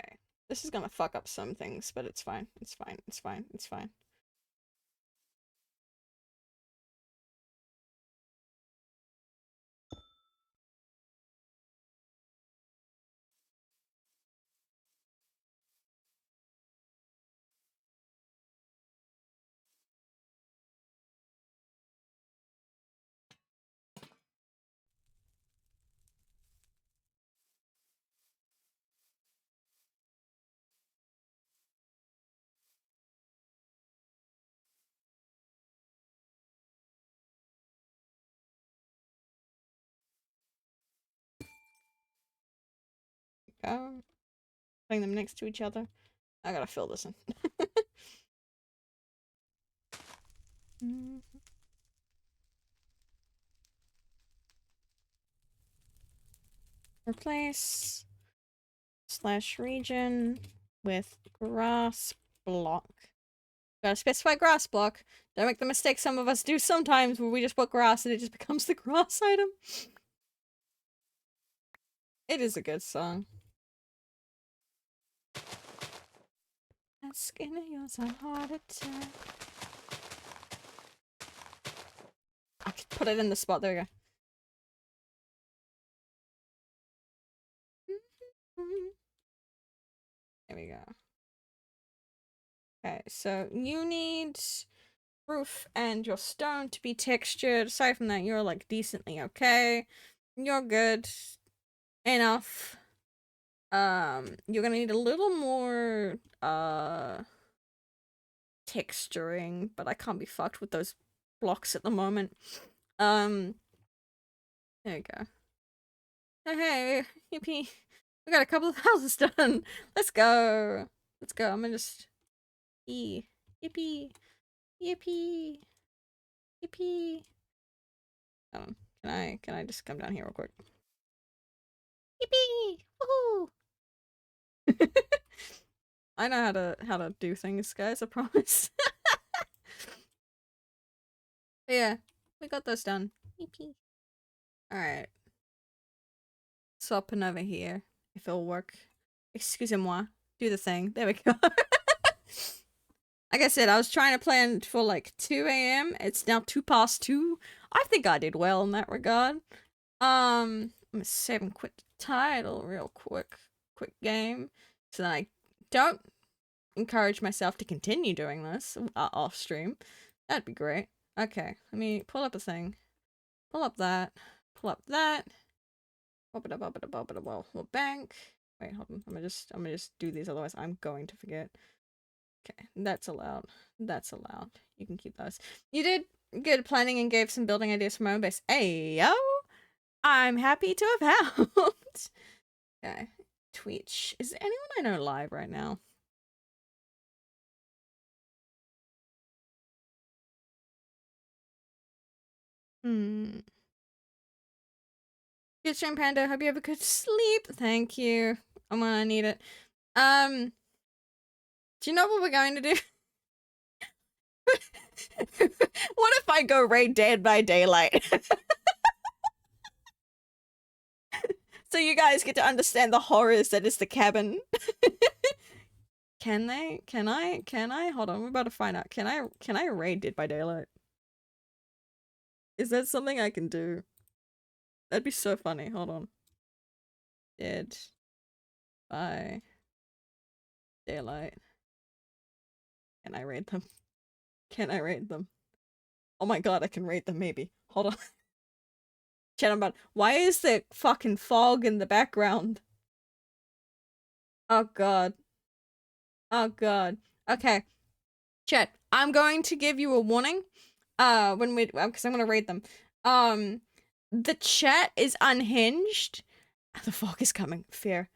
Okay, this is gonna fuck up some things, but it's fine. It's fine. It's fine. It's fine. Go. Putting them next to each other. I gotta fill this in. Replace / region with grass block. Gotta specify grass block. Don't make the mistake some of us do sometimes where we just put grass and it just becomes the grass item. It is a good song. That skin of yours a heart attack. I can put it in the spot. There we go. There we go. Okay, so you need roof and your stone to be textured. Aside from that, you're like decently okay. You're good enough. You're gonna need a little more texturing, but I can't be fucked with those blocks at the moment. There you go. Hey, yippee. We got a couple of houses done. Let's go. Let's go. I'm gonna just yippee. Yippee. Yippee. Can I just come down here real quick? Yippee! Woohoo! I know how to do things, guys, I promise. But yeah, we got those done. Yippee. Alright. Swapping over here, if it'll work. Excusez-moi. Do the thing. There we go. Like I said, I was trying to plan for like 2 AM. It's now 2 past 2. I think I did well in that regard. I'm gonna save and quit title real quick game, so that I don't encourage myself to continue doing this off stream. That'd be great. Okay, let me pull up a thing. Pull up that. Pull up that. Bank. Wait, hold on. I'm gonna just do these, otherwise I'm going to forget. Okay, that's allowed. That's allowed. You can keep those. You did good planning and gave some building ideas for my own base. Hey yo! I'm happy to have helped. Okay. Twitch. Is there anyone I know live right now? Good stream, Panda. Hope you have a good sleep. Thank you. I'm gonna need it. Do you know what we're going to do? What if I go raid Dead by Daylight? So you guys get to understand the horrors that is the cabin. Can they? Can I? Hold on, we're about to find out. Can I raid Dead by Daylight? Is that something I can do? That'd be so funny. Hold on. Dead by Daylight. Can I raid them? Can I raid them? Oh my god, I can raid them maybe. Hold on. Chat about why is there fucking fog in the background? Oh god. Oh god. Okay. Chat, I'm going to give you a warning. When we because I'm gonna raid them. The chat is unhinged. The fog is coming. Fear.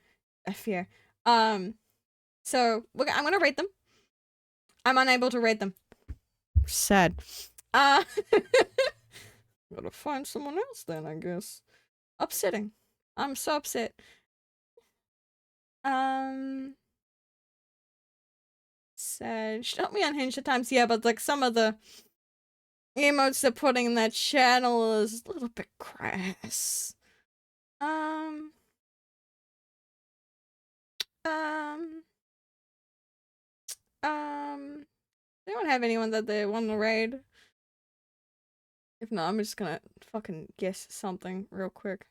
I fear. So I'm gonna rate them. I'm unable to rate them. Sad. Gotta find someone else then, I guess. Upsetting. I'm so upset. Sad. Don't be unhinged at times, yeah, but like some of the emotes they're putting in that channel is a little bit crass. They don't have anyone that they want to raid. If not, I'm just gonna fucking guess something real quick.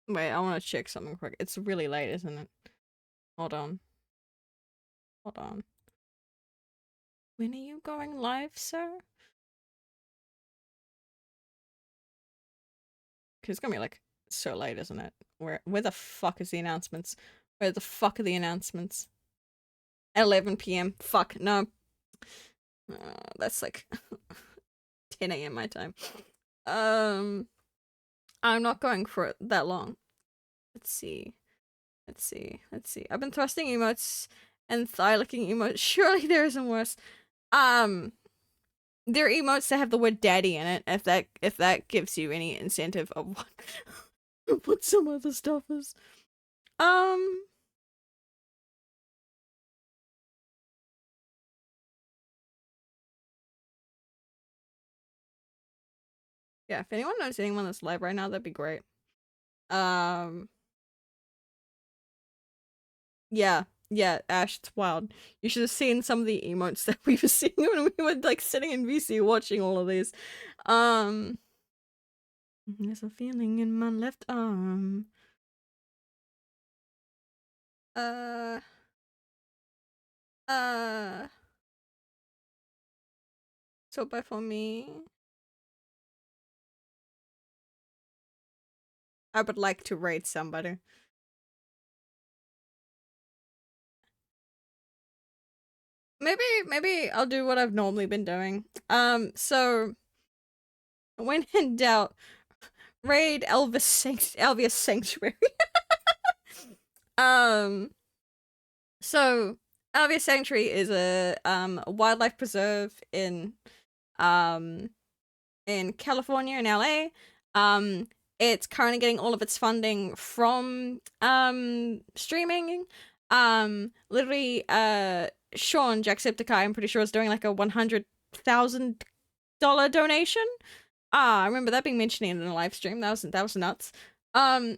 Wait, I want to check something quick. It's really late, isn't it? Hold on. Hold on. When are you going live, sir? Because it's gonna be like so late, isn't it? Where the fuck is the announcements? Where the fuck are the announcements? 11 p.m. Fuck, no. That's like 10 a.m. my time. I'm not going for it that long. Let's see. I've been thrusting emotes and thigh-licking emotes. Surely there isn't worse. There are emotes that have the word daddy in it, if that gives you any incentive of what some other stuff is. Yeah, if anyone knows anyone that's live right now, that'd be great. Yeah, Ash, it's wild. You should have seen some of the emotes that we were seeing when we were like sitting in VC watching all of these. There's a feeling in my left arm. So bye for me. I would like to raid somebody. Maybe I'll do what I've normally been doing. So when in doubt, raid Elvis Sanctuary. So Elvis Sanctuary is a wildlife preserve in California, in LA. It's currently getting all of its funding from streaming. Literally Sean Jacksepticeye, I'm pretty sure, is doing like a $100,000 donation. I remember that being mentioned in a live stream. That was nuts.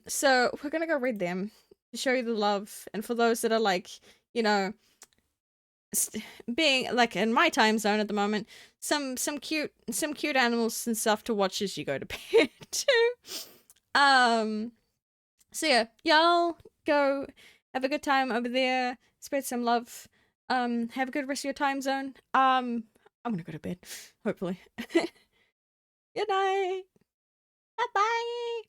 So we're gonna go read them to show you the love, and for those that are like, you know, being like in my time zone at the moment, some cute animals and stuff to watch as you go to bed too. So yeah, y'all go have a good time over there. Spread some love. Have a good rest of your time zone. I'm gonna go to bed, hopefully. Good night. Bye bye.